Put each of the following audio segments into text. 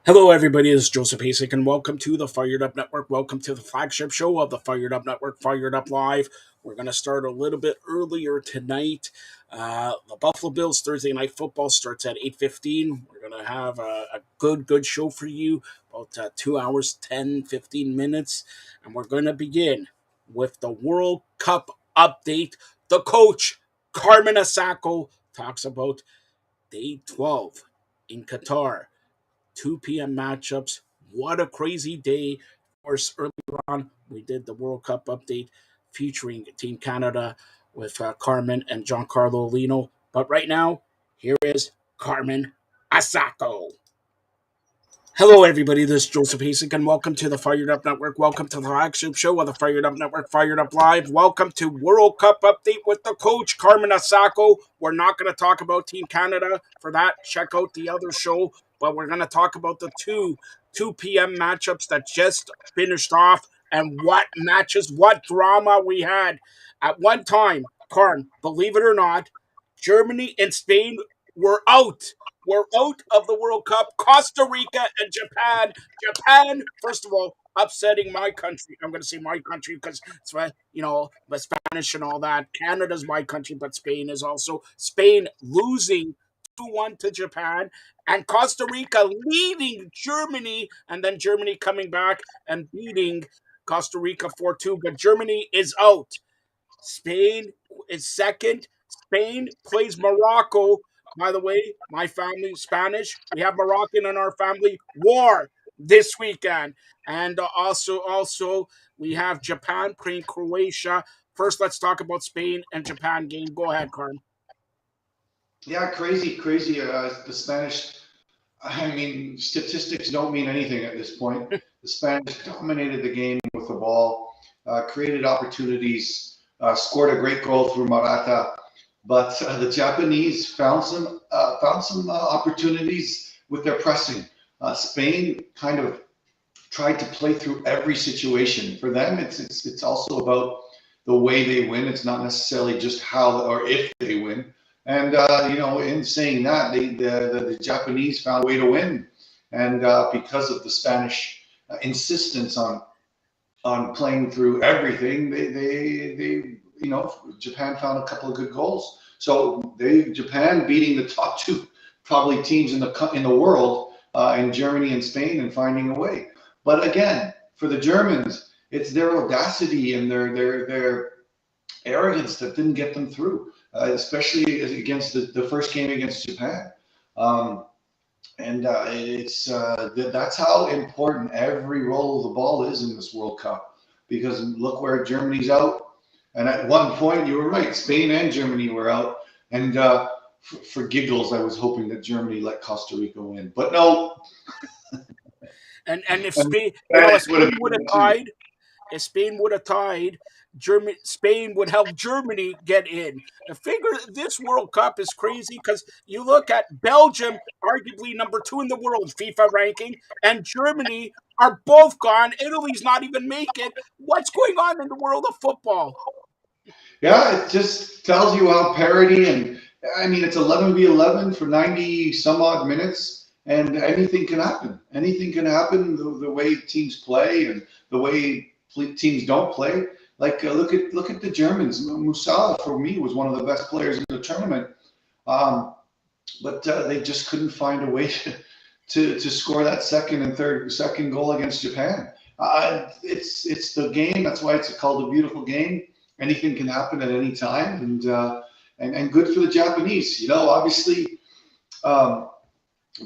Hello, everybody. This is Joseph Hasek, and welcome to the Fired Up Network. Welcome to the flagship show of the Fired Up Network, Fired Up Live. We're going to start a little bit earlier tonight. The Buffalo Bills Thursday Night Football starts at 8:15. We're going to have a good show for you, about 2 hours, 10, 15 minutes. And we're going to begin with the World Cup update. The coach, Carmen Asako, talks about day 12 in Qatar. 2 p.m. matchups. What a crazy day. Of course, earlier on, we did the World Cup update featuring Team Canada with Carmen and Giancarlo Lino. But right now, here is Carmen Asako. Hello, everybody. This is Joseph Hasek, and welcome to the Fired Up Network. Welcome to the flagship show of the Fired Up Network, Fired Up Live. Welcome to World Cup Update with the coach, Carmen Asako. We're not going to talk about Team Canada. For that, check out the other show. But we're going to talk about the 2 p.m. matchups that just finished off and what matches, what drama we had. At one time, Carm, believe it or not, Germany and Spain were out. We're out of the World Cup. Costa Rica and Japan. Japan, first of all, upsetting my country. I'm going to say my country because it's the Spanish and all that. Canada's my country, but Spain is also. Spain losing 2-1 to Japan, and Costa Rica leading Germany, and then Germany coming back and beating Costa Rica 4-2. But Germany is out. Spain is second. Spain plays Morocco. By the way, my family Spanish. We have Moroccan in our family. War this weekend, and also we have Japan playing Croatia. First, let's talk about Spain and Japan game. Go ahead, Carm. Yeah, crazy. The Spanish, I mean, statistics don't mean anything at this point. The Spanish dominated the game with the ball, created opportunities, scored a great goal through Morata, but the Japanese found some opportunities with their pressing. Spain kind of tried to play through every situation. For them, it's also about the way they win. It's not necessarily just how or if they win. And in saying that, the Japanese found a way to win, and because of the Spanish insistence on playing through everything, Japan found a couple of good goals. So Japan beating the top two probably teams in the world, in Germany and Spain, and finding a way. But again, for the Germans, it's their audacity and their arrogance that didn't get them through, especially against the first game against Japan. And that's how important every roll of the ball is in this World Cup. Because look where Germany's out, and at one point you were right, Spain and Germany were out. And for giggles, I was hoping that Germany let Costa Rica win, but no. And if Spain, if Spain would have tied, Spain would help Germany get in. I figure this World Cup is crazy because you look at Belgium, arguably number 2 in the world FIFA ranking, and Germany are both gone. Italy's not even making. What's going on in the world of football? Yeah, it just tells you how parity, and I mean, it's 11v11 for 90 some odd minutes, and anything can happen. Anything can happen the way teams play and the way teams don't play. Like look at the Germans. Musala for me was one of the best players in the tournament, but they just couldn't find a way to score that second goal against Japan. It's the game. That's why it's called a beautiful game. Anything can happen at any time, and good for the Japanese. Obviously,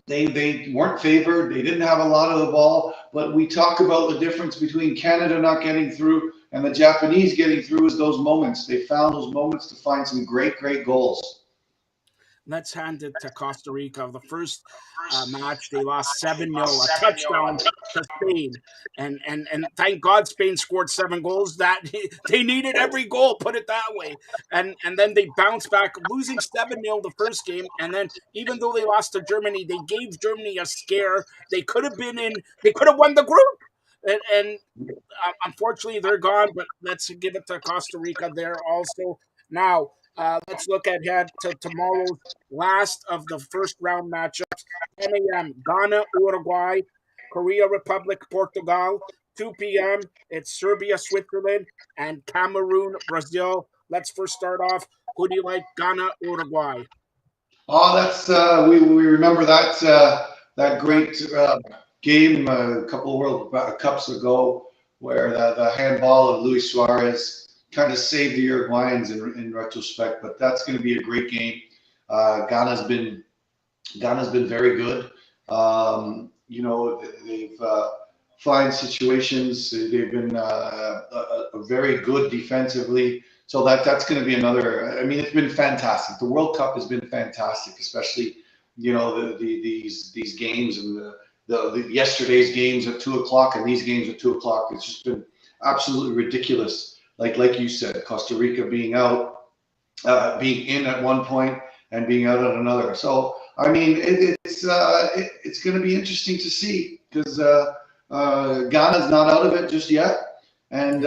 they weren't favored. They didn't have a lot of the ball, but we talk about the difference between Canada not getting through and the Japanese getting through is those moments. They found those moments to find some great goals. Let's hand it to Costa Rica. The first match, they lost 7-0, a touchdown to Spain. And thank God Spain scored 7 goals. That they needed every goal, put it that way. And then they bounced back, losing 7-0 the first game. And then even though they lost to Germany, they gave Germany a scare. They could have won the group. And unfortunately, they're gone. But let's give it to Costa Rica there also. Now, Let's look ahead to tomorrow's last of the first round matchups. 10 a.m. Ghana, Uruguay, Korea Republic, Portugal. 2 p.m. It's Serbia, Switzerland, and Cameroon, Brazil. Let's first start off. Who do you like, Ghana, Uruguay? Oh, that's we remember that great game a couple of World Cups ago where the handball of Luis Suarez kind of saved the Uruguayans in retrospect. But that's going to be a great game. Ghana's been very good. They've fine situations. They've been very good defensively. So that's going to be another. I mean, it's been fantastic. The World Cup has been fantastic, especially these games and the yesterday's games at 2 o'clock and these games at 2 o'clock. It's just been absolutely ridiculous. Like you said, Costa Rica being out, being in at one point and being out at another. So I mean, it's going to be interesting to see because Ghana's not out of it just yet, and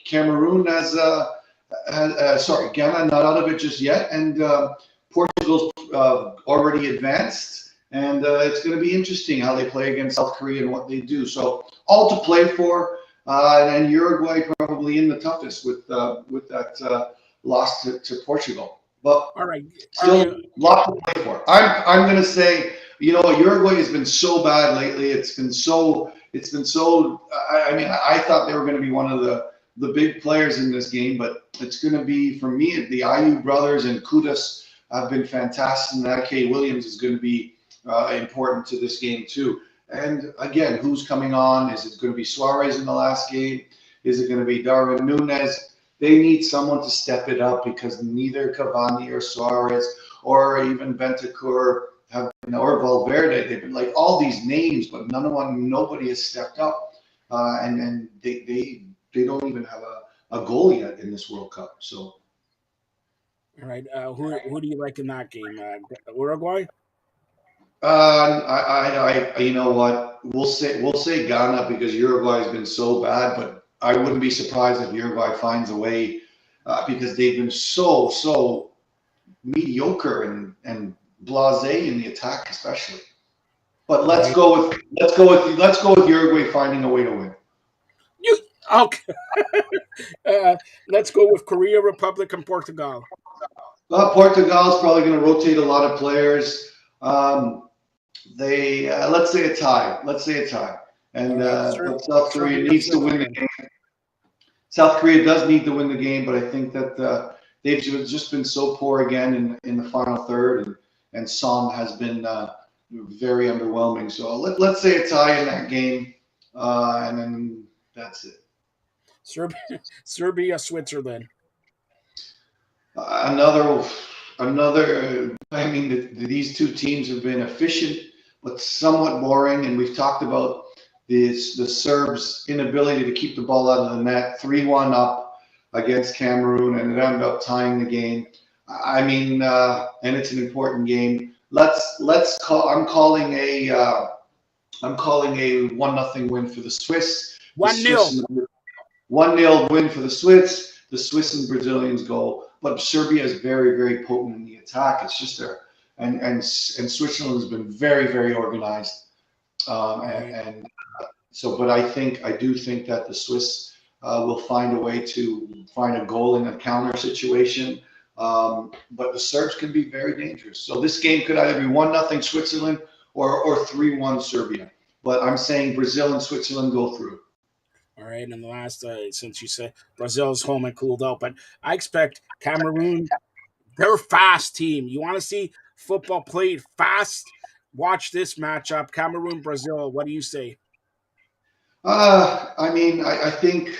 Cameroon sorry, Ghana not out of it just yet, and Portugal's already advanced, and it's going to be interesting how they play against South Korea and what they do. So all to play for, and Uruguay probably in the toughest with that loss to Portugal. But All right. still a lot to play for. I'm going to say, Uruguay has been so bad lately. It's been so. I mean, I thought they were going to be one of the big players in this game, but it's going to be, for me, the Ayew brothers and Kudus have been fantastic, and Ike Williams is going to be important to this game too. And again, who's coming on? Is it going to be Suarez in the last game? Is it going to be Darwin Núñez? They need someone to step it up because neither Cavani or Suarez or even Bentancur or Valverde, they've been like all these names, but nobody has stepped up, and they don't even have a goal yet in this World Cup. So, All right. Who do you like in that game? Uruguay. you know what? We'll say Ghana because Uruguay has been so bad, but I wouldn't be surprised if Uruguay finds a way because they've been so mediocre and blasé in the attack, especially. But All right. let's go with Uruguay finding a way to win. You okay? Let's go with Korea Republic and Portugal. Portugal's probably going to rotate a lot of players. They let's say a tie. Let's say a tie. All And right. but South Korea Serbia, needs to win the Switzerland. game. South Korea does need to win the game, but I think that they've just been so poor again in the final third, and Son has been very underwhelming. So let's say a tie in that game, and then that's it. Serbia, Serbia, Switzerland. Another, another. I mean, these two teams have been efficient, but somewhat boring. And we've talked about the Serbs' inability to keep the ball out of the net. 3-1 up against Cameroon, and it ended up tying the game. I mean, and it's an important game. Let's call. I'm calling a 1-0 win for the Swiss. The 1-0. Swiss 1-0 win for the Swiss. The Swiss and Brazilians go, but Serbia is very, very potent in the attack. It's just there, and Switzerland has been very, very organized, Right. and so. But I do think that the Swiss will find a way to find a goal in a counter situation. But the Serbs can be very dangerous. So this game could either be 1-0 Switzerland or 3-1 Serbia. But I'm saying Brazil and Switzerland go through. All right. And the last, since you said Brazil's home and cooled out, but I expect Cameroon. They're a fast team. You want to see football played fast? Watch this matchup, Cameroon Brazil. What do you say? I mean, I think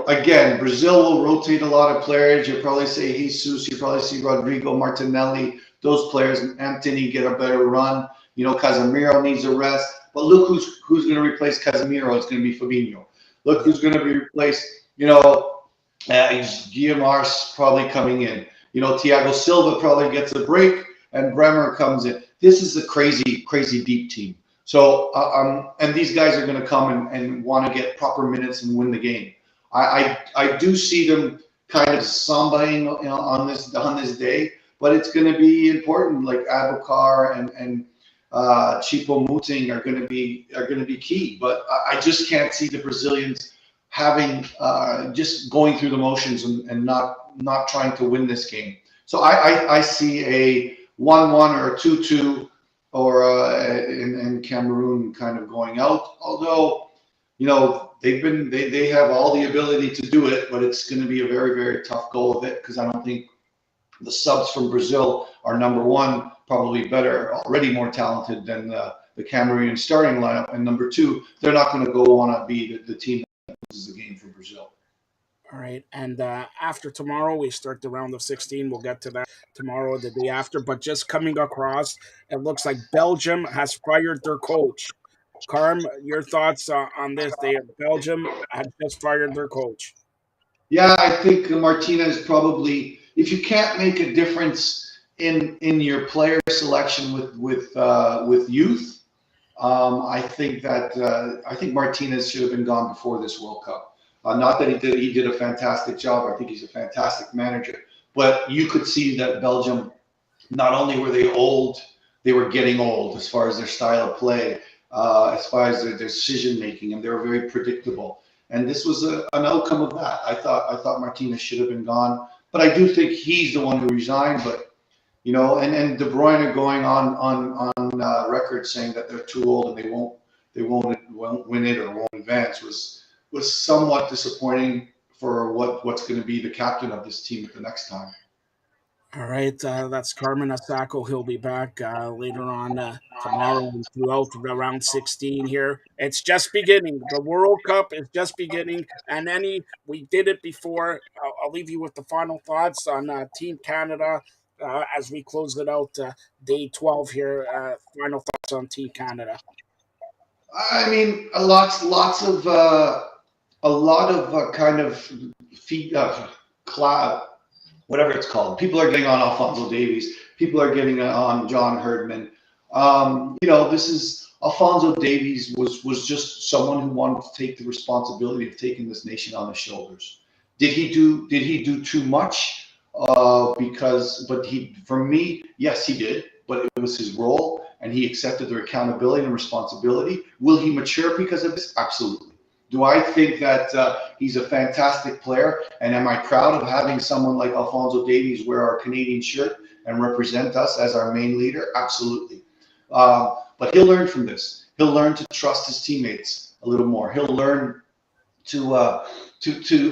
again, Brazil will rotate a lot of players. You'll probably say Jesus. You'll probably see Rodrigo Martinelli. Those players, and Anthony get a better run. Casemiro needs a rest. But look who's going to replace Casemiro. It's going to be Fabinho. Look who's going to be replaced. Guillemars probably coming in. Thiago Silva probably gets a break, and Bremer comes in. This is a crazy, crazy deep team. So, and these guys are going to come and want to get proper minutes and win the game. I do see them kind of sambaing, on this day, but it's going to be important. Like Abukar and Chipo Muting are going to be key. But I just can't see the Brazilians having just going through the motions and not trying to win this game. So I see a 1-1 or a 2-2 or in Cameroon kind of going out. Although, they have all the ability to do it, but it's going to be a very, very tough go of it, because I don't think the subs from Brazil are, number one, probably better, already more talented than the Cameroonian starting lineup, and number two, they're not going to go want to be the team that loses the game for Brazil. All right, and after tomorrow, we start the round of 16. We'll get to that tomorrow, or the day after. But just coming across, it looks like Belgium has fired their coach. Carm, your thoughts on this? Belgium has just fired their coach. Yeah, I think Martinez probably, if you can't make a difference in your player selection with youth, I think Martinez should have been gone before this World Cup. Not that he did a fantastic job. I think he's a fantastic manager, but you could see that Belgium, not only were they old, they were getting old as far as their style of play, as far as their decision making, and they were very predictable. And this was an outcome of that. I thought Martinez should have been gone, but I do think he's the one who resigned. But and De Bruyne going on record saying that they're too old and they won't win it or won't advance was somewhat disappointing for what's going to be the captain of this team at the next time. All right, that's Carmen Asako. He'll be back later on tomorrow and throughout the round 16 here. It's just beginning. The World Cup is just beginning. And any, we did it before. I'll leave you with the final thoughts on Team Canada as we close it out day 12 here. Final thoughts on Team Canada. I mean, a lot of kind of feet, cloud, whatever it's called. People are getting on Alfonso Davies. People are getting on John Herdman. This is Alfonso Davies was just someone who wanted to take the responsibility of taking this nation on his shoulders. Did he do too much? For me, yes, he did. But it was his role, and he accepted the accountability and responsibility. Will he mature because of this? Absolutely. Do I think that he's a fantastic player? And am I proud of having someone like Alfonso Davies wear our Canadian shirt and represent us as our main leader? Absolutely. But he'll learn from this. He'll learn to trust his teammates a little more. He'll learn to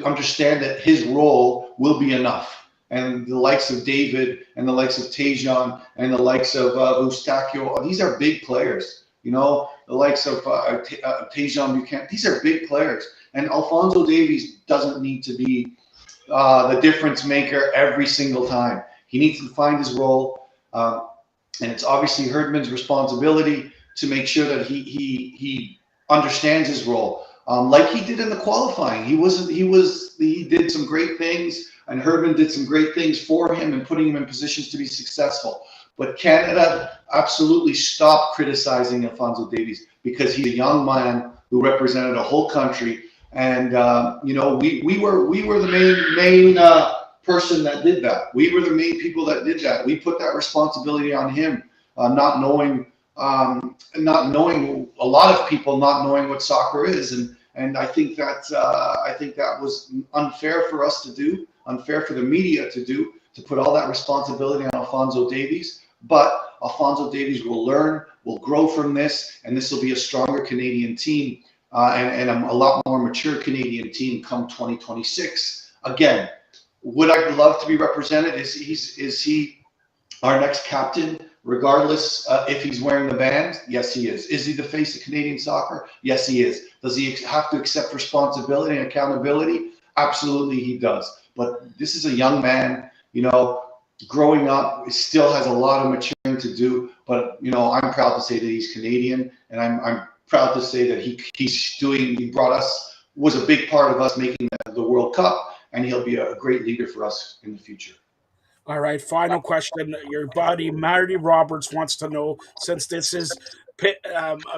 understand that his role will be enough. And the likes of David and the likes of Tejan and the likes of Eustachio, these are big players. The likes of Tejan Buchanan, these are big players. And Alfonso Davies doesn't need to be the difference maker every single time. He needs to find his role. And it's obviously Herdman's responsibility to make sure that he understands his role. Like he did in the qualifying. He did some great things, and Herdman did some great things for him and putting him in positions to be successful. But Canada absolutely stopped criticizing Alfonso Davies, because he's a young man who represented a whole country. And we were the main person that did that. We were the main people that did that. We put that responsibility on him, not knowing a lot of people not knowing what soccer is, and I think that was unfair for us to do, unfair for the media to do, to put all that responsibility on Alfonso Davies. But Alfonso Davies will learn, will grow from this, and this will be a stronger Canadian team and a lot more mature Canadian team come 2026. Again, would I love to be represented? Is he our next captain, regardless if he's wearing the band? Yes, he is. Is he the face of Canadian soccer? Yes, he is. Does he have to accept responsibility and accountability? Absolutely, he does. But this is a young man, growing up, still has a lot of maturing to do. But, I'm proud to say that he's Canadian, and I'm proud to say that he was a big part of us making the World Cup, and he'll be a great leader for us in the future. All right, final question. Your buddy Marty Roberts wants to know, since this is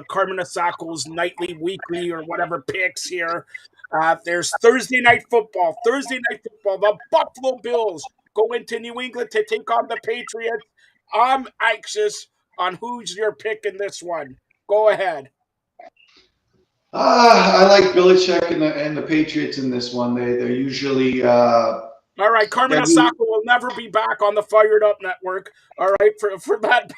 Carmen Asako's nightly, weekly, or whatever picks here, There's Thursday night football. Thursday night football. The Buffalo Bills go into New England to take on the Patriots. I'm anxious on who's your pick in this one. Go ahead. I like Belichick and the Patriots in this one. They're usually All right, Carmen they're Asako will never be back on the Fired Up Network. All right, for that.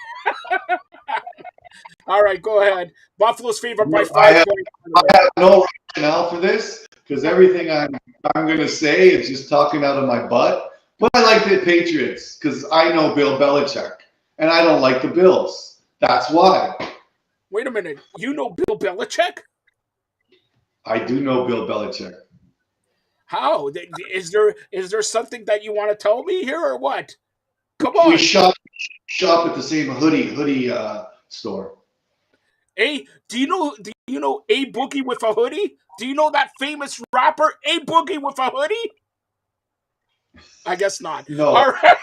All right, go ahead. Buffalo's favored by I 5 points. I have no rationale for this because everything I'm going to say is just talking out of my butt. But I like the Patriots because I know Bill Belichick and I don't like the Bills. That's why. Wait a minute. You know Bill Belichick? I do know Bill Belichick. How? Is there something that you want to tell me here or what? Come We on. shop at the same hoodie store. Do you know A Boogie with a hoodie? Do you know that famous rapper A Boogie with a hoodie? I guess not. No, All right.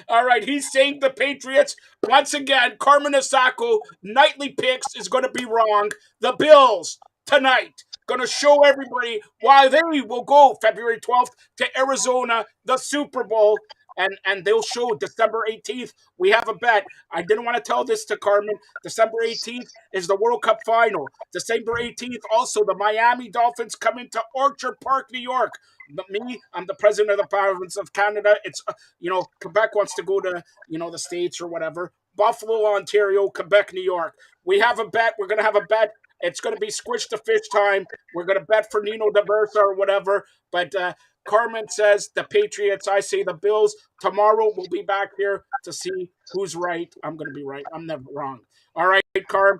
All right, he's saying the Patriots. Once again, Carmen Asako, nightly picks is going to be wrong. The Bills tonight going to show everybody why they will go February 12th to Arizona, the Super Bowl, and they'll show December 18th. We have a bet. I didn't want to tell this to Carmen. December 18th is the World Cup final. December 18th, also, the Miami Dolphins come into Orchard Park, New York. But me, I'm the president of the province of Canada. It's Quebec wants to go to, the States or whatever. Buffalo, Ontario, Quebec, New York. We have a bet. We're going to have a bet. It's going to be squish the fish time. We're going to bet for Nino DeBersa or whatever. But Carmen says the Patriots. I say the Bills. Tomorrow we'll be back here to see who's right. I'm going to be right. I'm never wrong. All right, Carm.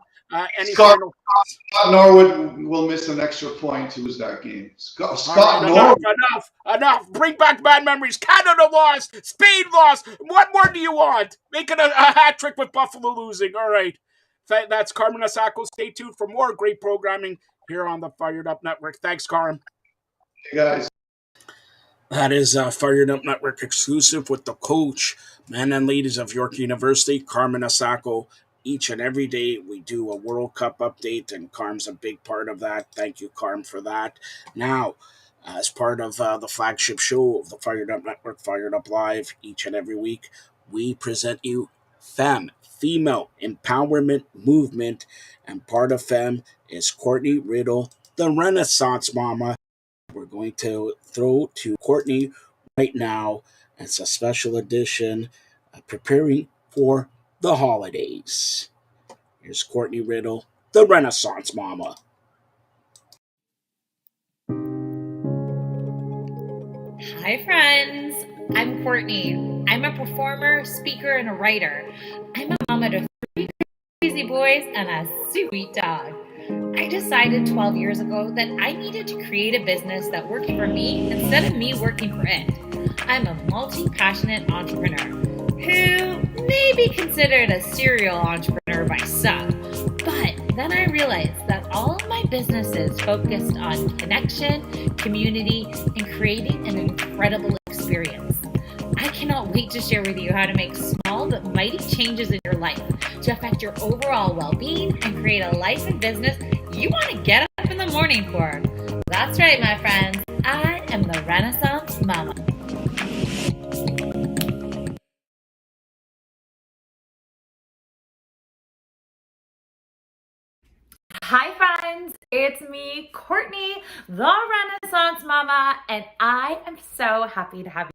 Any Scott, final? Scott Norwood will miss an extra point to lose that game. All right, Scott enough, Norwood. enough. Bring back bad memories. Canada lost. Spain lost. What more do you want? Making a hat trick with Buffalo losing. All right. That's Carmen Asako. Stay tuned for more great programming here on the Fired Up Network. Thanks, Carmen. Hey guys. That is Fired Up Network exclusive with the coach, men and ladies of York University, Carmen Asako. Each and every day we do a World Cup update, and Carm's a big part of that. Thank you, Carm, for that. Now, as part of the flagship show of the Fired Up Network, Fired Up Live, each and every week, we present you FEM, Female Empowerment Movement, and part of FEM is Courtney Riddle, the Renaissance Mama. We're going to throw to Courtney right now. It's a special edition preparing for the holidays. Here's Courtney Riddle, the Renaissance Mama. Hi, friends. I'm Courtney. I'm a performer, speaker, and a writer. I'm a mama to 3 crazy boys and a sweet dog. I decided 12 years ago that I needed to create a business that worked for me instead of me working for it. I'm a multi-passionate entrepreneur who may be considered a serial entrepreneur by some. But then I realized that all of my businesses focused on connection, community, and creating an incredible experience. I cannot wait to share with you how to make small but mighty changes in your life to affect your overall well-being and create a life and business you want to get up in the morning for. That's right, my friends. I am the Renaissance Mama. Hi, friends. It's me, Courtney, the Renaissance Mama, and I am so happy to have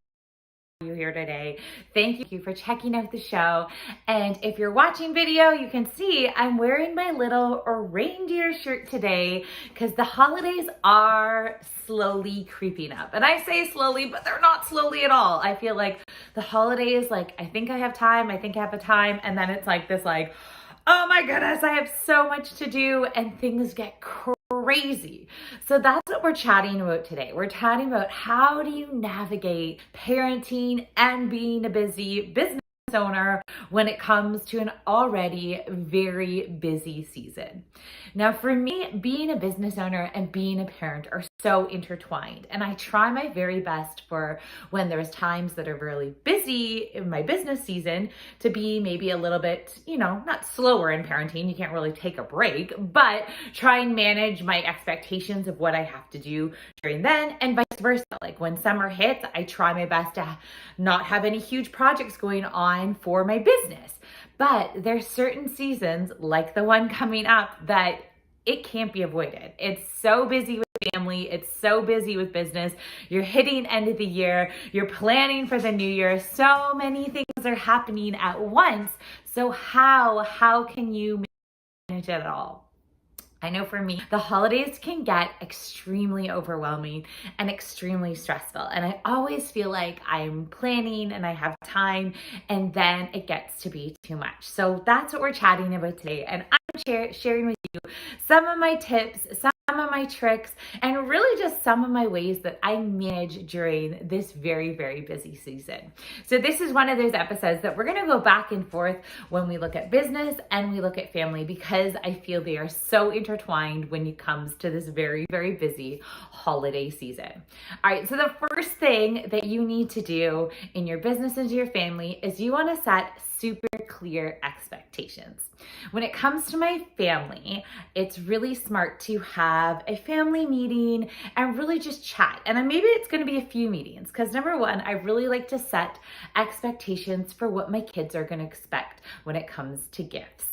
you here today. Thank you for checking out the show. And if you're watching video, you can see I'm wearing my little reindeer shirt today because the holidays are slowly creeping up. And I say slowly, but they're not slowly at all. I feel like the holidays, I think I have time, and then it's like this, oh my goodness, I have so much to do, and things get crazy. So that's what we're chatting about today. We're chatting about how do you navigate parenting and being a busy business owner when it comes to an already very busy season. Now, for me, being a business owner and being a parent are so intertwined. And I try my very best for when there's times that are really busy in my business season to be maybe a little bit, not slower in parenting. You can't really take a break, but try and manage my expectations of what I have to do during then, and vice versa. Like when summer hits, I try my best to not have any huge projects going on for my business. But there's certain seasons, like the one coming up, that it can't be avoided. It's so busy with family. It's so busy with business. You're hitting end of the year. You're planning for the new year. So many things are happening at once. So how can you manage it all? I know for me, the holidays can get extremely overwhelming and extremely stressful. And I always feel like I'm planning and I have time, and then it gets to be too much. So that's what we're chatting about today. And I'm sharing with you some of my tips, some of my tricks, and really just some of my ways that I manage during this very, very busy season. So this is one of those episodes that we're going to go back and forth when we look at business and we look at family, because I feel they are so intertwined when it comes to this very, very busy holiday season. All right, so the first thing that you need to do in your business and your family is you want to set super clear expectations. When it comes to my family, it's really smart to have a family meeting and really just chat. And maybe it's going to be a few meetings, because number one, I really like to set expectations for what my kids are going to expect when it comes to gifts.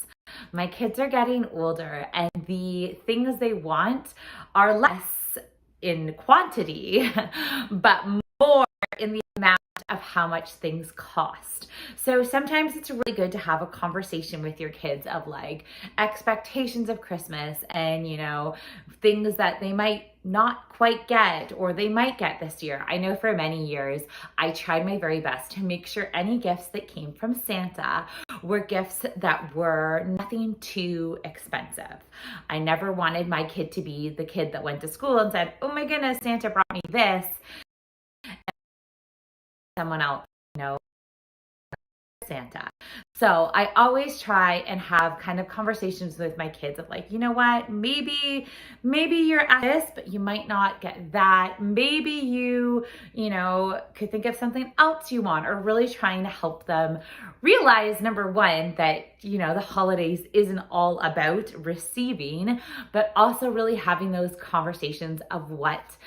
My kids are getting older, and the things they want are less in quantity, but more in the amount of how much things cost. So sometimes it's really good to have a conversation with your kids of like expectations of Christmas and, things that they might not quite get or they might get this year. I know for many years, I tried my very best to make sure any gifts that came from Santa were gifts that were nothing too expensive. I never wanted my kid to be the kid that went to school and said, "Oh my goodness, Santa brought me this." Someone else, Santa. So I always try and have kind of conversations with my kids of like, you know what, maybe you're at this, but you might not get that. Maybe you could think of something else you want, or really trying to help them realize, number one, that, the holidays isn't all about receiving, but also really having those conversations of what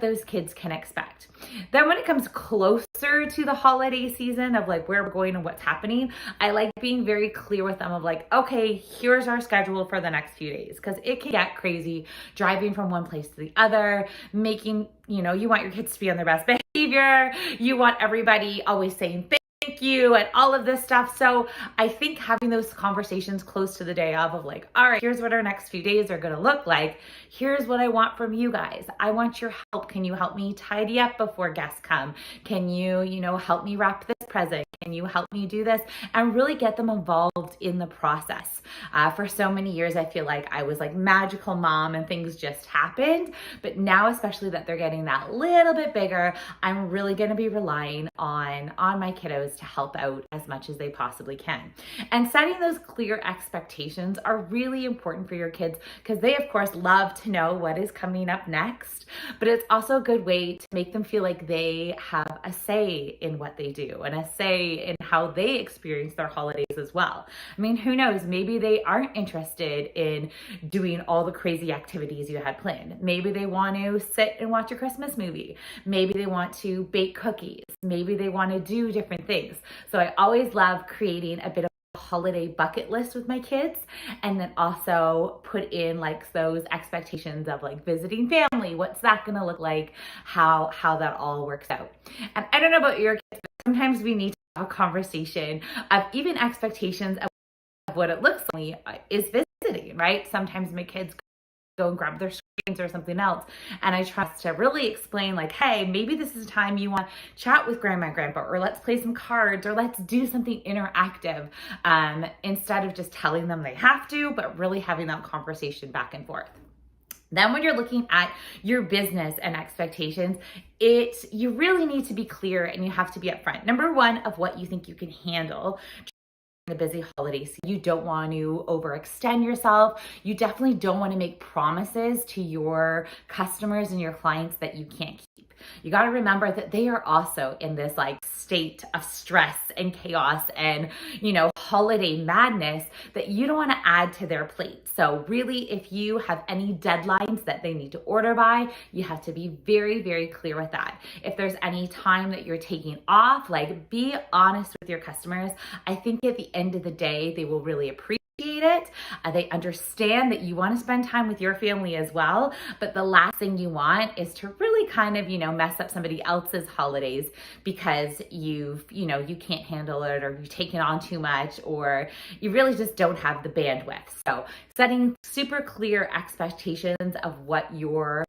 those kids can expect. Then when it comes closer to the holiday season of like where we're going and what's happening, I like being very clear with them of like, okay, here's our schedule for the next few days, because it can get crazy driving from one place to the other, making, you want your kids to be on their best behavior. You want everybody always saying thank you and all of this stuff. So I think having those conversations close to the day of like, all right, here's what our next few days are going to look like. Here's what I want from you guys. I want your help. Can you help me tidy up before guests come? Can you, help me wrap this present? Can you help me do this? And really get them involved in the process. For so many years, I feel like I was like magical mom and things just happened. But now, especially that they're getting that little bit bigger, I'm really going to be relying on my kiddos to help out as much as they possibly can. And setting those clear expectations are really important for your kids, because they, of course, love to know what is coming up next. But it's also a good way to make them feel like they have a say in what they do and a say in how they experience their holidays as well. I mean, who knows? Maybe they aren't interested in doing all the crazy activities you had planned. Maybe they want to sit and watch a Christmas movie. Maybe they want to bake cookies. Maybe they want to do different things. So I always love creating a bit of a holiday bucket list with my kids, and then also put in like those expectations of like visiting family. What's that going to look like? How that all works out. And I don't know about your kids, but sometimes we need to have a conversation of even expectations of what it looks like is visiting, right? Sometimes my kids go and grab their screens or something else, and I try to really explain like, hey, maybe this is a time you want to chat with grandma and grandpa, or let's play some cards, or let's do something interactive, instead of just telling them they have to, but really having that conversation back and forth. Then when you're looking at your business and expectations, you really need to be clear and you have to be upfront. Number one, of what you think you can handle the busy holiday season. You don't want to overextend yourself. You definitely don't want to make promises to your customers and your clients that you can't keep. You got to remember that they are also in this like state of stress and chaos and, holiday madness that you don't want to add to their plate. So really, if you have any deadlines that they need to order by, you have to be very, very clear with that. If there's any time that you're taking off, like be honest with your customers. I think at the end of the day, they will really appreciate it. They understand that you want to spend time with your family as well, but the last thing you want is to really kind of, mess up somebody else's holidays because you can't handle it, or you've taken on too much, or you really just don't have the bandwidth. So setting super clear expectations of what your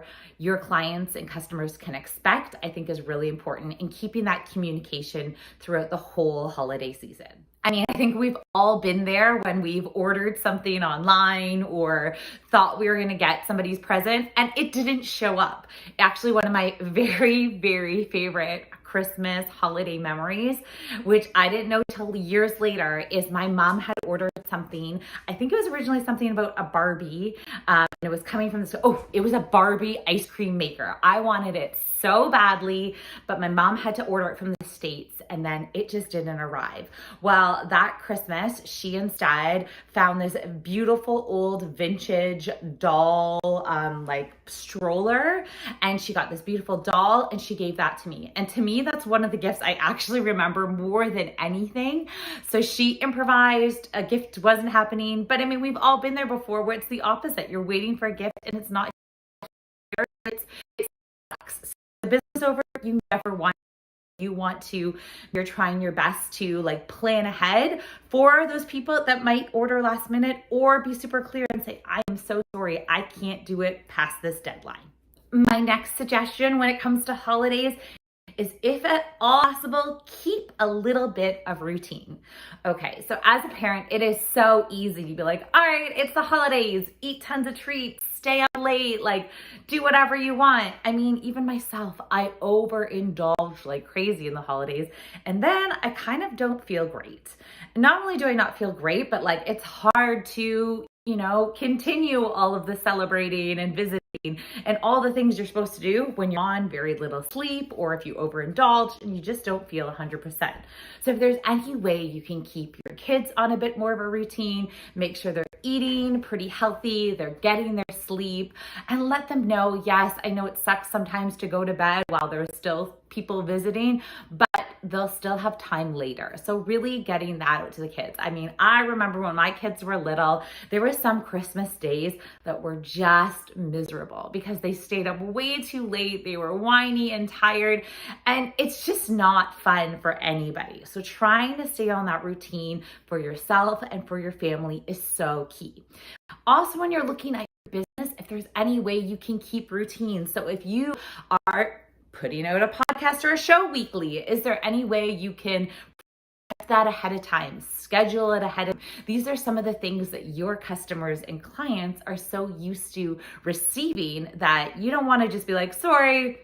clients and customers can expect, I think is really important, and keeping that communication throughout the whole holiday season. I mean, I think we've all been there when we've ordered something online or thought we were going to get somebody's present and it didn't show up. Actually, one of my very, very favorite Christmas holiday memories, which I didn't know till years later, is my mom had ordered something. I think it was originally something about a Barbie. And it was coming from it was a Barbie ice cream maker. I wanted it so badly, but my mom had to order it from the States and then it just didn't arrive. Well, that Christmas, she instead found this beautiful old vintage doll, like stroller, and she got this beautiful doll and she gave that to me. And to me, that's one of the gifts I actually remember more than anything. So she improvised, a gift wasn't happening, but I mean, we've all been there before where it's the opposite. You're waiting for a gift and it's not here. It sucks. The business over, you never want. You're trying your best to like plan ahead for those people that might order last minute, or be super clear and say, I am so sorry, I can't do it past this deadline. My next suggestion when it comes to holidays is, if at all possible, keep a little bit of routine. Okay, so as a parent, it is so easy to be like, all right, it's the holidays, eat tons of treats, stay up late, like do whatever you want. I mean, even myself, I overindulge like crazy in the holidays, and then I kind of don't feel great. Not only do I not feel great, but like it's hard to, continue all of the celebrating and visiting and all the things you're supposed to do when you're on very little sleep, or if you overindulge and you just don't feel 100%. So if there's any way you can keep your kids on a bit more of a routine, make sure they're eating pretty healthy, they're getting their sleep, and let them know, yes, I know it sucks sometimes to go to bed while there's still people visiting, but they'll still have time later. So really getting that out to the kids. I mean, I remember when my kids were little, there were some Christmas days that were just miserable because they stayed up way too late. They were whiny and tired, and it's just not fun for anybody. So trying to stay on that routine for yourself and for your family is so key. Also, when you're looking at your business, if there's any way you can keep routine. So if you are putting out a podcast or a show weekly, is there any way you can prep that ahead of time, schedule it ahead of? These are some of the things that your customers and clients are so used to receiving that you don't want to just be like, sorry,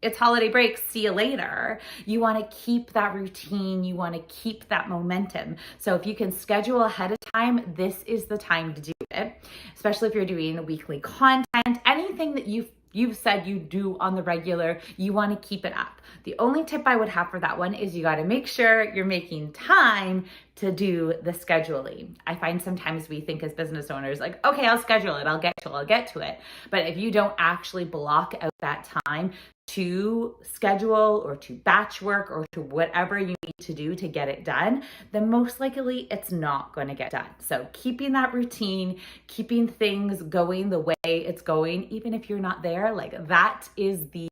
it's holiday break, see you later. You want to keep that routine. You want to keep that momentum. So if you can schedule ahead of time, this is the time to do it, especially if you're doing weekly content, anything that you've said you do on the regular, you want to keep it up. The only tip I would have for that one is you got to make sure you're making time to do the scheduling. I find sometimes we think as business owners, like, okay, I'll schedule it, I'll get to it. But if you don't actually block out that time to schedule or to batch work or to whatever you need to do to get it done, then most likely it's not going to get done. So keeping that routine, keeping things going the way it's going, even if you're not there, like that is the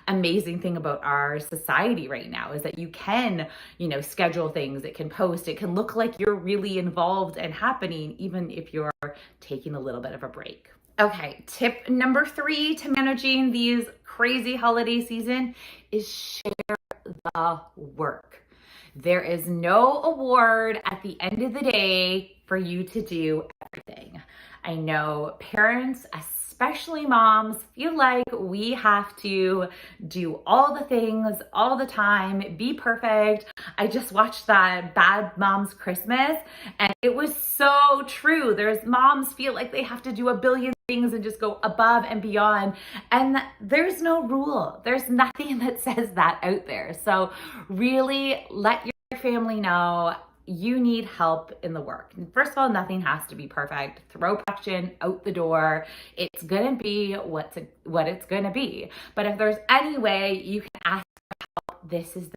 amazing thing about our society right now, is that you can, schedule things, it can post, it can look like you're really involved and happening, even if you're taking a little bit of a break. Okay, tip number 3 to managing these crazy holiday season is share the work. There is no award at the end of the day for you to do everything. I know parents, especially moms, feel like we have to do all the things all the time, be perfect. I just watched that Bad Moms Christmas and it was so true. There's moms feel like they have to do a billion things and just go above and beyond. And there's no rule. There's nothing that says that out there. So really let your family know you need help in the work. First of all, nothing has to be perfect. Throw perfection out the door. It's gonna be what it's gonna be. But if there's any way you can ask for help, this is the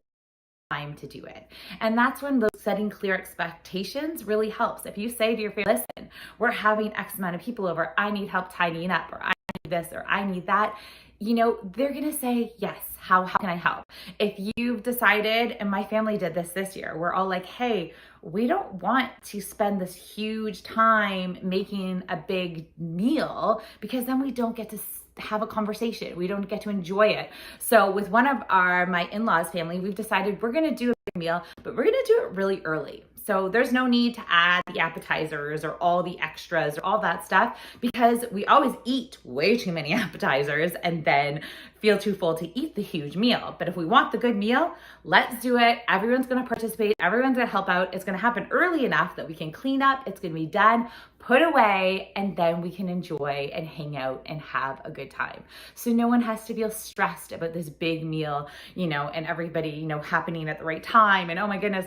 time to do it. And that's when those setting clear expectations really helps. If you say to your family, listen, we're having X amount of people over, I need help tidying up, or I need this, or I need that, they're gonna say, yes, how can I help? If you've decided, and my family did this year, we're all like, hey, we don't want to spend this huge time making a big meal because then we don't get to have a conversation. We don't get to enjoy it. So with one of my in-laws family, we've decided we're going to do a big meal, but we're going to do it really early. So there's no need to add the appetizers or all the extras or all that stuff because we always eat way too many appetizers and then feel too full to eat the huge meal. But if we want the good meal, let's do it. Everyone's going to participate. Everyone's going to help out. It's going to happen early enough that we can clean up. It's going to be done, put away, and then we can enjoy and hang out and have a good time. So no one has to feel stressed about this big meal, and everybody, happening at the right time. And oh my goodness,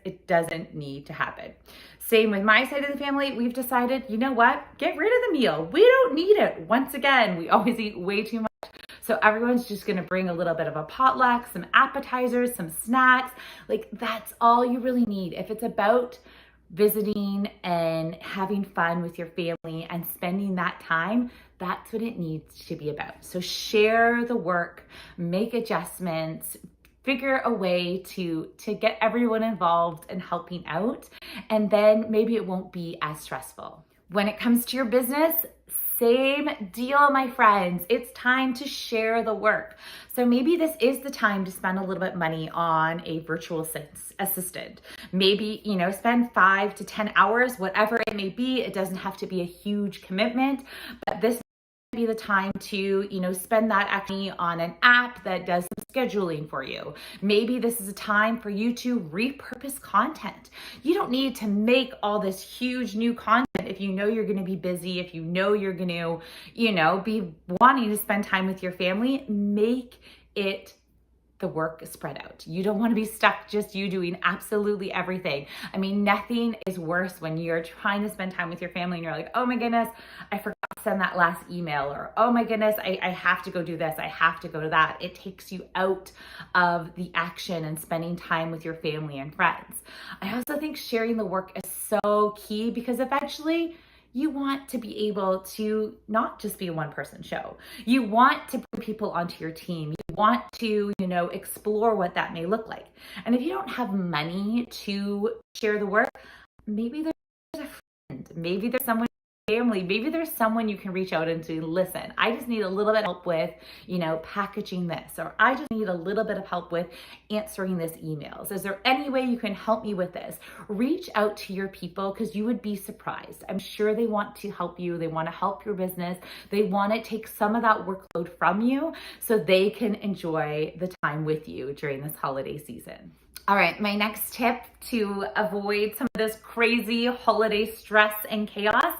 it doesn't need to happen. Same with my side of the family. We've decided, you know what? Get rid of the meal. We don't need it. Once again, we always eat way too much. So everyone's just gonna bring a little bit of a potluck, some appetizers, some snacks. Like that's all you really need. If it's about visiting and having fun with your family and spending that time, that's what it needs to be about. So share the work, make adjustments, figure a way to get everyone involved and helping out, and then maybe it won't be as stressful. When it comes to your business, same deal, my friends. It's time to share the work. So maybe this is the time to spend a little bit of money on a virtual assistant. Maybe, spend 5 to 10 hours, whatever it may be. It doesn't have to be a huge commitment, but this be the time to, spend that actually on an app that does some scheduling for you. Maybe this is a time for you to repurpose content. You don't need to make all this huge new content if you know you're going to be busy, if you know you're going to, be wanting to spend time with your family. Make it the work is spread out. You don't want to be stuck just you doing absolutely everything. I mean, nothing is worse when you're trying to spend time with your family and you're like, oh my goodness, I forgot to send that last email, or oh my goodness, I have to go do this, I have to go to that. It takes you out of the action and spending time with your family and friends. I also think sharing the work is so key because eventually you want to be able to not just be a one-person show. You want to bring people onto your team. You want to, explore what that may look like. And if you don't have money to share the work, maybe there's a friend, maybe there's someone in your family, maybe there's someone you can reach out and to listen. I just need a little bit of help with, packaging this, or I just need a little bit of help with answering this emails. Is there any way you can help me with this? Reach out to your people because you would be surprised. I'm sure they want to help you. They want to help your business. They want to take some of that workload from you so they can enjoy the time with you during this holiday season. All right, my next tip to avoid some of this crazy holiday stress and chaos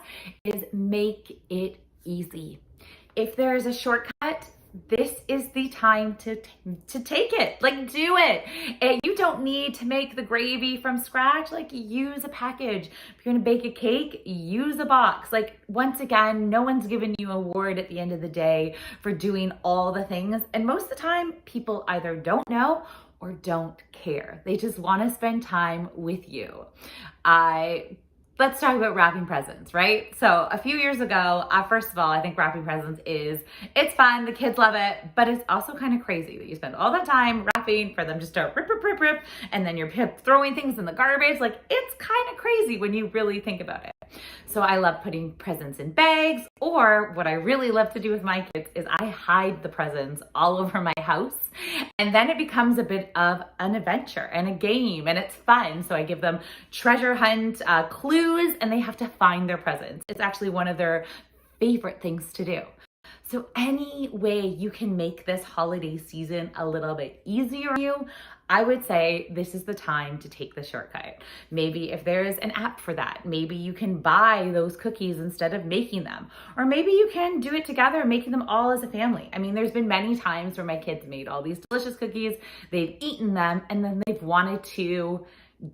is make it easy. If there is a shortcut, this is the time to take it. Like, do it. And you don't need to make the gravy from scratch. Like, use a package. If you're gonna bake a cake, use a box. Like, once again, no one's giving you an award at the end of the day for doing all the things. And most of the time, people either don't know or don't care. They just want to spend time with you. Let's talk about wrapping presents, right? So a few years ago, first of all, I think wrapping presents it's fun, the kids love it, but it's also kind of crazy that you spend all that time wrapping for them just to rip, and then you're throwing things in the garbage. Like, it's kind of crazy when you really think about it. So I love putting presents in bags, or what I really love to do with my kids is I hide the presents all over my house. And then it becomes a bit of an adventure and a game, and it's fun. So I give them treasure hunt clues, and they have to find their presents. It's actually one of their favorite things to do. So any way you can make this holiday season a little bit easier for you, I would say this is the time to take the shortcut. Maybe if there is an app for that, maybe you can buy those cookies instead of making them. Or maybe you can do it together, making them all as a family. I mean, there's been many times where my kids made all these delicious cookies, they've eaten them, and then they've wanted to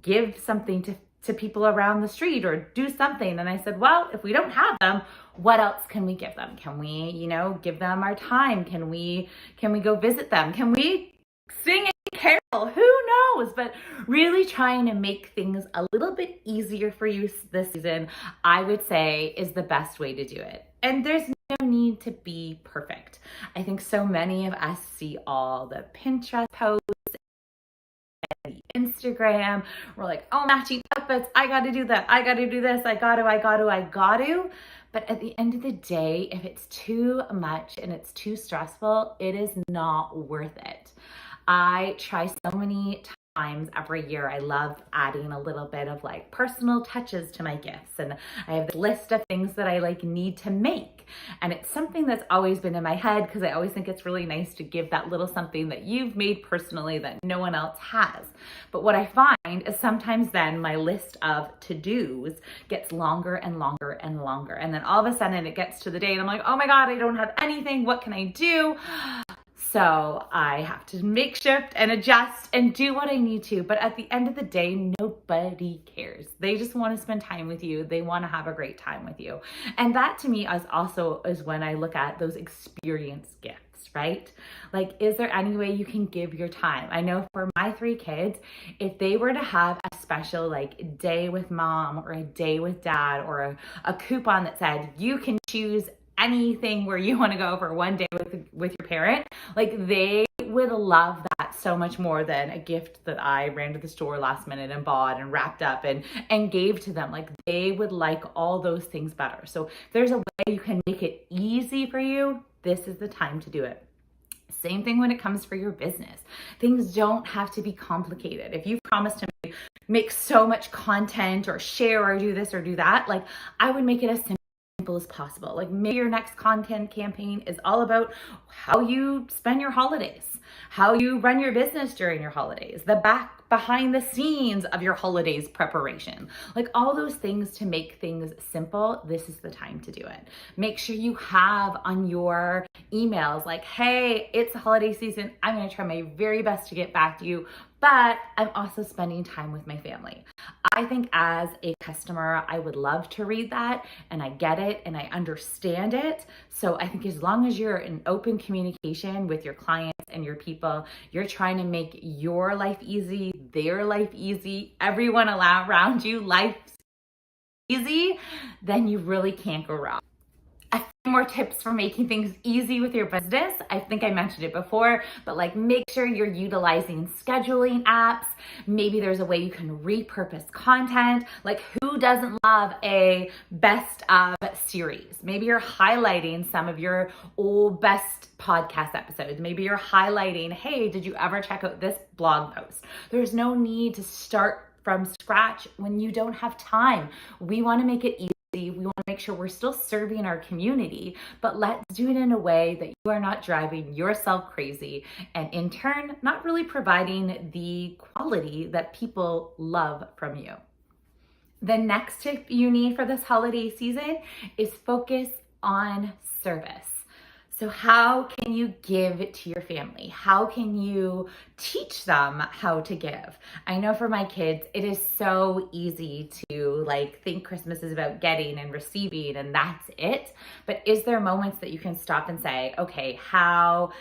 give something to people around the street or do something. And I said, well, if we don't have them, what else can we give them? Can we, give them our time? Can we go visit them? Can we sing a carol? Who knows? But really trying to make things a little bit easier for you this season, I would say, is the best way to do it. And there's no need to be perfect. I think so many of us see all the Pinterest posts, Instagram. We're like, oh, matching outfits. I got to do that. I got to do this. I got to. But at the end of the day, if it's too much and it's too stressful, it is not worth it. I try so many times every year. I love adding a little bit of like personal touches to my gifts. And I have this list of things that I need to make. And it's something that's always been in my head because I always think it's really nice to give that little something that you've made personally that no one else has. But what I find is sometimes then my list of to-dos gets longer and longer and longer. And then all of a sudden it gets to the day and I'm like, oh my God, I don't have anything. What can I do? So I have to make shift and adjust and do what I need to. But at the end of the day, nobody cares. They just want to spend time with you. They want to have a great time with you. And that to me is when I look at those experience gifts, right? Like, is there any way you can give your time? I know for my 3 kids, if they were to have a special day with mom or a day with dad or a coupon that said you can choose anything where you want to go for one day with your parent, they would love that so much more than a gift that I ran to the store last minute and bought and wrapped up and gave to them. They would like all those things better. So if there's a way you can make it easy for you, this is the time to do it. Same thing when it comes for your business. Things don't have to be complicated. If you've promised to make so much content or share or do this or do that, I would make it as simple as possible. Maybe your next content campaign is all about how you spend your holidays, how you run your business during your holidays, behind the scenes of your holidays preparation, all those things to make things simple. This is the time to do it. Make sure you have on your emails hey, it's the holiday season. I'm going to try my very best to get back to you, but I'm also spending time with my family. I think as a customer, I would love to read that, and I get it and I understand it. So I think as long as you're in open communication with your clients and your people, you're trying to make your life easy, their life easy, everyone around you life easy, then you really can't go wrong. A few more tips for making things easy with your business. I think I mentioned it before, but make sure you're utilizing scheduling apps. Maybe there's a way you can repurpose content. Who doesn't love a best of series? Maybe you're highlighting some of your old best podcast episodes. Maybe you're highlighting, hey, did you ever check out this blog post? There's no need to start from scratch when you don't have time. We want to make it easy. We want to make sure we're still serving our community, but let's do it in a way that you are not driving yourself crazy and in turn, not really providing the quality that people love from you. The next tip you need for this holiday season is focus on service. So how can you give to your family? How can you teach them how to give? I know for my kids, it is so easy to think Christmas is about getting and receiving and that's it. But is there moments that you can stop and say, okay, how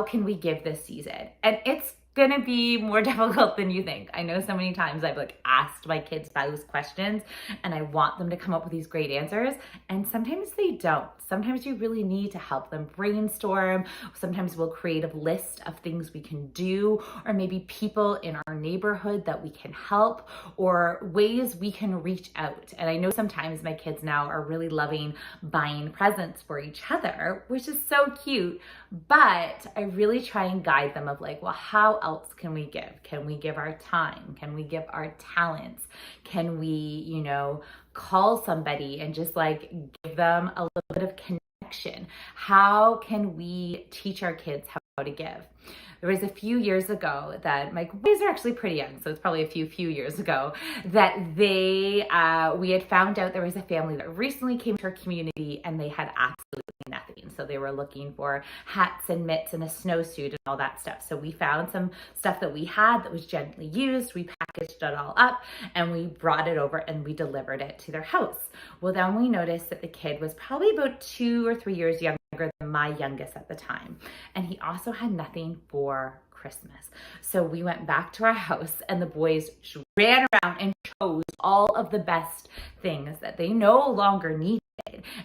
can we give this season? And it's gonna be more difficult than you think. I know so many times I've like asked my kids those questions and I want them to come up with these great answers, and sometimes they don't. Sometimes you really need to help them brainstorm. Sometimes we'll create a list of things we can do, or maybe people in our neighborhood that we can help, or ways we can reach out. And I know sometimes my kids now are really loving buying presents for each other, which is so cute, but I really try and guide them of like, well, how else can we give? Can we give our time? Can we give our talents? Can we, call somebody and just like give them a little bit of connection? How can we teach our kids how to give? There was a few years ago that my boys are actually pretty young, so it's probably a few years ago that we had found out there was a family that recently came to our community and they had absolutely nothing. So they were looking for hats and mitts and a snowsuit and all that stuff. So we found some stuff that we had that was gently used. We packaged it all up and we brought it over and we delivered it to their house. Well, then we noticed that the kid was probably about 2 or 3 years younger than my youngest at the time. And he also had nothing for Christmas. So we went back to our house and the boys ran around and chose all of the best things that they no longer needed.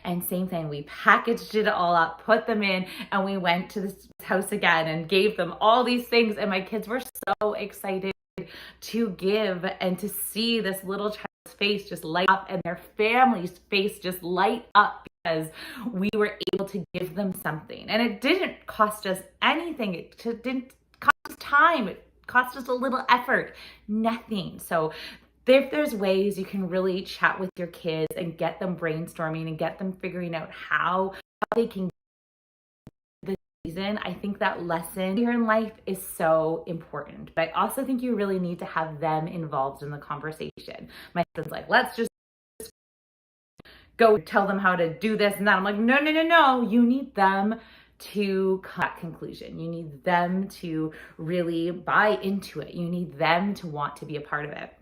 And same thing, we packaged it all up, put them in, and we went to this house again and gave them all these things. And my kids were so excited to give and to see this little child's face just light up and their family's face just light up because we were able to give them something. And it didn't cost us anything. It didn't cost us time. It cost us a little effort, nothing. So if there's ways you can really chat with your kids and get them brainstorming and get them figuring out how they can this season, I think that lesson here in life is so important. But I also think you really need to have them involved in the conversation. My husband's like, let's just go tell them how to do this and that. I'm like, no. You need them to come to that conclusion. You need them to really buy into it. You need them to want to be a part of it.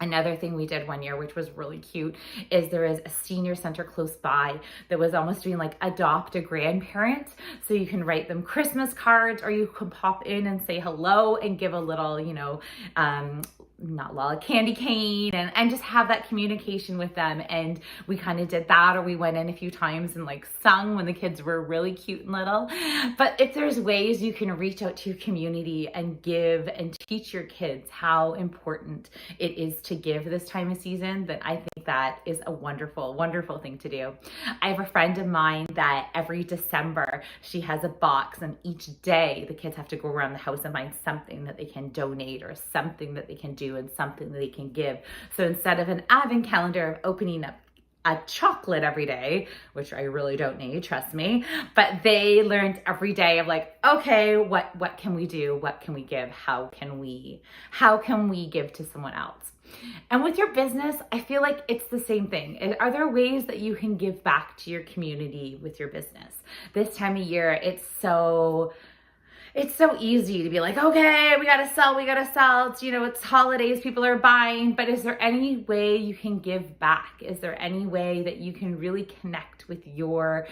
Another thing we did one year, which was really cute, is there is a senior center close by that was almost doing like adopt a grandparent. So you can write them Christmas cards, or you can pop in and say hello and give a little, a candy cane and just have that communication with them. And we kind of did that, or we went in a few times and like sung when the kids were really cute and little. But if there's ways you can reach out to your community and give and teach your kids how important it is to give this time of season, then I think that is a wonderful, wonderful thing to do. I have a friend of mine that every December she has a box, and each day the kids have to go around the house and find something that they can donate or something that they can do and something that they can give. So instead of an advent calendar of opening up a chocolate every day, which I really don't need, trust me, but they learned every day of like, okay, what can we do? What can we give? How can we give to someone else? And with your business, I feel like it's the same thing. Are there ways that you can give back to your community with your business? This time of year, it's so easy to be like, okay, we gotta sell. It's holidays, people are buying, but is there any way you can give back? Is there any way that you can really connect with your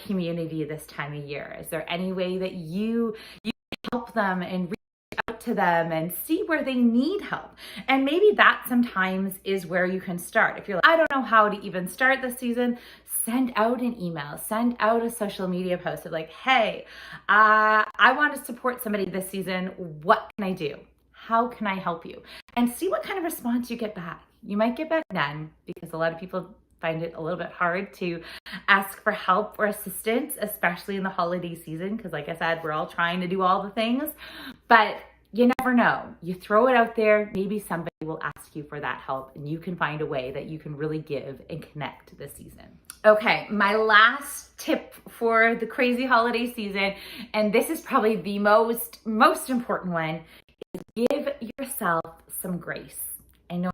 community this time of year? Is there any way that you help them and reach out to them and see where they need help? And maybe that sometimes is where you can start. If you're like, I don't know how to even start this season, send out an email, send out a social media post of like, hey, I want to support somebody this season. What can I do? How can I help you? And see what kind of response you get back. You might get back none, because a lot of people find it a little bit hard to ask for help or assistance, especially in the holiday season, because like I said, we're all trying to do all the things. But you never know. You throw it out there, maybe somebody will ask you for that help, and you can find a way that you can really give and connect this season. Okay, my last tip for the crazy holiday season, and this is probably the most important one, is give yourself some grace. I know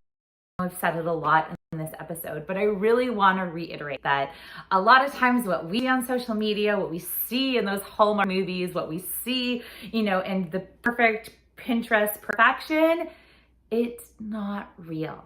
I've said it a lot in this episode, but I really want to reiterate that a lot of times what we on social media, what we see in those Hallmark movies, what we see, in the perfect Pinterest perfection, it's not real.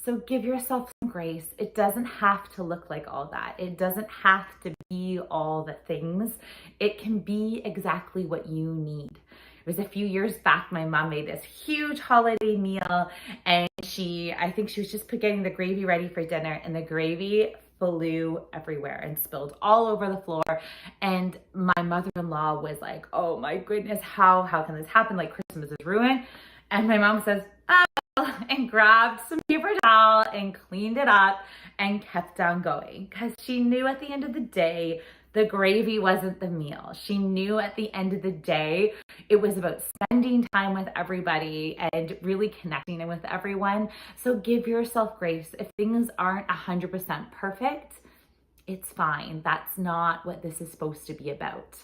So give yourself some grace. It doesn't have to look like all that. It doesn't have to be all the things. It can be exactly what you need. It was a few years back, my mom made this huge holiday meal, and I think she was just getting the gravy ready for dinner, and the gravy flew everywhere and spilled all over the floor. And my mother-in-law was like, oh my goodness, how can this happen? Like, Christmas is ruined. And my mom says, oh, and grabbed some paper towel and cleaned it up and kept on going, because she knew at the end of the day, the gravy wasn't the meal. She knew at the end of the day, it was about spending time with everybody and really connecting with everyone. So give yourself grace. If things aren't 100% perfect, it's fine. That's not what this is supposed to be about.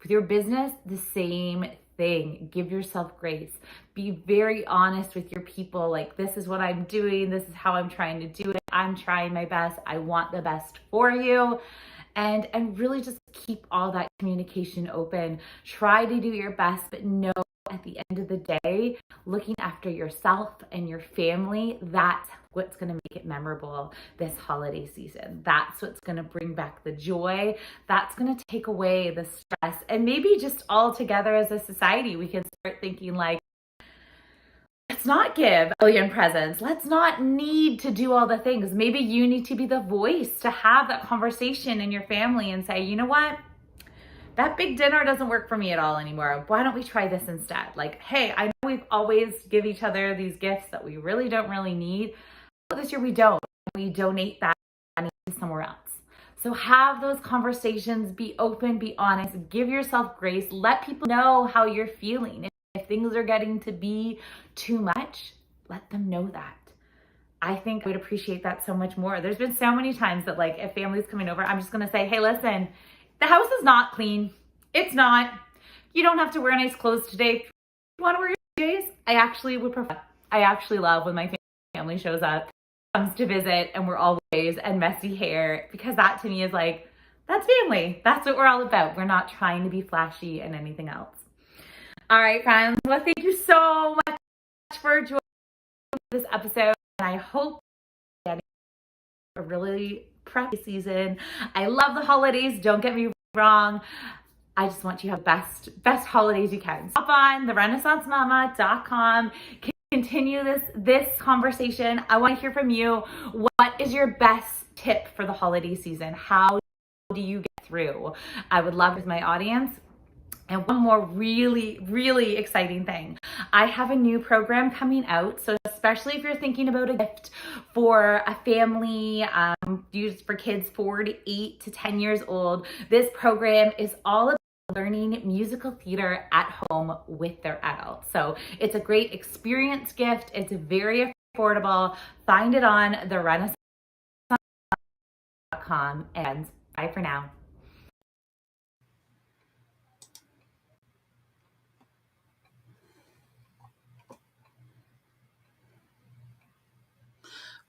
With your business, the same thing. Give yourself grace. Be very honest with your people. Like, this is what I'm doing. This is how I'm trying to do it. I'm trying my best. I want the best for you. And really just keep all that communication open. Try to do your best, but know at the end of the day, looking after yourself and your family, that's what's going to make it memorable this holiday season. That's what's going to bring back the joy. That's going to take away the stress. And maybe just all together as a society, we can start thinking like, let's not give a billion presents. Let's not need to do all the things. Maybe you need to be the voice to have that conversation in your family and say, you know what? That big dinner doesn't work for me at all anymore. Why don't we try this instead? Like, hey, I know we've always give each other these gifts that we really don't really need. But this year we don't. We donate that money somewhere else. So have those conversations, be open, be honest, give yourself grace, let people know how you're feeling. If things are getting to be too much, let them know that. I think I would appreciate that so much more. There's been so many times that, like, if family's coming over, I'm just going to say, hey, listen, the house is not clean. It's not. You don't have to wear nice clothes today. You want to wear your PJs? I actually would prefer. I actually love when my family shows up, comes to visit, and we're always and messy hair, because that to me is like, that's family. That's what we're all about. We're not trying to be flashy and anything else. All right, friends. Well, thank you so much for joining this episode. And I hope you're getting a really preppy season. I love the holidays. Don't get me wrong. I just want you to have best holidays you can. Hop on therenaissancemama.com. Continue this conversation. I want to hear from you. What is your best tip for the holiday season? How do you get through? I would love with my audience. And one more really, really exciting thing. I have a new program coming out. So especially if you're thinking about a gift for a family, used for kids 4 to 8 to 10 years old, this program is all about learning musical theater at home with their adults. So it's a great experience gift. It's very affordable. Find it on therenaissancemama.com, and bye for now.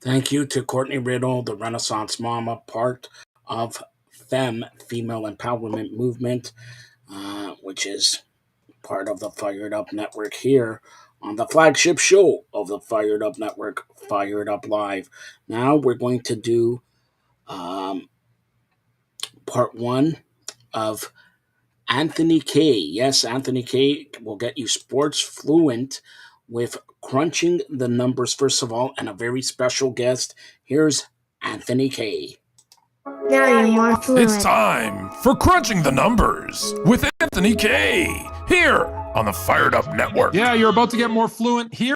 Thank you to Courtney Riddle, the Renaissance Mama, part of female empowerment movement, which is part of the Fired Up Network here on the flagship show of the Fired Up Network, Fired Up Live. Now we're going to do part one of Anthony K. Yes, Anthony K. will get you sports fluent with crunching the numbers, first of all, and a very special guest. Here's Anthony K. Now you're more fluent. It's time for Crunching the Numbers with Anthony K. here on the Fired Up Network. Yeah, you're about to get more fluent here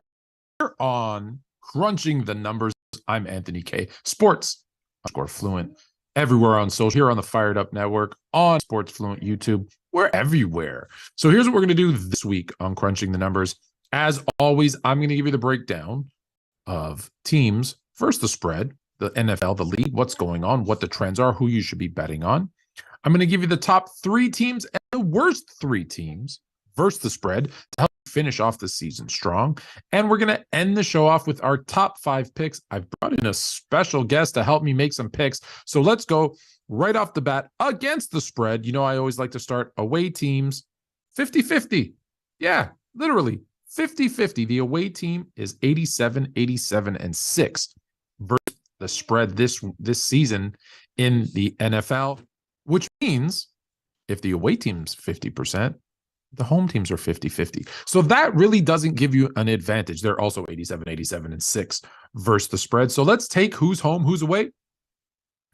on Crunching the Numbers. I'm Anthony K. Sports _fluent everywhere on social, here on the Fired Up Network, on Sports Fluent YouTube. We're everywhere. So here's what we're going to do this week on Crunching the Numbers. As always, I'm going to give you the breakdown of teams. First, the spread, the NFL, the league, what's going on, what the trends are, who you should be betting on. I'm going to give you the top 3 teams and the worst 3 teams versus the spread to help you finish off the season strong. And we're going to end the show off with our top 5 picks. I've brought in a special guest to help me make some picks. So let's go right off the bat against the spread. You know, I always like to start away teams 50-50. Yeah, literally 50-50. The away team is 87-6 versus the spread this season in the NFL, which means if the away team's 50%, The home teams are 50-50. So that really doesn't give you an advantage. They're also 87, 87, and 6 versus the spread. So let's take who's home, who's away,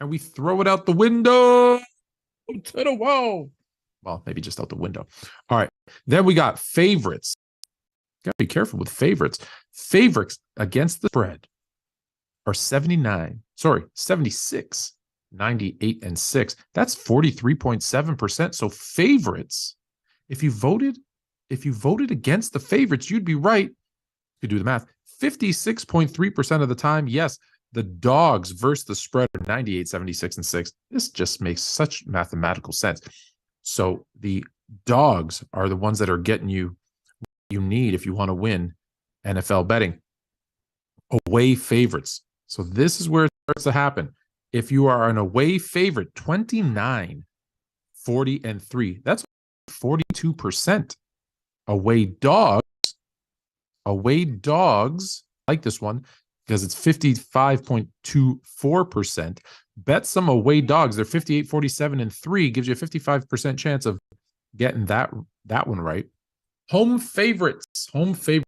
and we throw it out the window to the wall. Well, maybe just out the window. All right. Then we got favorites. Got to be careful with favorites. Favorites against the spread are 76, 98, and 6. That's 43.7%. So favorites, if you voted against the favorites, you'd be right. You could do the math. 56.3% of the time, yes, the dogs versus the spread are 98, 76, and 6. This just makes such mathematical sense. So the dogs are the ones that are getting you need if you want to win NFL betting. Away favorites. So this is where it starts to happen. If you are an away favorite, 29, 40, and 3, that's 42%. Away dogs like this one because it's 55.24%. Bet some away dogs. They're 58, 47, and 3 gives you a 55% chance of getting that one right. Home favorites, 44%.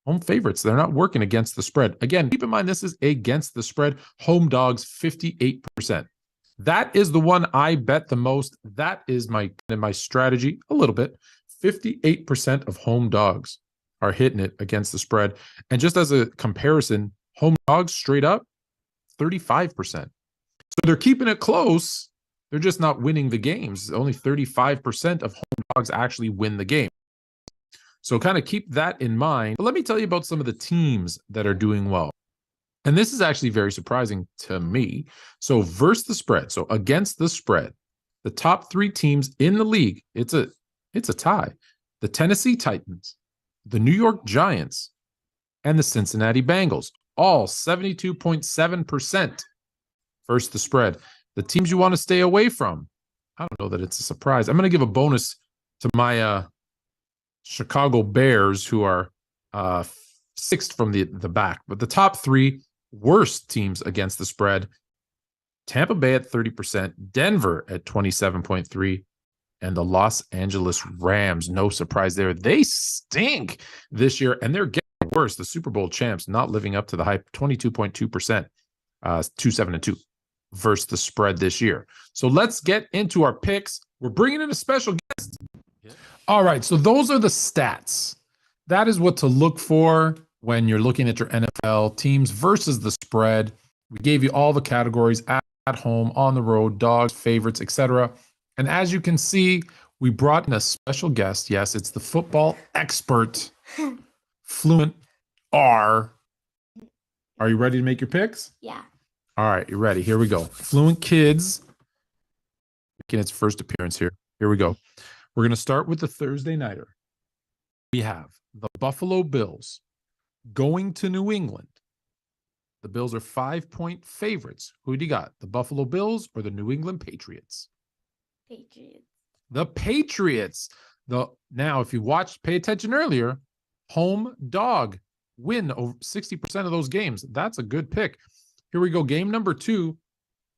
Home favorites, they're not working against the spread. Again, keep in mind, this is against the spread. Home dogs, 58%. That is the one I bet the most. That is my strategy a little bit. 58% of home dogs are hitting it against the spread. And just as a comparison, home dogs straight up, 35%. So they're keeping it close. They're just not winning the games. Only 35% of home dogs actually win the game. So kind of keep that in mind. But let me tell you about some of the teams that are doing well. And this is actually very surprising to me. So versus the spread, so against the spread, the top 3 teams in the league, it's a tie. The Tennessee Titans, the New York Giants, and the Cincinnati Bengals, all 72.7% versus the spread. The teams you want to stay away from, I don't know that it's a surprise. I'm going to give a bonus to my Chicago Bears, who are 6th from the back. But the top 3 worst teams against the spread, Tampa Bay at 30%, Denver at 27.3%, and the Los Angeles Rams. No surprise there. They stink this year, and they're getting worse. The Super Bowl champs not living up to the hype, 22.2%, 2-7-2 versus the spread this year. So let's get into our picks. We're bringing in a special guest. All right, so those are the stats. That is what to look for when you're looking at your NFL teams versus the spread. We gave you all the categories at home, on the road, dogs, favorites, etc. And as you can see, we brought in a special guest. Yes, it's the football expert, Fluent R. Are you ready to make your picks? Yeah. All right, you're ready. Here we go. Fluent Kids making its first appearance here. Here we go. We're going to start with the Thursday nighter. We have the Buffalo Bills going to New England. The Bills are 5-point favorites. Who do you got? The Buffalo Bills or the New England Patriots? Patriots. The Patriots. Now, if you pay attention earlier, home dog win over 60% of those games. That's a good pick. Here we go. Game number 2.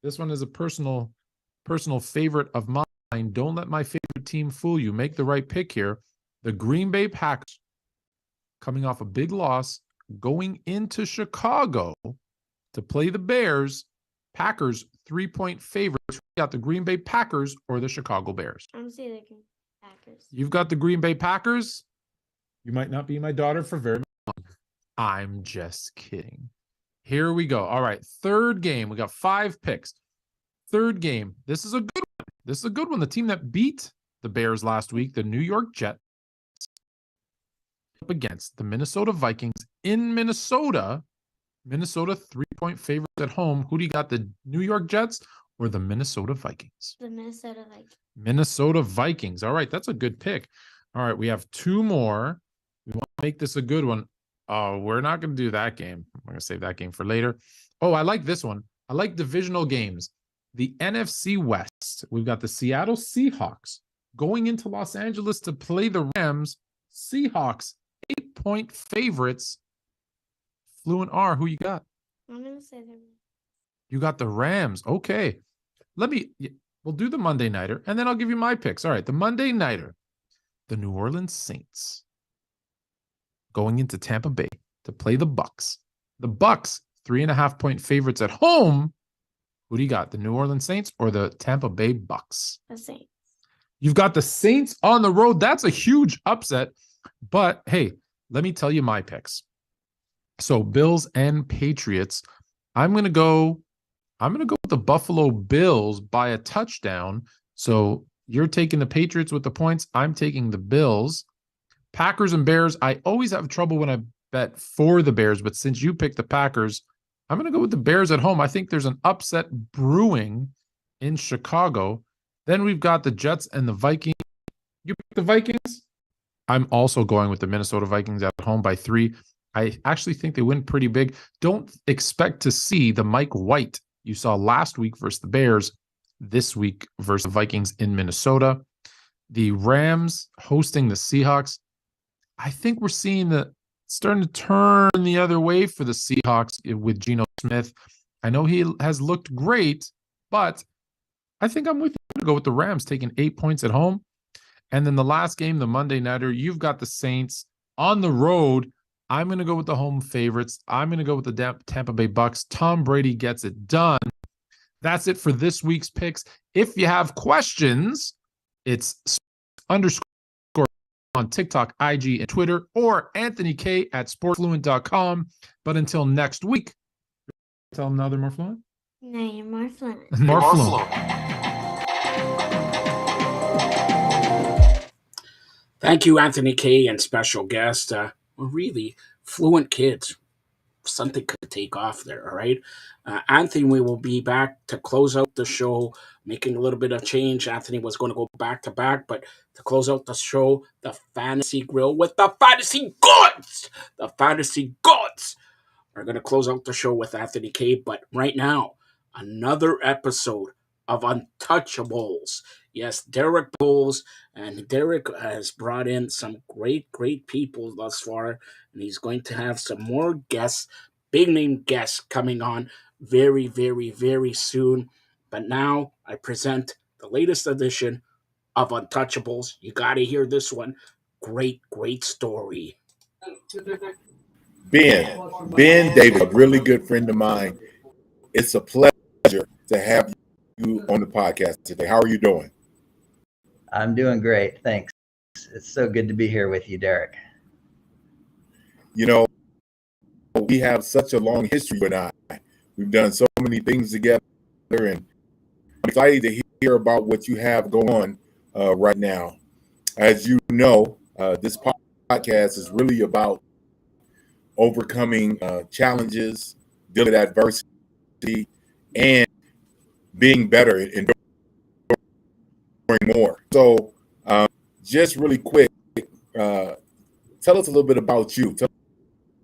This one is a personal favorite of mine. Don't let my favorite team fool you. Make the right pick here. The Green Bay Packers, coming off a big loss, going into Chicago to play the Bears. Packers, 3-point favorites. You got the Green Bay Packers or the Chicago Bears? I'm going to say the Green Packers. You've got the Green Bay Packers? You might not be my daughter for very long. I'm just kidding. Here we go. All right, third game. We got 5 picks. Third game. This is a good one. This is a good one. The team that beat the Bears last week, the New York Jets, up against the Minnesota Vikings in Minnesota. Minnesota 3-point favorites at home. Who do you got, the New York Jets or the Minnesota Vikings? The Minnesota Vikings. Minnesota Vikings. All right, that's a good pick. All right, we have 2 more. We want to make this a good one. Oh, we're not going to do that game. I'm going to save that game for later. Oh, I like this one. I like divisional games. The NFC West. We've got the Seattle Seahawks going into Los Angeles to play the Rams. Seahawks, 8-point favorites. Fluent R, who you got? I'm going to say the Rams. You got the Rams. Okay. We'll do the Monday Nighter, and then I'll give you my picks. All right, the Monday Nighter. The New Orleans Saints going into Tampa Bay to play the Bucks. The Bucks, 3.5-point favorites at home. Who do you got? The New Orleans Saints or the Tampa Bay Bucks? The Saints. You've got the Saints on the road. That's a huge upset. But hey, let me tell you my picks. So Bills and Patriots. I'm gonna go with the Buffalo Bills by a touchdown. So you're taking the Patriots with the points. I'm taking the Bills. Packers and Bears. I always have trouble when I bet for the Bears, but since you picked the Packers, I'm going to go with the Bears at home. I think there's an upset brewing in Chicago. Then we've got the Jets and the Vikings. You pick the Vikings? I'm also going with the Minnesota Vikings at home by 3. I actually think they win pretty big. Don't expect to see the Mike White you saw last week versus the Bears this week versus the Vikings in Minnesota. The Rams hosting the Seahawks. I think we're seeing starting to turn the other way for the Seahawks with Geno Smith. I know he has looked great, but I think I'm with you to go with the Rams taking 8 points at home. And then the last game, the Monday Nighter, you've got the Saints on the road. I'm going to go with the home favorites. I'm going to go with the Tampa Bay Bucks. Tom Brady gets it done. That's it for this week's picks. If you have questions, it's _ on TikTok, IG, and Twitter, or Anthony K at sportsfluent.com. But until next week, tell them now they're more fluent. No, you're more fluent. More fluent. Thank you, Anthony K, and special guest. We're really fluent kids. Something could take off there, all right? Anthony, we will be back to close out the show, making a little bit of change. Anthony was going to go back to back, but to close out the show, the Fantasy Grill with the Fantasy Gods! The Fantasy Gods are going to close out the show with Anthony K. But right now, another episode of Untouchables. Yes, Derek Bowles, and Derek has brought in some great people thus far, and he's going to have some more guests, big name guests coming on very, very, very soon. But now I present the latest edition of Untouchables. You got to hear this one. Great story. Ben Davis, a really good friend of mine. It's a pleasure to have you on the podcast today. How are you doing? I'm doing great. Thanks. It's so good to be here with you, Derek. You know, we have such a long history with I. We've done so many things together, and I'm excited to hear about what you have going on right now. As you know, this podcast is really about overcoming challenges, dealing with adversity, and being better and doing more. So just really quick, tell us a little bit about you. Tell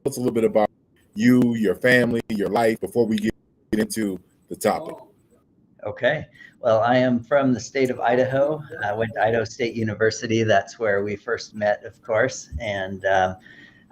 us a little bit about you, your family, your life before we get into the topic. Okay. Well, I am from the state of Idaho. I went to Idaho State University. That's where we first met, of course. And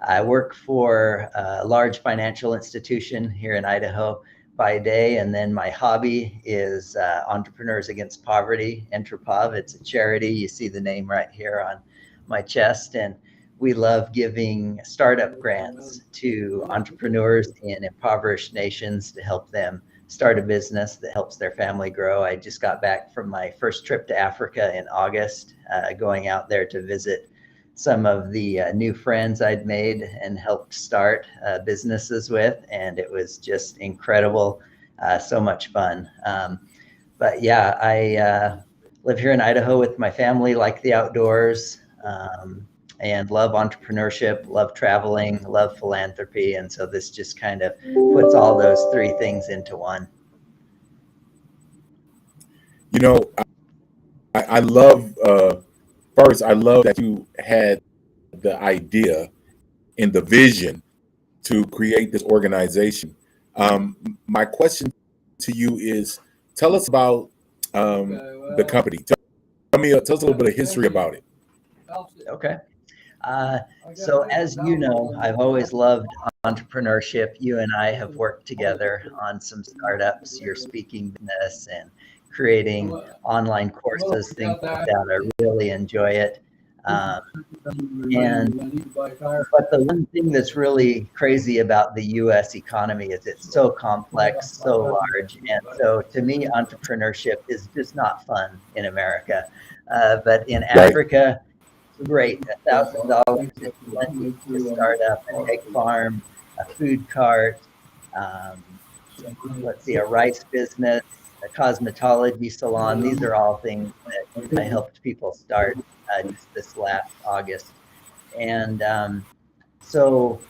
I work for a large financial institution here in Idaho by day. And then my hobby is Entrepreneurs Against Poverty, Entropov. It's a charity. You see the name right here on my chest. And we love giving startup grants to entrepreneurs in impoverished nations to help them start a business that helps their family grow. I just got back from my first trip to Africa in August, going out there to visit some of the new friends I'd made and helped start businesses with. And it was just incredible, so much fun. But yeah, I live here in Idaho with my family, like the outdoors, and love entrepreneurship, love traveling, love philanthropy. And so this just kind of puts all those three things into one. You know, I love, first, I love that you had the idea and the vision to create this organization. My question to you is, tell us about the company. Tell us a little bit of history about it. Okay. So as you know, I've always loved entrepreneurship. You and I have worked together on some startups, your speaking business and creating online courses, things like that. I really enjoy it. But the one thing that's really crazy about the US economy is it's so complex, so large. And so to me, entrepreneurship is just not fun in America. But in Africa, great. $1,000 is plenty to start up an egg farm, a food cart, let's see, a rice business, a cosmetology salon. These are all things that I helped people start just this last August. And so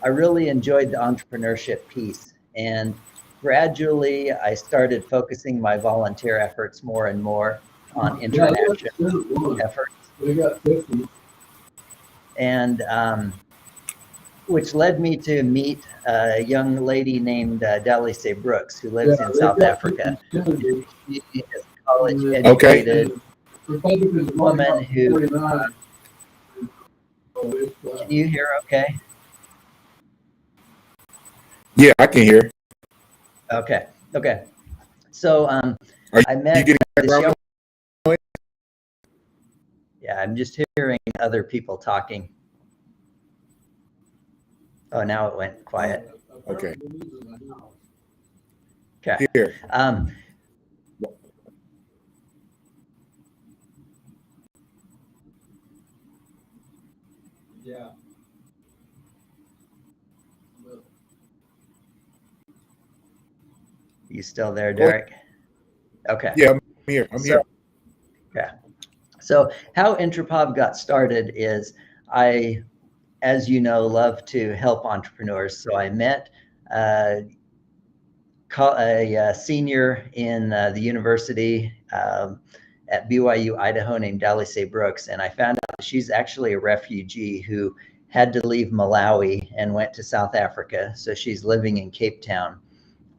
I really enjoyed the entrepreneurship piece. And gradually, I started focusing my volunteer efforts more and more on international efforts. And which led me to meet a young lady named Dalise Brooks, who lives in South Africa. She is a college-educated woman who... Can you hear okay? Yeah, I can hear. Okay. So I met this young... Yeah, I'm just hearing other people talking. Oh, now it went quiet. Okay. Here. Yeah. You still there, Derek? Okay. Yeah, I'm here. I'm here. Okay. So how Intrapov got started is I, as you know, love to help entrepreneurs. So I met a senior in the university at BYU, Idaho, named Dalise Brooks. And I found out she's actually a refugee who had to leave Malawi and went to South Africa. So she's living in Cape Town.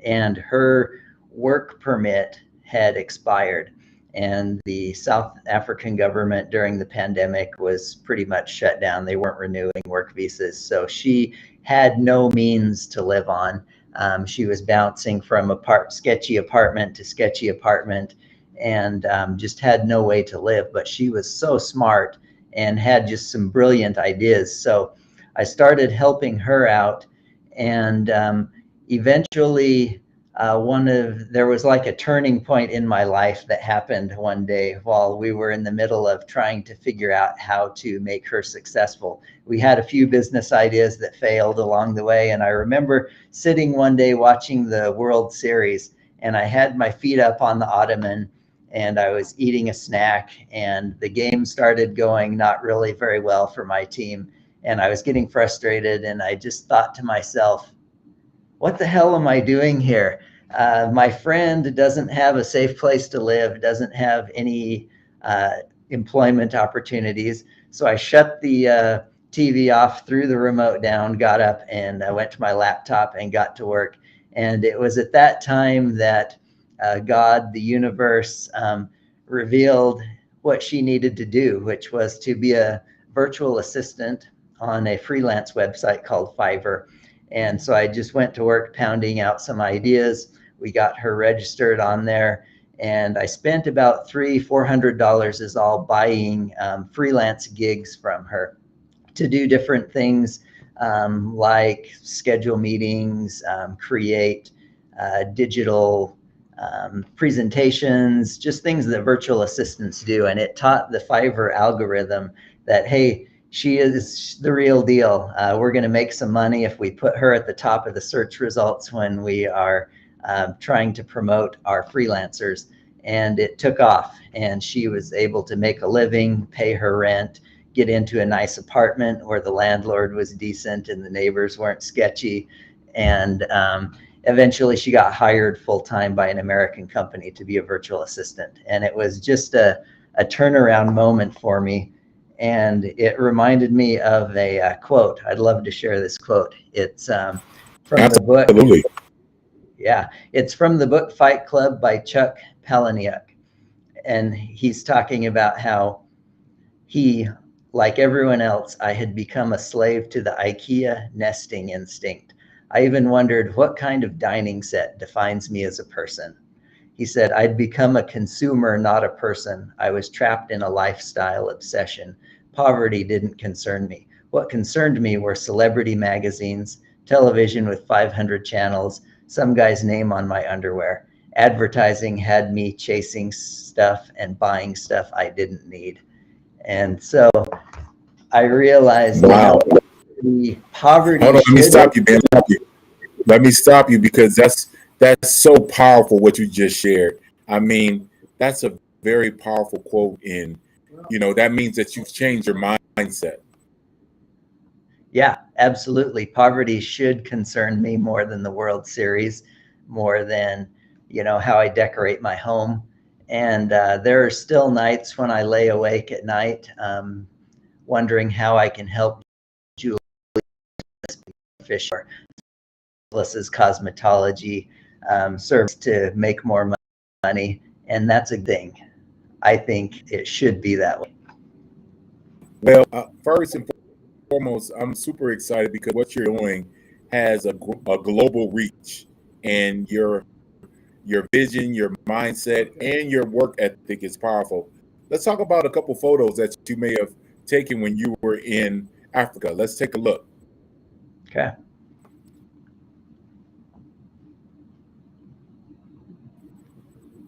And her work permit had expired. And the South African government during the pandemic was pretty much shut down. They weren't renewing work visas. So she had no means to live on. She was bouncing from sketchy apartment to sketchy apartment and just had no way to live. But she was so smart and had just some brilliant ideas. So I started helping her out. And eventually, there was like a turning point in my life that happened one day while we were in the middle of trying to figure out how to make her successful. We had a few business ideas that failed along the way. And I remember sitting one day watching the World Series, and I had my feet up on the ottoman and I was eating a snack, and the game started going not really very well for my team. And I was getting frustrated, and I just thought to myself, what the hell am I doing here? My friend doesn't have a safe place to live, doesn't have any employment opportunities. So I shut the TV off, threw the remote down, got up, and I went to my laptop and got to work. And it was at that time that God, the universe, revealed what she needed to do, which was to be a virtual assistant on a freelance website called Fiverr. And so I just went to work pounding out some ideas. We got her registered on there, and I spent about $300-400 is all buying freelance gigs from her to do different things like schedule meetings, create digital presentations, just things that virtual assistants do. And it taught the Fiverr algorithm that, hey, she is the real deal. We're going to make some money if we put her at the top of the search results when we are trying to promote our freelancers. And it took off, and she was able to make a living, pay her rent, get into a nice apartment where the landlord was decent and the neighbors weren't sketchy. And eventually she got hired full-time by an American company to be a virtual assistant. And it was just a turnaround moment for me. And it reminded me of a quote. I'd love to share this quote. It's from the book. Absolutely. Yeah, it's from the book Fight Club by Chuck Palahniuk. And he's talking about how he like everyone else, I had become a slave to the IKEA nesting instinct. I even wondered what kind of dining set defines me as a person. He said, I'd become a consumer, not a person. I was trapped in a lifestyle obsession. Poverty didn't concern me. What concerned me were celebrity magazines, television with 500 channels, some guy's name on my underwear. Advertising had me chasing stuff and buying stuff I didn't need. And so I realized, Wow. the poverty. Hold on, let me stop you, Ben. Let me stop you because that's so powerful what you just shared. I mean, that's a very powerful quote, and that means that you've changed your mindset. Yeah, absolutely. Poverty should concern me more than the World Series, more than how I decorate my home. And there are still nights when I lay awake at night, wondering how I can help Julie Fisher. Melissa's cosmetology serves to make more money, and that's a thing. I think it should be that way. Well, first and foremost, I'm super excited because what you're doing has a global reach, and your vision, your mindset, and your work ethic is powerful. Let's talk about a couple photos that you may have taken when you were in Africa. Let's take a look. Okay.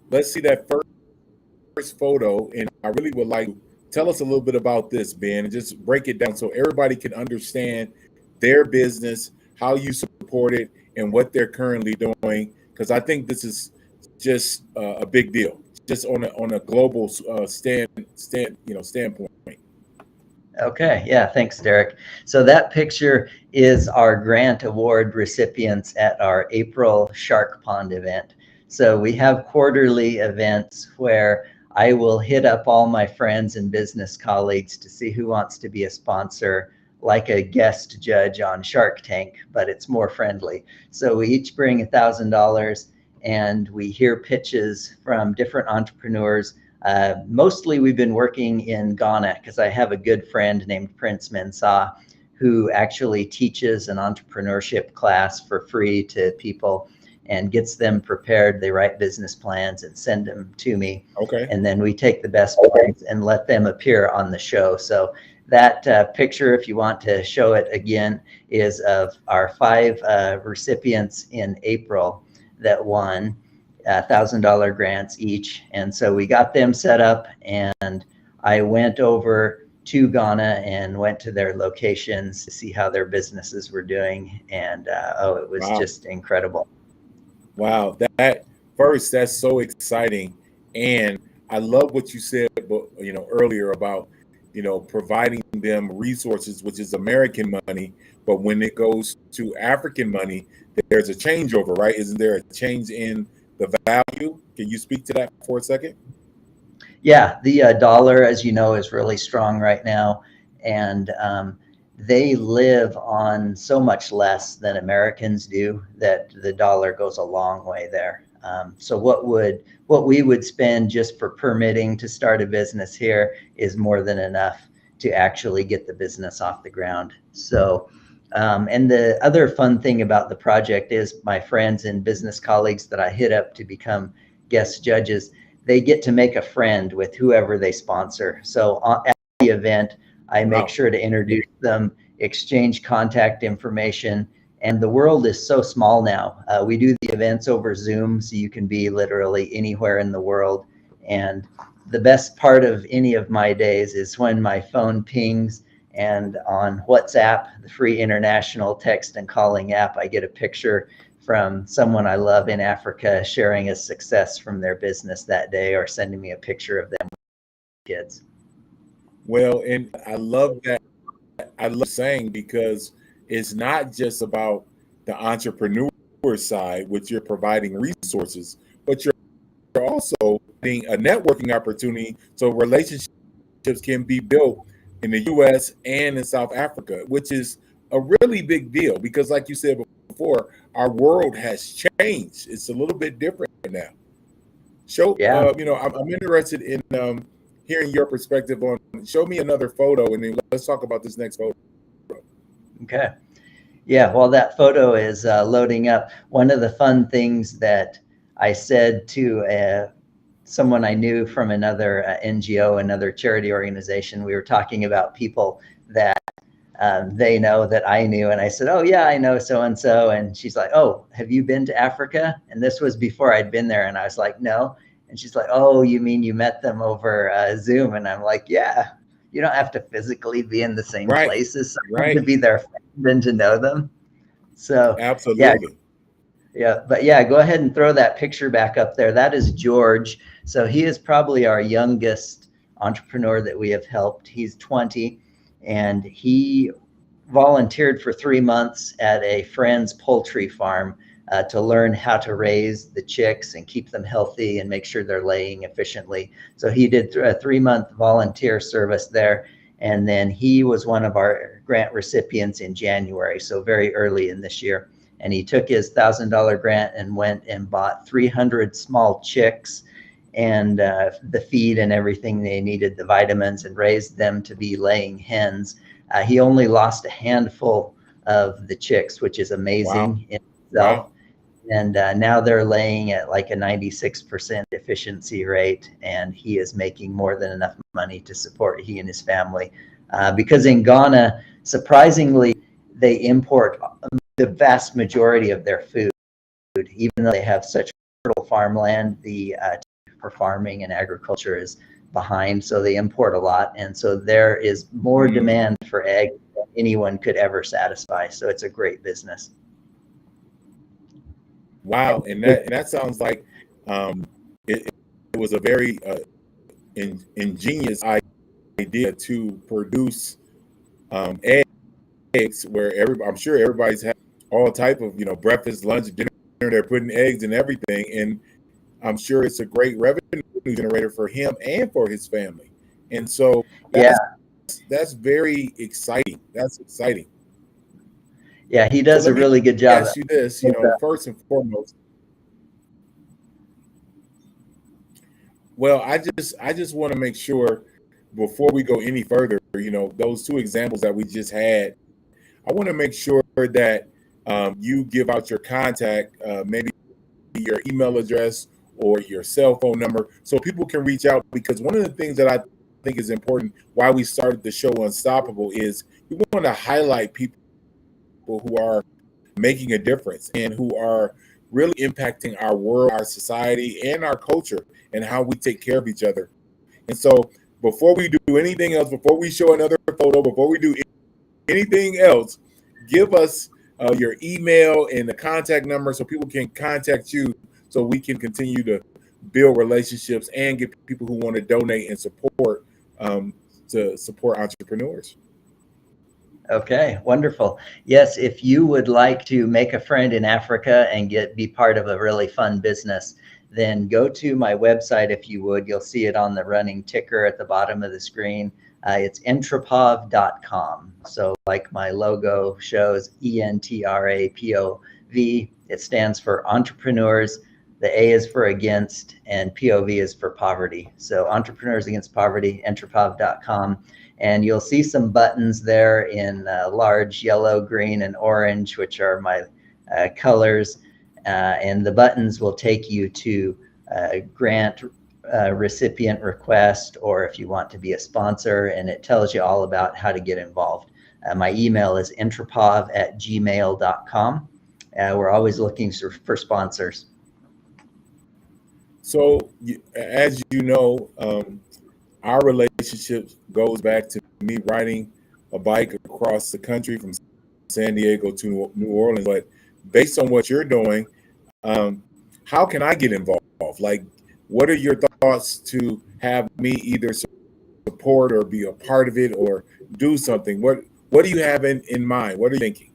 Let's see that first photo, and I really would like to tell us a little bit about this, Ben, and just break it down so everybody can understand their business, how you support it, and what they're currently doing. Because I think this is just a big deal, just on a global standpoint. Okay, yeah, thanks, Derek. So that picture is our grant award recipients at our April Shark Pond event. So we have quarterly events where I will hit up all my friends and business colleagues to see who wants to be a sponsor, like a guest judge on Shark Tank, but it's more friendly. So we each bring $1,000 and we hear pitches from different entrepreneurs. Mostly we've been working in Ghana because I have a good friend named Prince Mensah who actually teaches an entrepreneurship class for free to people and gets them prepared. They write business plans and send them to me. Okay. And then we take the best ones and let them appear on the show. So that picture, if you want to show it again, is of our 5 recipients in April that won $1,000 grants each. And so we got them set up, and I went over to Ghana and went to their locations to see how their businesses were doing. And it was just incredible. Wow, that's so exciting. And I love what you said, earlier about, providing them resources, which is American money. But when it goes to African money, there's a changeover, right? Isn't there a change in the value? Can you speak to that for a second? Yeah, the dollar, as you know, is really strong right now. And they live on so much less than Americans do that the dollar goes a long way there. So what we would spend just for permitting to start a business here is more than enough to actually get the business off the ground. So, and the other fun thing about the project is my friends and business colleagues that I hit up to become guest judges, they get to make a friend with whoever they sponsor. So at the event, I make sure to introduce them, exchange contact information. And the world is so small now. We do the events over Zoom, so you can be literally anywhere in the world. And the best part of any of my days is when my phone pings, and on WhatsApp, the free international text and calling app, I get a picture from someone I love in Africa sharing a success from their business that day, or sending me a picture of them with kids. Well, and I love that. I love saying, because it's not just about the entrepreneur side, which you're providing resources, but you're also being a networking opportunity so relationships can be built in the U.S. and in South Africa, which is a really big deal because, like you said before, our world has changed. It's a little bit different now. I'm interested in hearing your perspective on show me another photo, and then let's talk about this next photo. Okay. Yeah, while that photo is loading up, one of the fun things that I said to someone I knew from another NGO, another charity organization, we were talking about people that they know that I knew. And I said, oh yeah, I know so-and-so. And she's like, oh, have you been to Africa? And this was before I'd been there. And I was like, no. And she's like, oh, you mean you met them over Zoom? And I'm like, yeah, you don't have to physically be in the same Right. places Right. to be their friend and to know them. So absolutely. Yeah, but yeah, go ahead and throw that picture back up there. That is George. So he is probably our youngest entrepreneur that we have helped. He's 20, and he volunteered for 3 months at a friend's poultry farm to learn how to raise the chicks and keep them healthy and make sure they're laying efficiently. So he did a 3-month volunteer service there. And then he was one of our grant recipients in January, so very early in this year. And he took his $1,000 grant and went and bought 300 small chicks and the feed and everything they needed, the vitamins, and raised them to be laying hens. He only lost a handful of the chicks, which is amazing in itself. Wow. And now they're laying at like a 96% efficiency rate, and he is making more than enough money to support he and his family. Because in Ghana, surprisingly, they import the vast majority of their food, even though they have such fertile farmland. The for farming and agriculture is behind, so they import a lot, and so there is more demand for eggs than anyone could ever satisfy. So it's a great business. Wow, and that sounds like it was a very ingenious idea to produce eggs where I'm sure everybody's had all type of breakfast, lunch, dinner. They're putting eggs and everything, and I'm sure it's a great revenue generator for him and for his family. And so that's very exciting. That's exciting. Yeah, he does a really good job. Ask you this, first and foremost. Well, I just want to make sure before we go any further, those two examples that we just had, I want to make sure that you give out your contact, maybe your email address or your cell phone number, so people can reach out. Because one of the things that I think is important, why we started the show Unstoppable, is we want to highlight people who are making a difference and who are really impacting our world, our society, and our culture, and how we take care of each other. And so before we do anything else, before we show another photo, before we do anything else, give us your email and the contact number so people can contact you, so we can continue to build relationships and get people who want to donate and support to support entrepreneurs. Okay, wonderful. Yes, if you would like to make a friend in Africa and be part of a really fun business, then go to my website if you would. You'll see it on the running ticker at the bottom of the screen. It's entrapov.com. So like my logo shows, ENTRAPOV. It stands for entrepreneurs. The A is for against, and POV is for poverty. So Entrepreneurs Against Poverty, entrapov.com. And you'll see some buttons there in large yellow, green, and orange, which are my colors. And the buttons will take you to grant recipient request, or if you want to be a sponsor, and it tells you all about how to get involved. My email is entrapov@gmail.com. We're always looking for sponsors. So as you know, our relationship goes back to me riding a bike across the country from San Diego to New Orleans. But based on what you're doing, how can I get involved? Like, what are your thoughts to have me either support or be a part of it or do something? What do you have in mind? What are you thinking?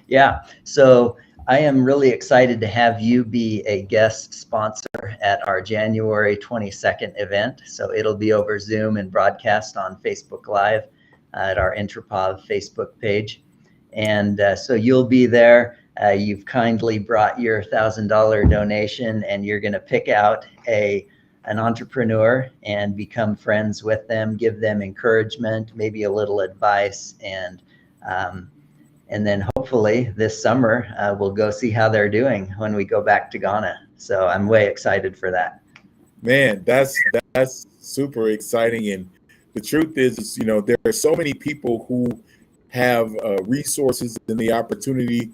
Yeah, so I am really excited to have you be a guest sponsor at our January 22nd event. So it'll be over Zoom and broadcast on Facebook Live at our Entrapov Facebook page. And so you'll be there. You've kindly brought your $1,000 donation, and you're going to pick out a an entrepreneur and become friends with them, give them encouragement, maybe a little advice, and then hopefully this summer we'll go see how they're doing when we go back to Ghana. So I'm way excited for that. Man, that's super exciting. And the truth is, there are so many people who have resources and the opportunity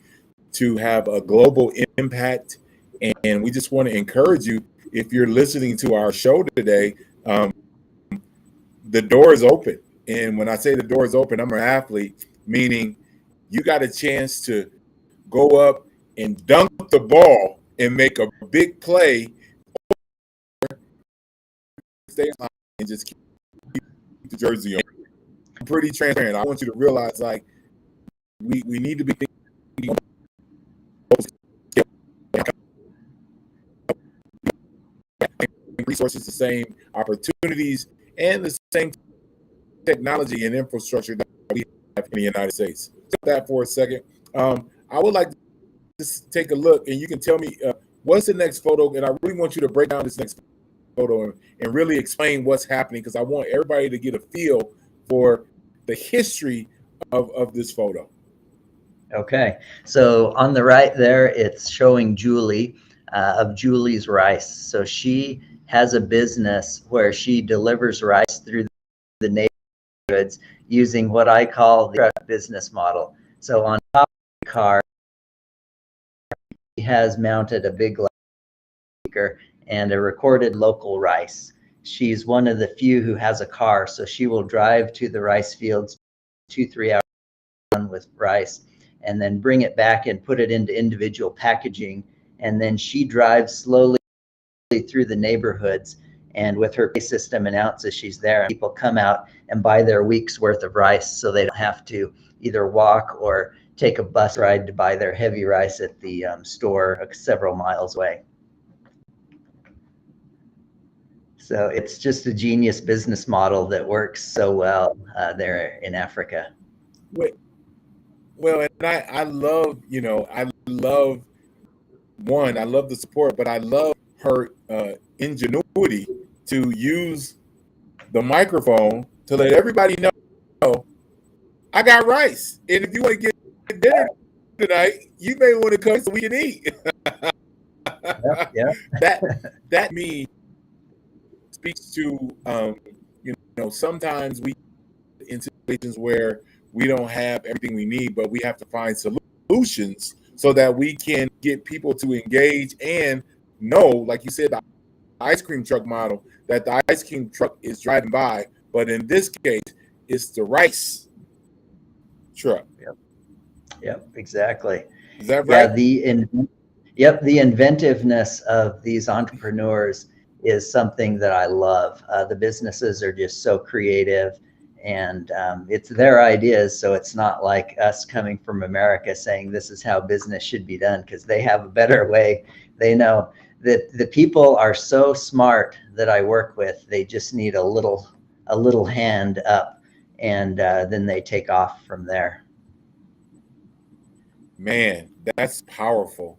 to have a global impact. And we just want to encourage you, if you're listening to our show today, the door is open. And when I say the door is open, I'm an athlete, meaning you got a chance to go up and dunk the ball and make a big play, stay in line and just keep the jersey on. I'm pretty transparent. I want you to realize, like, we need to be thinking resources, the same opportunities, and the same technology and infrastructure that we have in the United States. Stop that for a second. I would like to just take a look, and you can tell me what's the next photo, and I really want you to break down this next photo and really explain what's happening, because I want everybody to get a feel for the history of this photo. Okay, so on the right there, it's showing Julie of Julie's Rice. So she has a business where she delivers rice through the neighborhoods using what I call the truck business model. So on top of the car, she has mounted a big speaker and a recorded local rice. She's one of the few who has a car, so she will drive to the rice fields 2-3 hours with rice, and then bring it back and put it into individual packaging. And then she drives slowly through the neighborhoods, and with her pay system announces she's there, and people come out and buy their week's worth of rice, so they don't have to either walk or take a bus ride to buy their heavy rice at the store several miles away. So it's just a genius business model that works so well there in Africa. Well, and I love, I love the support, but I love her ingenuity to use the microphone to let everybody know, I got rice, and if you want to get dinner tonight, you may want to come so we can eat. Yeah. That me speaks to sometimes we in situations where we don't have everything we need, but we have to find solutions so that we can get people to engage and know, like you said, the ice cream truck model, that the ice cream truck is driving by, but in this case, it's the rice truck. Yep, exactly. Is that right? Yeah, the inventiveness of these entrepreneurs is something that I love. The businesses are just so creative, and it's their ideas. So it's not like us coming from America saying this is how business should be done, because they have a better way. They know that the people are so smart that I work with. They just need a little hand up, and then they take off from there. Man, that's powerful.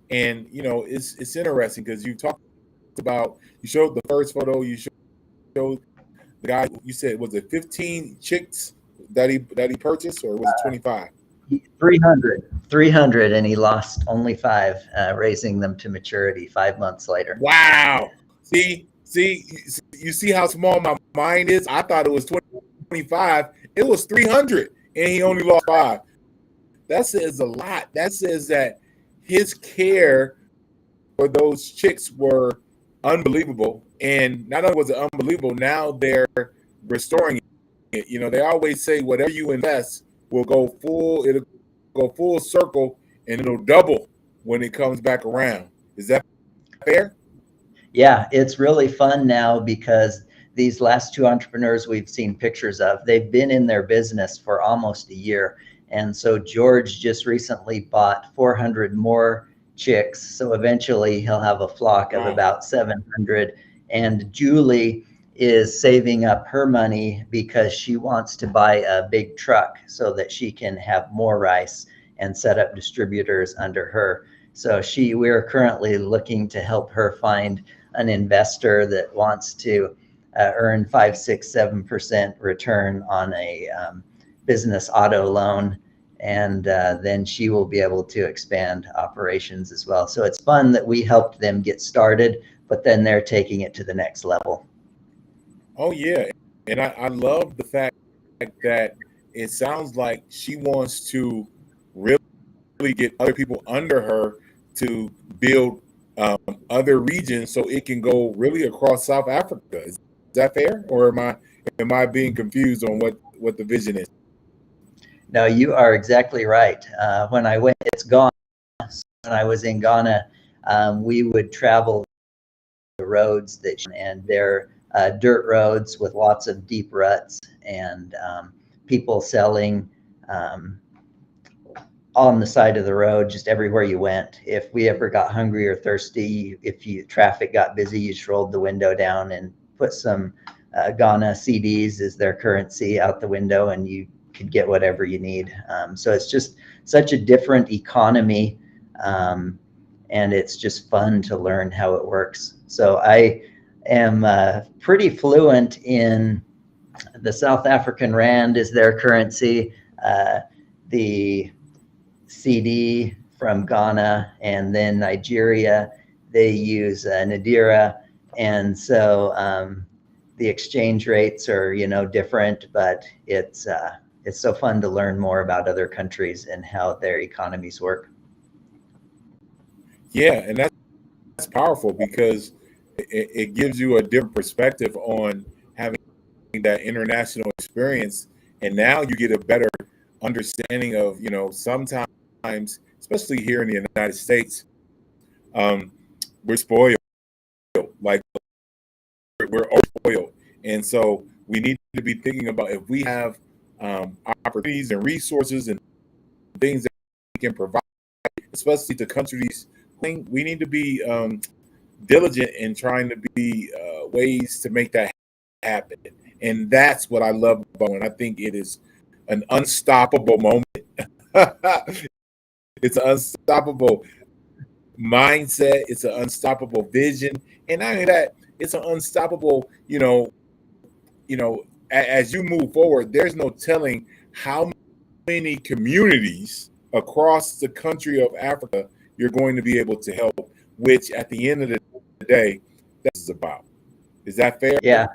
And it's interesting because you showed the first photo, you showed the guy, you said, was it 15 chicks that he purchased, or was it 25? 300, and he lost only 5, raising them to maturity 5 months later. Wow. See, you see how small my mind is? I thought it was 25. It was 300, and he only lost 5. That says a lot. That says that his care for those chicks were unbelievable. And not only was it unbelievable, now they're restoring it. They always say whatever you invest will it'll go full circle, and it'll double when it comes back around. Is that fair? Yeah, it's really fun now because these last 2 entrepreneurs we've seen pictures of, they've been in their business for almost a year. And so George just recently bought 400 more chicks. So eventually he'll have a flock of about 700. And Julie is saving up her money because she wants to buy a big truck so that she can have more rice and set up distributors under her. So we're currently looking to help her find an investor that wants to earn 5, 6, 7% return on a business auto loan, and then she will be able to expand operations as well. So it's fun that we helped them get started, but then they're taking it to the next level. Oh yeah, and I love the fact that it sounds like she wants to really get other people under her to build other regions so it can go really across South Africa. Is that fair, or am I being confused on what the vision is? No, you are exactly right. When I went, it's Ghana. When I was in Ghana, we would travel the roads and they're dirt roads with lots of deep ruts, and people selling on the side of the road just everywhere you went. If we ever got hungry or thirsty, if traffic got busy, you just rolled the window down and put some Ghana CDs as their currency out the window, and you could get whatever you need. So it's just such a different economy, and it's just fun to learn how it works. So I am pretty fluent in the South African rand is their currency. The CD from Ghana, and then Nigeria, they use Nadira. And so the exchange rates are, different, but it's so fun to learn more about other countries and how their economies work. Yeah, and that's powerful because it gives you a different perspective on having that international experience, and now you get a better understanding of, sometimes, especially here in the United States, we're spoiled, like we're spoiled, and so we need to be thinking about if we have opportunities and resources and things that we can provide, especially to countries. We need to be diligent in trying to be ways to make that happen, and that's what I love about it. I think it is an unstoppable moment. It's an unstoppable mindset. It's an unstoppable vision, and not only that, it's an unstoppable. As you move forward, there's no telling how many communities across the country of Africa you're going to be able to help. Which, at the end of the day, that's about. Is that fair? Yeah.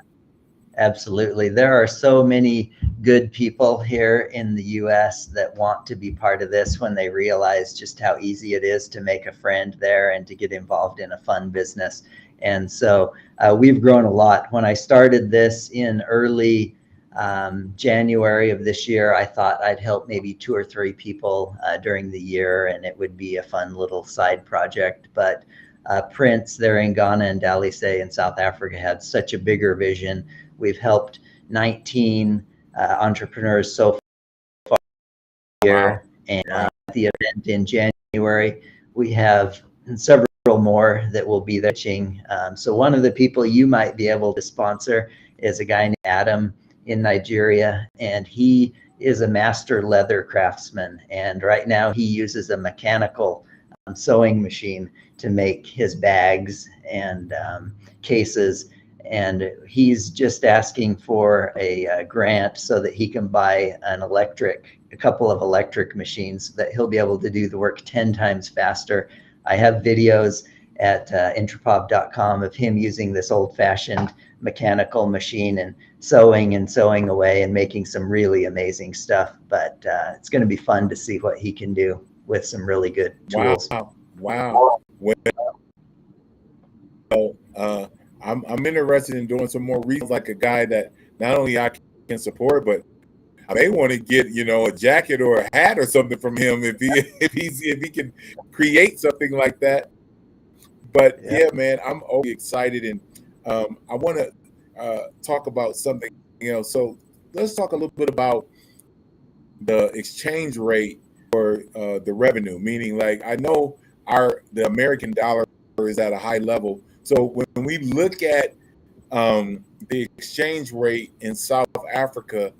Absolutely. There are so many good people here in the US that want to be part of this when they realize just how easy it is to make a friend there and to get involved in a fun business. And so we've grown a lot. When I started this in early January of this year, I thought I'd help maybe 2 or 3 people during the year, and it would be a fun little side project. But Prince there in Ghana and Dalise in South Africa had such a bigger vision. We've helped 19 entrepreneurs so far here. And at the event in January, we have several more that will be there. So one of the people you might be able to sponsor is a guy named Adam in Nigeria, and he is a master leather craftsman. And right now he uses a mechanical sewing machine to make his bags and cases. And he's just asking for a grant so that he can buy a couple of electric machines that he'll be able to do the work 10 times faster. I have videos at intrapop.com of him using this old-fashioned mechanical machine and sewing away and making some really amazing stuff. But it's going to be fun to see what he can do with some really good tools. Wow. Well, I'm interested in doing some more reasons, like a guy that not only I can support, but I may want to get a jacket or a hat or something from him if he can create something like that. But yeah, man, I'm always excited, and I want to talk about something else. So let's talk a little bit about the exchange rate or the revenue. Meaning, like, I know the American dollar is at a high level. So when we look at the exchange rate in South Africa,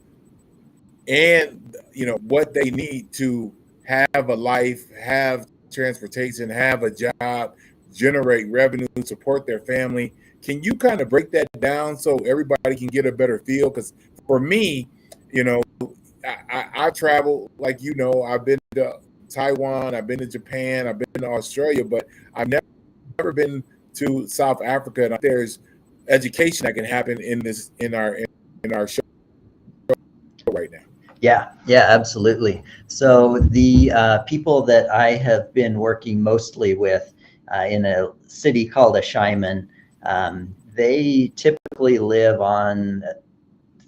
and what they need to have a life, have transportation, have a job, generate revenue, support their family. Can you kind of break that down so everybody can get a better feel? Because for me, you know, I travel, like, you know, I've been to Taiwan, I've been to Japan, I've been to Australia, but I've never been to South Africa. And there's education that can happen in our show right now. Yeah, absolutely. So the people that I have been working mostly with in a city called Ashaiman, they typically live on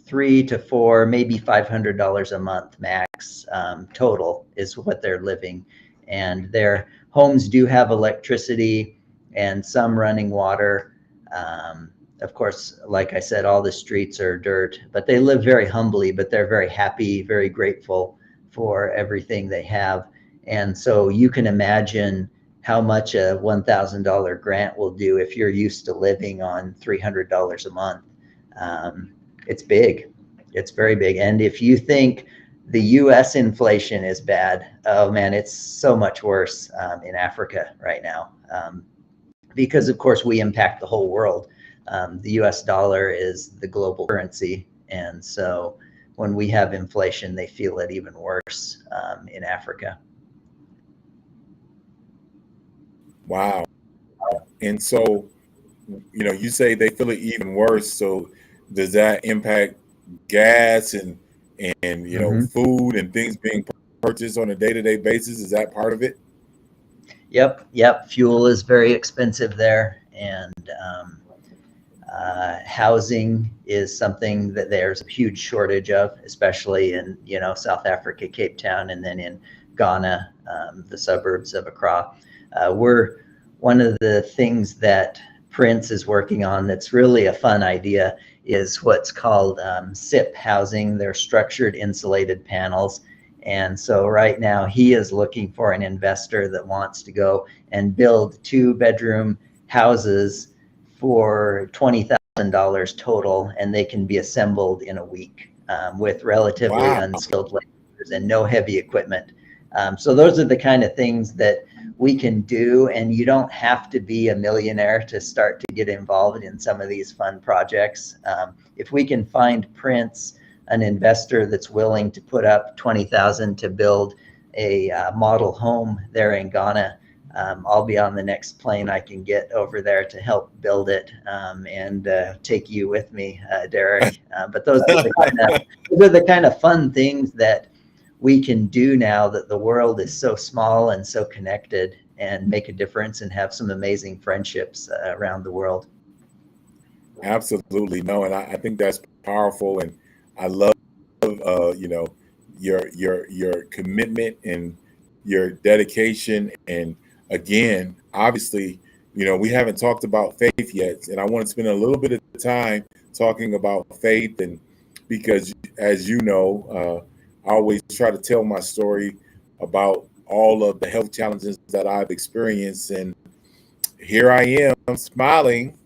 $300 to $400, maybe $500 a month max total is what they're living. And their homes do have electricity and some running water. Of course, like I said, all the streets are dirt, but they live very humbly, but they're very happy, very grateful for everything they have. And so you can imagine how much a $1,000 grant will do if you're used to living on $300 a month. It's big. It's very big. And if you think the US inflation is bad, oh man, it's so much worse in Africa right now. Because of course we impact the whole world. The US dollar is the global currency. And so when we have inflation, they feel it even worse in Africa. Wow. And so, you know, you say they feel it even worse. So does that impact gas and you know, food and things being purchased on a day-to-day basis? Is that part of it? Yep. Fuel is very expensive there, and housing is something that there's a huge shortage of, especially in, you know, South Africa, Cape Town, and then in Ghana, the suburbs of Accra. We're one of the things that Prince is working on that's really a fun idea is what's called SIP housing. They're structured insulated panels. And so right now he is looking for an investor that wants to go and build 2-bedroom houses for $20,000 total, and they can be assembled in a week with relatively unskilled laborers and no heavy equipment. So those are the kind of things that we can do, and you don't have to be a millionaire to start to get involved in some of these fun projects. If we can find Prince an investor that's willing to put up $20,000 to build a model home there in Ghana, I'll be on the next plane I can get over there to help build it and take you with me, Derek. But those are the kind of fun things that we can do now that the world is so small and so connected, and make a difference and have some amazing friendships around the world. Absolutely. No, and I think that's powerful, and I love you know, your commitment and your dedication. And again, obviously, you know, we haven't talked about faith yet, and I want to spend a little bit of time talking about faith, and because as you know, I always try to tell my story about all of the health challenges that I've experienced, and here I am smiling,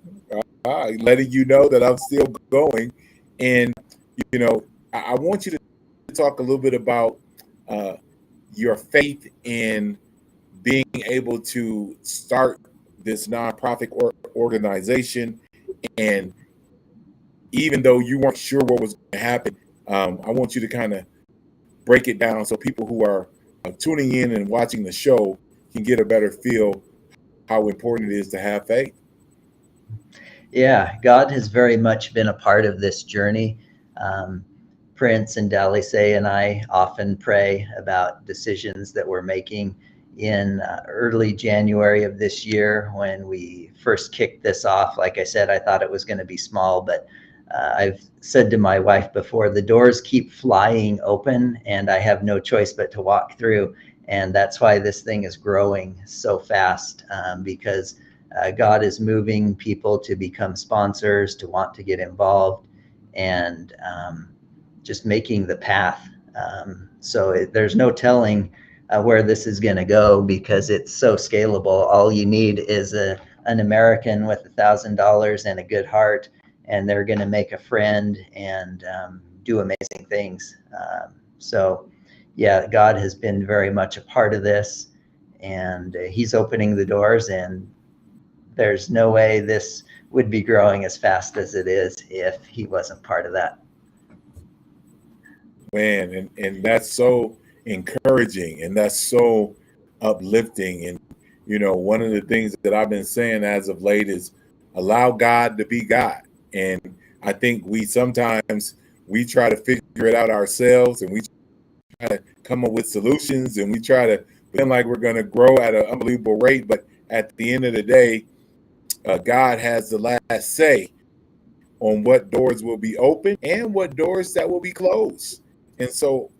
letting you know that I'm still going. And you know, I want you to talk a little bit about your faith in being able to start this nonprofit organization, and even though you weren't sure what was going to happen, I want you to kind of break it down so people who are tuning in and watching the show can get a better feel how important it is to have faith. Yeah, God has very much been a part of this journey. Prince and Dalise and I often pray about decisions that we're making. In early January of this year, when we first kicked this off, like I said, I thought it was going to be small, but I've said to my wife before, the doors keep flying open and I have no choice but to walk through. And that's why this thing is growing so fast, because God is moving people to become sponsors, to want to get involved, and just making the path. So there's no telling where this is going to go, because it's so scalable. All you need is an American with $1,000 and a good heart, and they're going to make a friend and do amazing things. So yeah, God has been very much a part of this, and he's opening the doors, and there's no way this would be growing as fast as it is if he wasn't part of that. Man, and that's so encouraging, and that's so uplifting. And one of the things that I've been saying as of late is allow God to be God. And I think we sometimes we try to figure it out ourselves, and we try to come up with solutions, and we try to pretend like we're going to grow at an unbelievable rate. But at the end of the day, God has the last say on what doors will be open and what doors that will be closed. And so,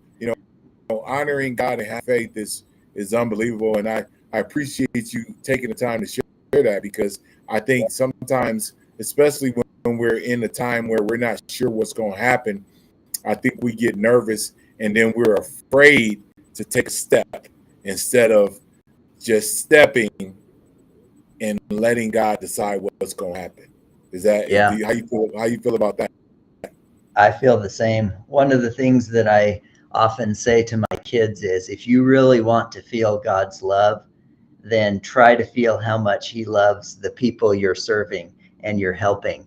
honoring God and having faith is unbelievable. And I appreciate you taking the time to share that, because I think sometimes, especially when we're in a time where we're not sure what's going to happen, I think we get nervous and then we're afraid to take a step instead of just stepping and letting God decide what's going to happen. Is that how you feel? How you feel about that? I feel the same. One of the things that I often say to my kids is, if you really want to feel God's love, then try to feel how much he loves the people you're serving and you're helping.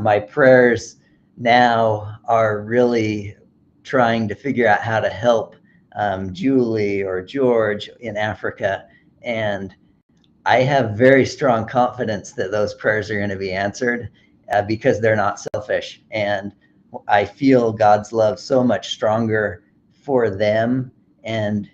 My prayers now are really trying to figure out how to help Julie or George in Africa. And I have very strong confidence that those prayers are going to be answered because they're not selfish. And I feel God's love so much stronger for them. And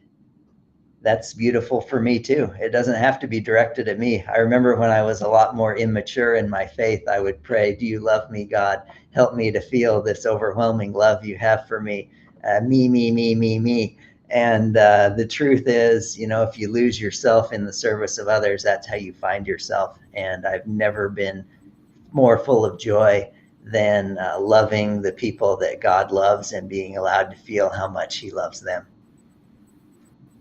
that's beautiful for me too. It doesn't have to be directed at me. I remember when I was a lot more immature in my faith, I would pray, "Do you love me, God? Help me to feel this overwhelming love you have for me. Me. And the truth is, if you lose yourself in the service of others, that's how you find yourself. And I've never been more full of joy than loving the people that God loves and being allowed to feel how much he loves them.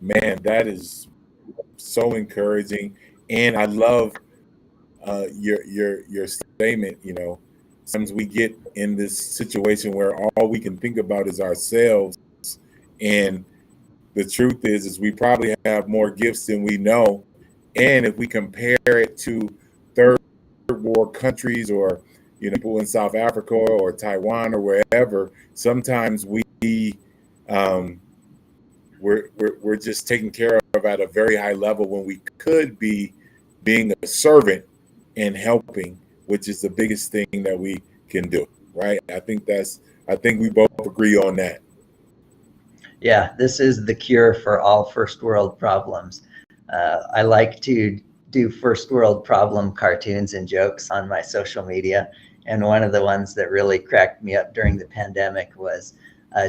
Man, that is so encouraging, and I love your statement. Sometimes we get in this situation where all we can think about is ourselves, and the truth is we probably have more gifts than we know. And if we compare it to third world countries, or people in South Africa or Taiwan or wherever, sometimes we're just taken care of at a very high level when we could be being a servant and helping, which is the biggest thing that we can do, right? I think we both agree on that. Yeah, this is the cure for all first world problems. I like to do first world problem cartoons and jokes on my social media. And one of the ones that really cracked me up during the pandemic was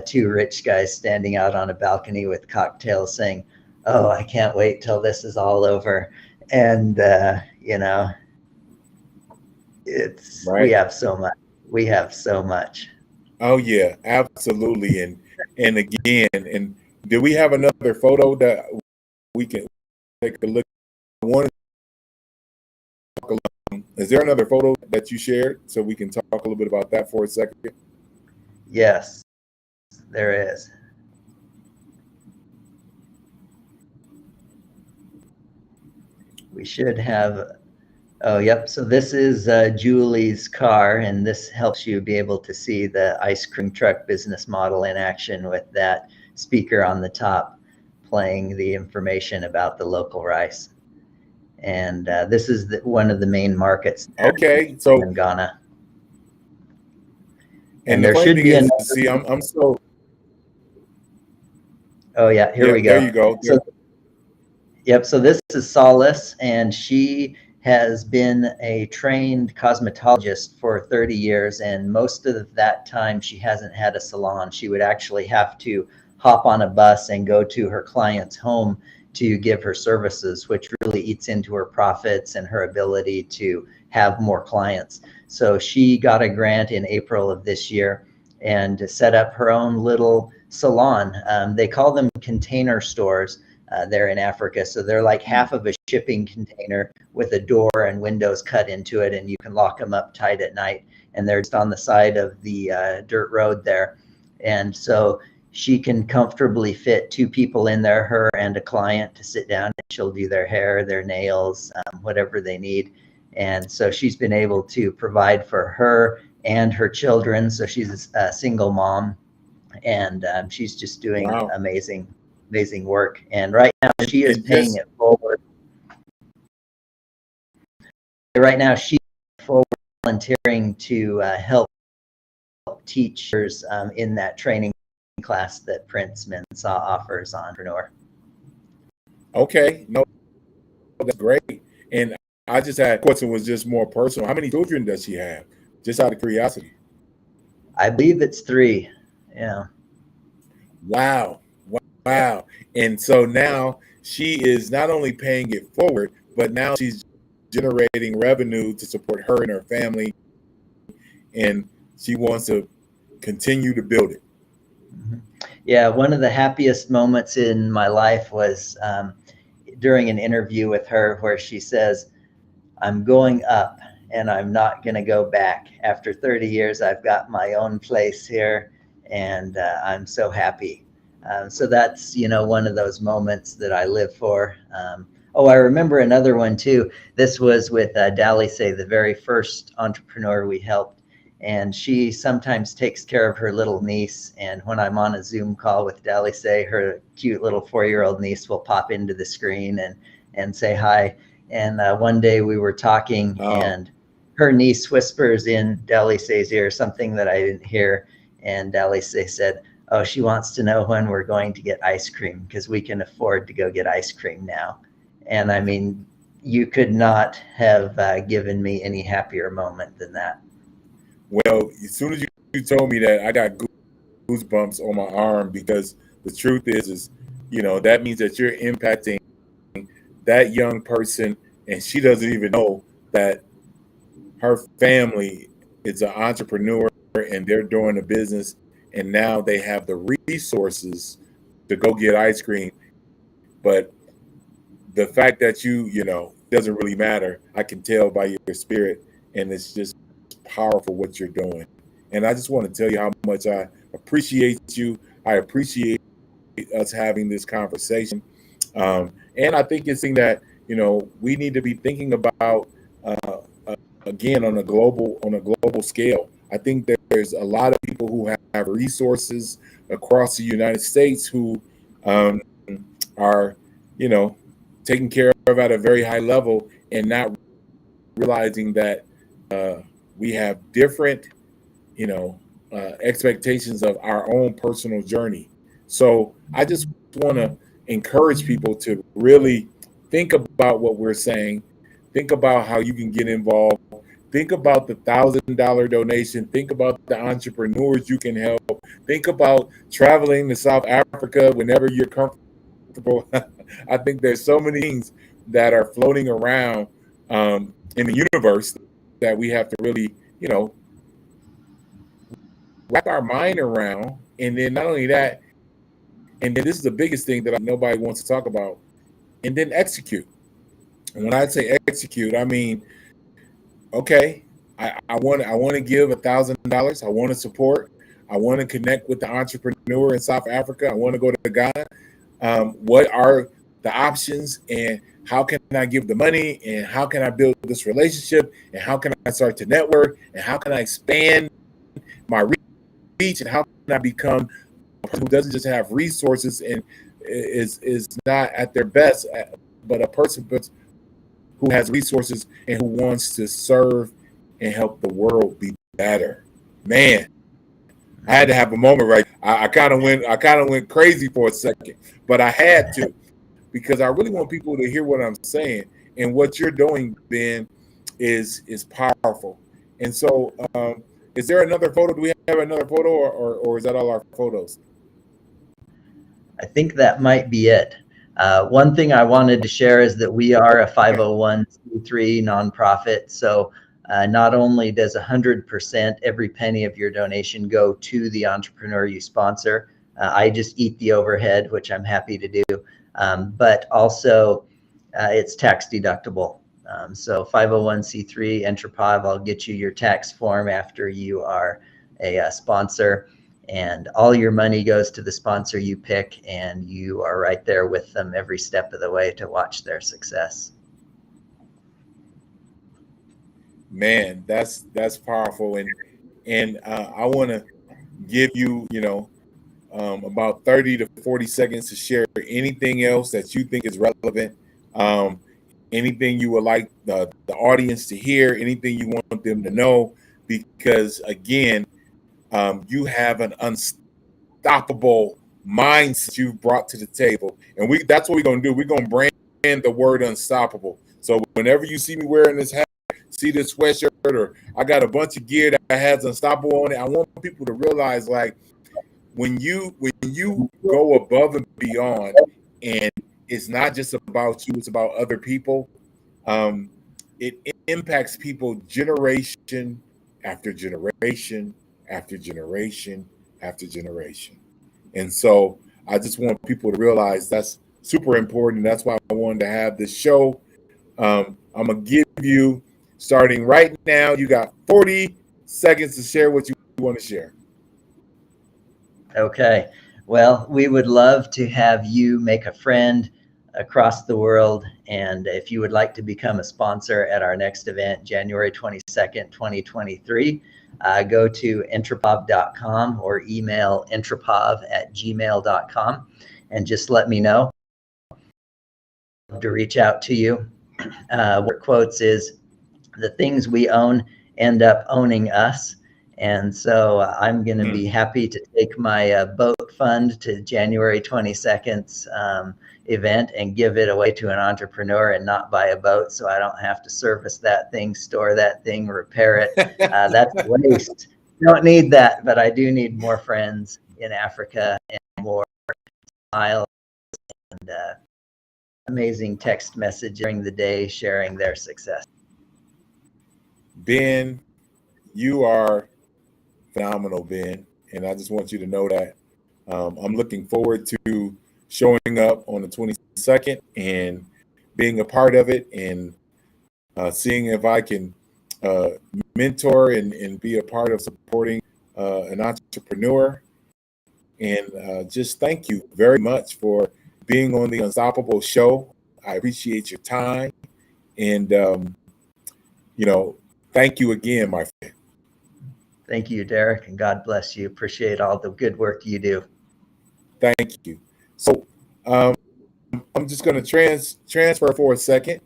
two rich guys standing out on a balcony with cocktails saying, "Oh, I can't wait till this is all over." And, it's, right. We have so much. Oh yeah, absolutely. And again, and do we have another photo that we can take a look at? Is there another photo that you shared so we can talk a little bit about that for a second? Yes, there is. We should have. Oh, yep. So this is Julie's car, and this helps you be able to see the ice cream truck business model in action with that speaker on the top playing the information about the local rice. And this is one of the main markets. Okay, so in Ghana. And there should be another. See, I'm so. Oh yeah, here we go. There you go. So, yep. So this is Solace, and she has been a trained cosmetologist for 30 years, and most of that time she hasn't had a salon. She would actually have to hop on a bus and go to her client's home to give her services, which really eats into her profits and her ability to have more clients. So she got a grant in April of this year and set up her own little salon. They call them container stores there in Africa. So they're like half of a shipping container with a door and windows cut into it, and you can lock them up tight at night. And they're just on the side of the dirt road there. And so she can comfortably fit two people in there, her and a client, to sit down, and she'll do their hair, their nails, whatever they need. And so she's been able to provide for her and her children. So she's a single mom, and she's just doing Wow. amazing work. And right now she is paying it forward. Right now she's volunteering to help teachers in that training class that Prince Mensah offers on entrepreneur. Okay, no, that's great. And I just had a question, was just more personal. How many children does she have? Just out of curiosity. I believe it's 3. Yeah. Wow. Wow. And so now she is not only paying it forward, but now she's generating revenue to support her and her family. And she wants to continue to build it. Yeah. One of the happiest moments in my life was during an interview with her where she says, "I'm going up and I'm not going to go back. After 30 years, I've got my own place here, and I'm so happy." So that's, one of those moments that I live for. I remember another one too. This was with Dalisay, the very first entrepreneur we helped. And she sometimes takes care of her little niece. And when I'm on a Zoom call with Dalisay, her cute little 4-year-old niece will pop into the screen and say hi. And one day we were talking, and her niece whispers in Dalisay's ear something that I didn't hear. And Dalisay said, "Oh, she wants to know when we're going to get ice cream, because we can afford to go get ice cream now." And I mean, you could not have given me any happier moment than that. Well, as soon as you told me that, I got goosebumps on my arm, because the truth is, that means that you're impacting that young person, and she doesn't even know that her family is an entrepreneur and they're doing a business, and now they have the resources to go get ice cream. But the fact that you doesn't really matter, I can tell by your spirit, and it's just powerful what you're doing. And I just want to tell you how much I appreciate you. I appreciate us having this conversation. And I think it's something that, we need to be thinking about again on a global scale. I think there's a lot of people who have resources across the United States who are, taken care of at a very high level, and not realizing that we have different, expectations of our own personal journey. So I just want to encourage people to really think about what we're saying. Think about how you can get involved. Think about the $1,000 donation. Think about the entrepreneurs you can help. Think about traveling to South Africa whenever you're comfortable. I think there's so many things that are floating around in the universe that we have to really, wrap our mind around. And then not only that, and then this is the biggest thing that nobody wants to talk about, and then execute. And when I say execute, I mean, okay, I want to give $1,000. I want to support. I want to connect with the entrepreneur in South Africa. I want to go to Ghana. What are the options, and how can I give the money, and how can I build this relationship, and how can I start to network, and how can I expand my reach, and how can I become a person who doesn't just have resources and is not at their best, but a person who has resources and who wants to serve and help the world be better. Man, I had to have a moment, right? I kind of went crazy for a second, but I had to, because I really want people to hear what I'm saying. And what you're doing, Ben, is powerful. And so, is there another photo? Do we have another photo, or is that all our photos? I think that might be it. One thing I wanted to share is that we are a 501c3 nonprofit. So not only does 100% every penny of your donation go to the entrepreneur you sponsor, I just eat the overhead, which I'm happy to do, but also it's tax deductible. So 501c3 Enterpov, I'll get you your tax form after you are a sponsor. And all your money goes to the sponsor you pick, and you are right there with them every step of the way to watch their success. Man, that's powerful, and I want to give you, about 30 to 40 seconds to share anything else that you think is relevant. Um, Anything you would like the audience to hear, anything you want them to know, because again, you have an unstoppable mindset you've brought to the table, and that's what we're going to do. We're going to brand the word unstoppable. So whenever you see me wearing this hat, see this sweatshirt, or I got a bunch of gear that has unstoppable on it, I want people to realize, like, when you go above and beyond, and it's not just about you, it's about other people. It impacts people generation after generation after generation after generation. And so I just want people to realize that's super important. That's why I wanted to have this show. I'm going to give you, starting right now, you got 40 seconds to share what you want to share. Okay. Well, we would love to have you make a friend across the world. And if you would like to become a sponsor at our next event, January 22nd, 2023, go to entropov.com or email entropov@gmail.com and just let me know. To reach out to you. What quotes is, the things we own end up owning us. And so I'm going to be happy to take my boat fund to January 22nd's event and give it away to an entrepreneur and not buy a boat, so I don't have to service that thing, store that thing, repair it. That's waste. Don't need that, but I do need more friends in Africa and more smiles and amazing text message during the day sharing their success. Ben, you are phenomenal, Ben, and I just want you to know that I'm looking forward to showing up on the 22nd and being a part of it, and seeing if I can mentor and be a part of supporting an entrepreneur. And just thank you very much for being on the Unstoppable Show. I appreciate your time, and thank you again, my friend. Thank you, Derek, and God bless you. Appreciate all the good work you do. Thank you. So I'm just going to transfer for a second.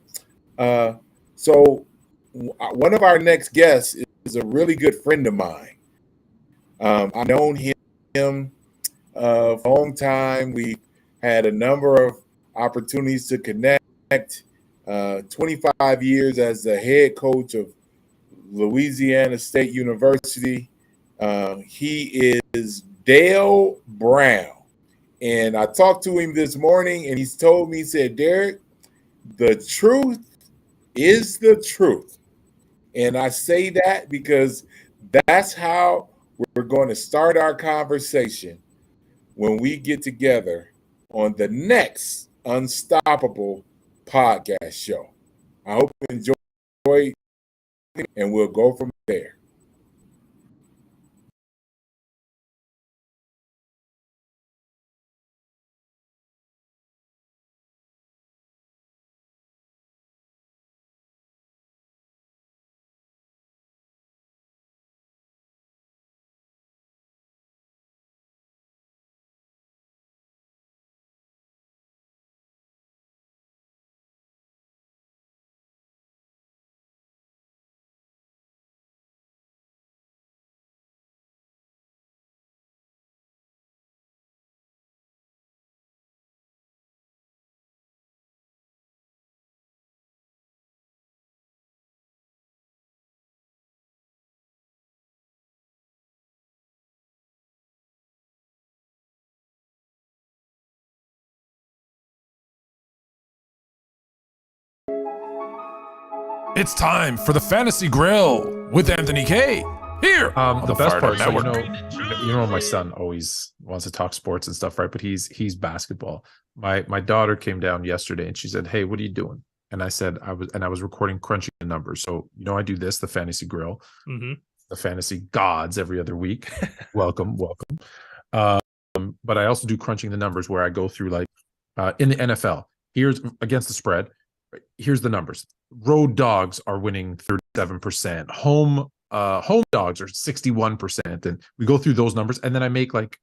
So one of our next guests is a really good friend of mine. I've known him for a long time. We had a number of opportunities to connect. 25 years as the head coach of Louisiana State University. He is Dale Brown. And I talked to him this morning, and he's told me, he said, Derek, the truth is the truth. And I say that because that's how we're going to start our conversation when we get together on the next Unstoppable podcast show. I hope you enjoy, and we'll go from there. It's time for the Fantasy Grill with Anthony K. Here on The best part, Network. my son always wants to talk sports and stuff, right? But he's basketball. My daughter came down yesterday and she said, "Hey, what are you doing?" And I said, I was recording Crunching the Numbers. So I do this, the Fantasy Grill, the Fantasy Gods every other week. welcome. But I also do Crunching the Numbers, where I go through, like, in the NFL, here's against the spread. Here's the numbers. Road dogs are winning 37%. Home dogs are 61%. And we go through those numbers. And then I make like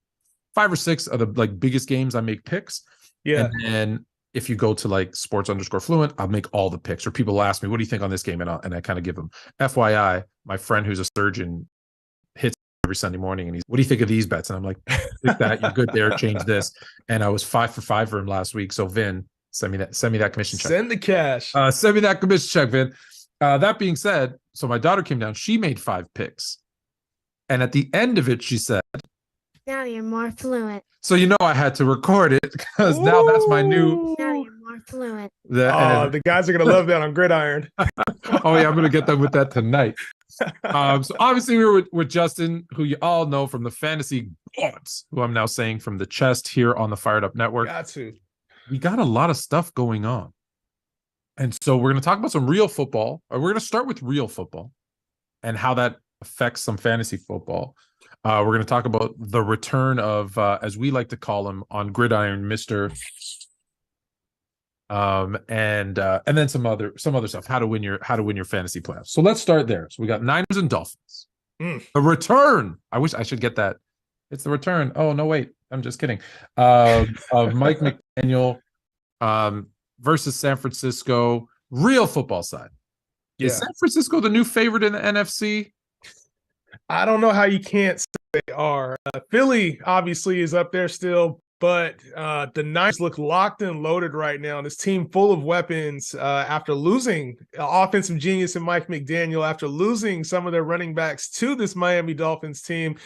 5 or 6 of the like biggest games. I make picks. Yeah. And then if you go to like sports_fluent, I'll make all the picks. Or people will ask me, what do you think on this game? And I kind of give them. FYI, my friend who's a surgeon hits every Sunday morning and he's, what do you think of these bets? And I'm like, pick that, you're good there, change this. And I was 5 for 5 for him last week. So Vin, send me that commission check. Send the cash. Send me that commission check, Vin. That being said, so my daughter came down, she made 5 picks. And at the end of it, she said, Now you're more fluent. so I had to record it because now that's my new. Now you're more fluent. The guys are going to love that on Gridiron. Oh yeah, I'm going to get them with that tonight. So obviously we were with Justin, who you all know from the Fantasy Gods, who I'm now saying from the chest here on the Fired Up Network. Got to. We got a lot of stuff going on. And so we're going to talk about some real football. Or we're going to start with real football and how that affects some fantasy football. We're going to talk about the return of, as we like to call him on Gridiron, Mr. And then some other stuff, how to win your fantasy playoffs. So let's start there. So we got Niners and Dolphins. The return. I wish I should get that. It's the return. Oh no, wait, I'm just kidding. Of Mike McDaniel versus San Francisco. Real football side. Yeah. Is San Francisco the new favorite in the NFC? I don't know how you can't say they are. Philly obviously is up there still, but the Niners look locked and loaded right now. This team full of weapons after losing offensive genius in Mike McDaniel, after losing some of their running backs to this Miami Dolphins team.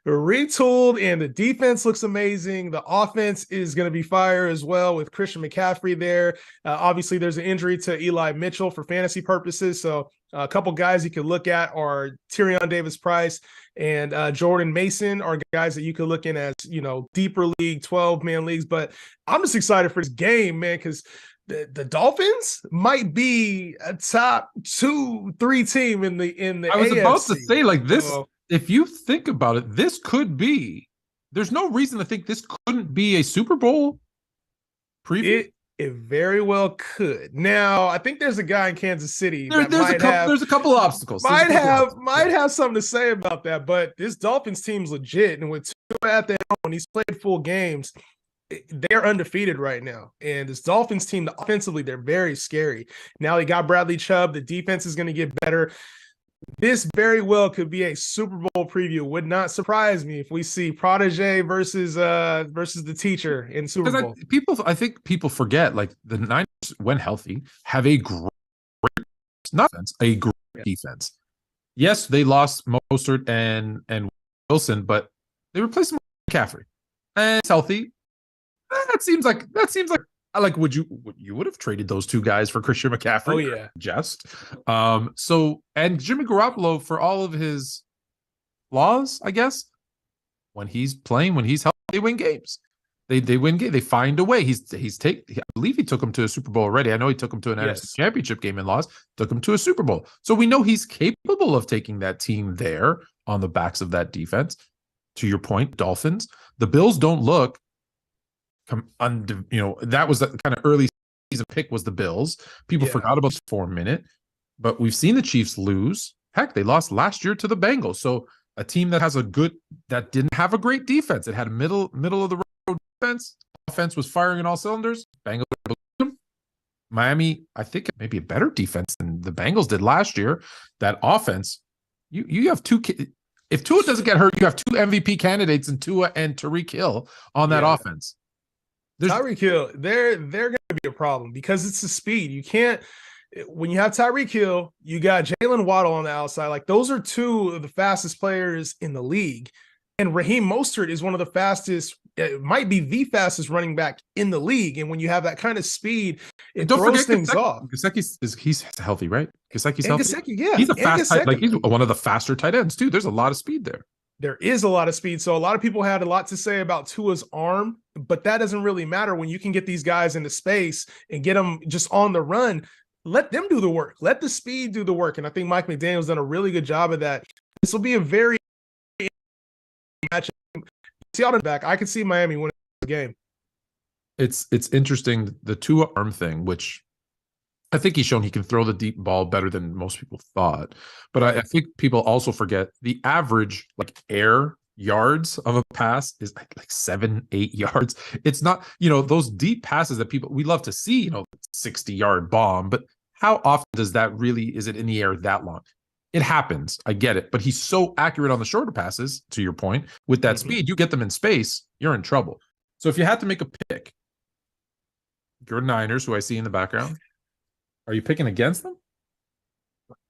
Retooled, and the defense looks amazing. The offense is going to be fire as well with Christian McCaffrey there. Obviously, there's an injury to Eli Mitchell for fantasy purposes. So a couple guys you can look at are Tyrion Davis-Price and Jordan Mason are guys that you could look in as, deeper league, 12-man leagues. But I'm just excited for this game, man, because the Dolphins might be a top 2-3 team in the I was AFC. about to say, like, this. If you think about it, this could be. There's no reason to think this couldn't be a Super Bowl preview. It very well could. Now, I think there's a guy in Kansas City there's a couple of obstacles. Might have something to say about that. But this Dolphins team's legit, and with Tua at their own, he's played full games. They're undefeated right now. And this Dolphins team, offensively, they're very scary. Now they got Bradley Chubb. The defense is going to get better. This very well could be a Super Bowl preview. Would not surprise me if we see protege versus the teacher in Super Bowl. I think people forget, like, the Niners, when healthy, have a great defense. Yes, they lost Mostert and Wilson, but they replaced him with McCaffrey, and it's healthy. That seems like would you have traded those two guys for Christian McCaffrey? Oh yeah, just and Jimmy Garoppolo, for all of his flaws, I guess, when he's healthy, they win games. They win games. They find a way. I believe he took him to a Super Bowl already. I know he took him to an NFC Championship game and lost. Took him to a Super Bowl. So we know he's capable of taking that team there on the backs of that defense. To your point, Dolphins, the Bills don't look. That was the kind of early season pick was the Bills. People forgot about this for a minute, but we've seen the Chiefs lose. Heck, they lost last year to the Bengals. So a team that didn't have a great defense. It had a middle of the road defense. Offense was firing on all cylinders. Bengals were able to beat them. Miami, I think, maybe a better defense than the Bengals did last year. That offense, you have two. If Tua doesn't get hurt, you have 2 MVP candidates in Tua and Tyreek Hill on that offense. Tyreek Hill, they're going to be a problem because it's the speed. You can't, when you have Tyreek Hill, you got Jalen Waddle on the outside. Like, those are 2 of the fastest players in the league. And Raheem Mostert is one of the fastest, it might be the fastest running back in the league. And when you have that kind of speed, it throws things off. He's healthy, right? Gesicki's healthy. Gesicki, he's a fast tight, like, he's one of the faster tight ends too. There's a lot of speed there. There is a lot of speed. So a lot of people had a lot to say about Tua's arm, but that doesn't really matter when you can get these guys into space and get them just on the run. Let them do the work. Let the speed do the work. And I think Mike McDaniel's done a really good job of that. This will be a very matchup. Seattle back. I could see Miami winning the game. It's interesting, the Tua arm thing, which I think he's shown he can throw the deep ball better than most people thought. But I think people also forget the average like air yards of a pass is like 7-8 yards. It's not, those deep passes that we love to see, 60-yard bomb, but how often is it in the air that long? It happens. I get it. But he's so accurate on the shorter passes, to your point, with that speed, you get them in space, you're in trouble. So if you had to make a pick, your Niners, who I see in the background, are you picking against them?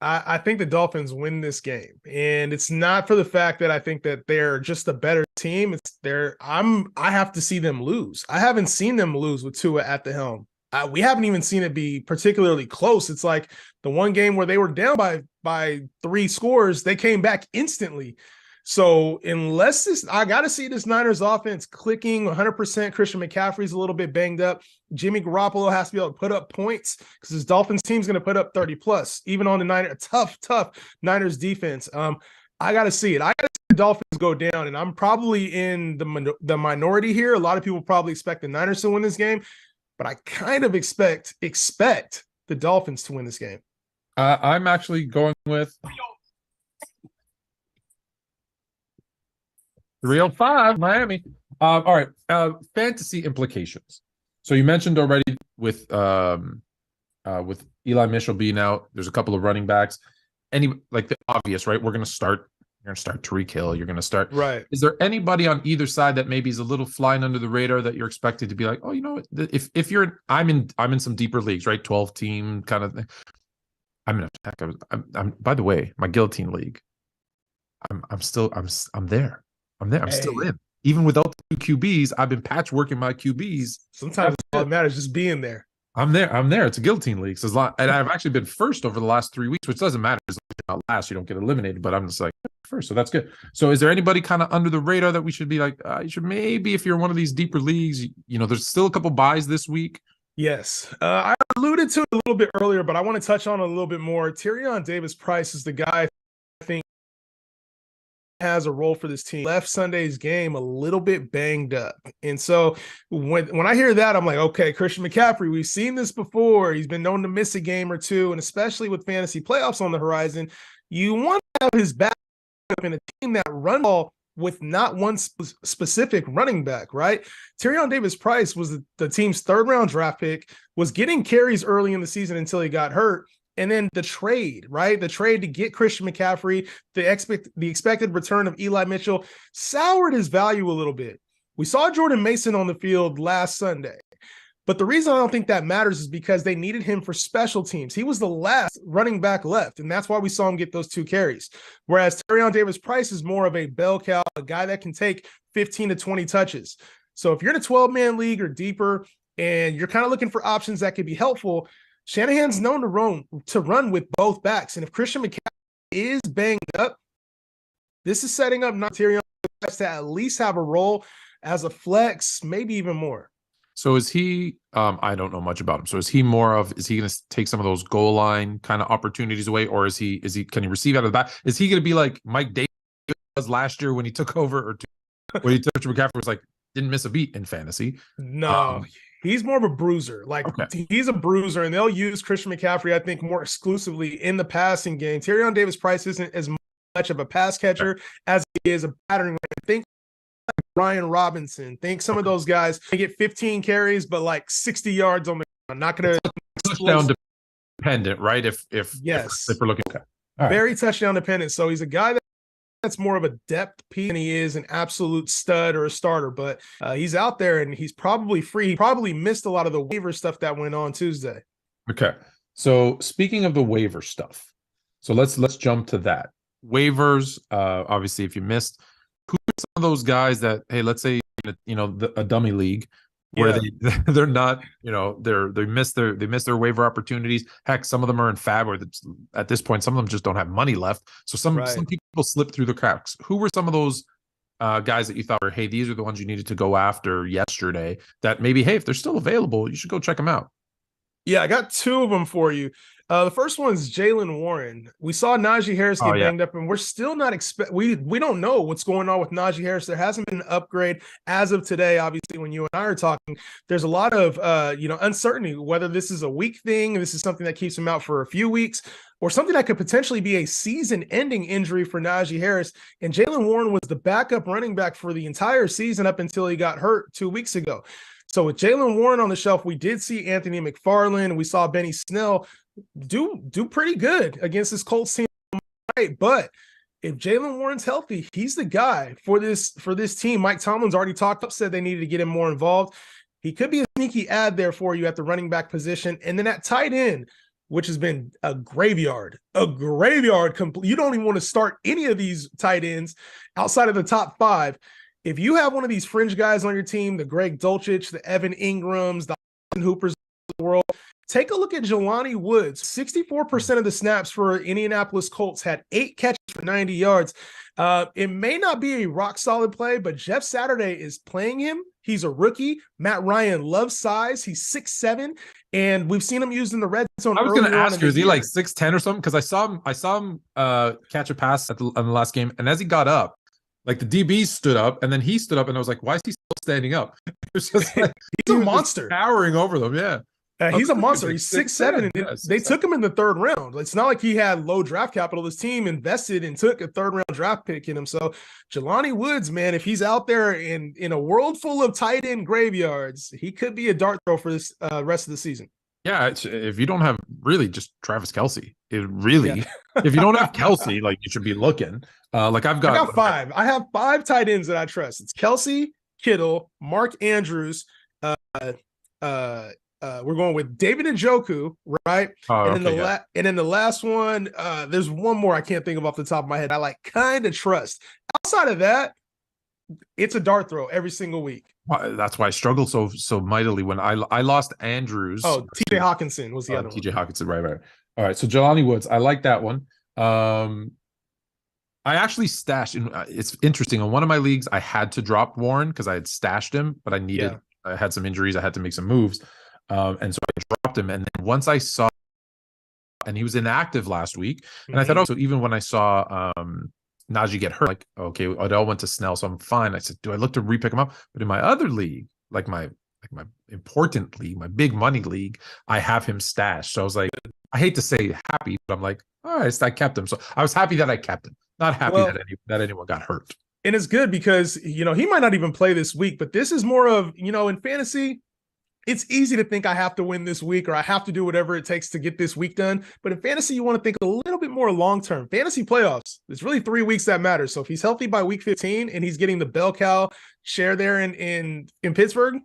I think the Dolphins win this game, and it's not for the fact that I think that they're just a better team. I have to see them lose. I haven't seen them lose with Tua at the helm. We haven't even seen it be particularly close. It's like the one game where they were down by 3 scores, they came back instantly. So I got to see this Niners offense clicking 100%. Christian McCaffrey's a little bit banged up. Jimmy Garoppolo has to be able to put up points because his Dolphins team's going to put up 30 plus, even on the tough Niners defense. I got to see it. I got to see the Dolphins go down, and I'm probably in the minority here. A lot of people probably expect the Niners to win this game, but I kind of expect the Dolphins to win this game. I'm actually going with 305 Miami. All right. Fantasy implications. So you mentioned already with Eli Mitchell being out, there's a couple of running backs. Like the obvious, right? You're going to start Tariq Hill. You're going to start. Right. Is there anybody on either side that maybe is a little flying under the radar that you're expected to be like, oh, if you're, I'm in some deeper leagues, right? 12 team kind of thing. I'm by the way, my guillotine league. I'm there. I'm still in. Even without the QBs, I've been patchworking my QBs. Sometimes all that matters just being there. I'm there. It's a guillotine league. So and I've actually been first over the last 3 weeks, which doesn't matter. It's not last. You don't get eliminated, but I'm just like first. So that's good. So is there anybody kind of under the radar that we should be like, you should maybe, if you're one of these deeper leagues, there's still a couple buys this week. Yes. I alluded to it a little bit earlier, but I want to touch on it a little bit more. Tyrion Davis-Price is the guy I think has a role for this team. Left Sunday's game a little bit banged up. And so when I hear that, I'm like, okay, Christian McCaffrey, we've seen this before. He's been known to miss a game or two, and especially with fantasy playoffs on the horizon, you want to have his back in a team that run ball with not one specific running back, right? Tyrion Davis-Price was the team's 3rd-round draft pick, was getting carries early in the season until he got hurt. And then the trade, right? The trade to get Christian McCaffrey, the expected return of Eli Mitchell soured his value a little bit. We saw Jordan Mason on the field last Sunday. But the reason I don't think that matters is because they needed him for special teams. He was the last running back left, and that's why we saw him get those 2 carries. Whereas Tyrion Davis-Price is more of a bell cow, a guy that can take 15 to 20 touches. So if you're in a 12-man league or deeper and you're kind of looking for options that could be helpful, Shanahan's known to run with both backs. And if Christian McCaffrey is banged up, this is setting up not Tyrion to at least have a role as a flex, maybe even more. So is he, I don't know much about him. So is he going to take some of those goal line kind of opportunities away? Or can he receive out of the back? Is he going to be like Mike Davis was last year when he took over when he took McCaffrey was like, didn't miss a beat in fantasy? No, he's more of a bruiser. He's a bruiser, and they'll use Christian McCaffrey, I think, more exclusively in the passing game. Tyrion Davis-Price isn't as much of a pass catcher as he is a battering ram. Think Ryan Robinson. Think some of those guys. They get 15 carries, but like 60 yards on the ground. Not going to touchdown dependent, right? If we're looking, okay. Very touchdown dependent. So he's a guy that's more of a depth piece than he is an absolute stud or a starter. But he's out there and he's probably free. He probably missed a lot of the waiver stuff that went on Tuesday. Okay. So speaking of the waiver stuff, so let's jump to that. Waivers, obviously, if you missed, who are some of those guys that, hey, let's say a dummy league where they're not, they miss their waiver opportunities. Heck, some of them are in fab, or at this point, some of them just don't have money left. So some people slip through the cracks. Who were some of those guys that you thought were, hey, these are the ones you needed to go after yesterday? That maybe, hey, if they're still available, you should go check them out. Yeah, I got 2 of them for you. The first one is Jaylen Warren. We saw Najee Harris get banged up, and we're still not we don't know what's going on with Najee Harris. There hasn't been an upgrade as of today. Obviously, when you and I are talking, there's a lot of uncertainty whether this is a week thing, this is something that keeps him out for a few weeks, or something that could potentially be a season-ending injury for Najee Harris. And Jaylen Warren was the backup running back for the entire season up until he got hurt 2 weeks ago. So with Jaylen Warren on the shelf, we did see Anthony McFarland. We saw Benny Snell do pretty good against this Colts team, right? But if Jaylen Warren's healthy, he's the guy for this team. Mike Tomlin's already said they needed to get him more involved. He could be a sneaky add there for you at the running back position. And then at tight end, which has been a graveyard. You don't even want to start any of these tight ends outside of the top 5. If you have one of these fringe guys on your team, the Greg Dulcich, the Evan Ingrams, the Austin Hoopers of the world, take a look at Jelani Woods. 64% of the snaps for Indianapolis Colts, had 8 catches for 90 yards. It may not be a rock-solid play, but Jeff Saturday is playing him. He's a rookie. Matt Ryan loves size. He's 6'7", and we've seen him used in the red zone. I was going to ask you, is he like 6'10" or something? Because I saw him catch a pass on the last game, and as he got up, like the DBs stood up, and then he stood up, and I was like, why is he still standing up? It was just like he's a monster, towering over them. Yeah. He's a monster. He's 6'7", and they took him in the 3rd round. It's not like he had low draft capital. His team invested and took a 3rd round draft pick in him. So Jelani Woods, man, if he's out there in a world full of tight end graveyards, he could be a dart throw for this rest of the season. Yeah, if you don't have really just Travis Kelce, if you don't have Kelce, like you should be looking. I got 5. I have 5 tight ends that I trust. It's Kelce, Kittle, Mark Andrews, we're going with David Njoku, right? And then the last one, there's one more I can't think of off the top of my head. I kind of trust. Outside of that, it's a dart throw every single week. That's why I struggled so mightily when I lost Andrews. Oh, TJ Hawkinson was the other one. TJ Hawkinson, right. All right, so Jelani Woods, I like that one. I actually stashed, it's interesting, on one of my leagues, I had to drop Warren because I had stashed him, but I had some injuries, I had to make some moves. And so I dropped him. And then once I saw, and he was inactive last week, and I thought, so even when I saw Najee get hurt, like, okay, Odell went to Snell, so I'm fine. I said, do I look to repick him up? But in my other league, like my important league, my big money league, I have him stashed. So I was like, I hate to say happy, but I'm like, all right, I kept him. So I was happy that I kept him, not happy that anyone got hurt. And it's good because, he might not even play this week, but this is more of, in fantasy, it's easy to think I have to win this week or I have to do whatever it takes to get this week done. But in fantasy, you want to think a little bit more long-term. Fantasy playoffs, it's really 3 weeks that matter. So if he's healthy by week 15 and he's getting the bell cow share there in Pittsburgh,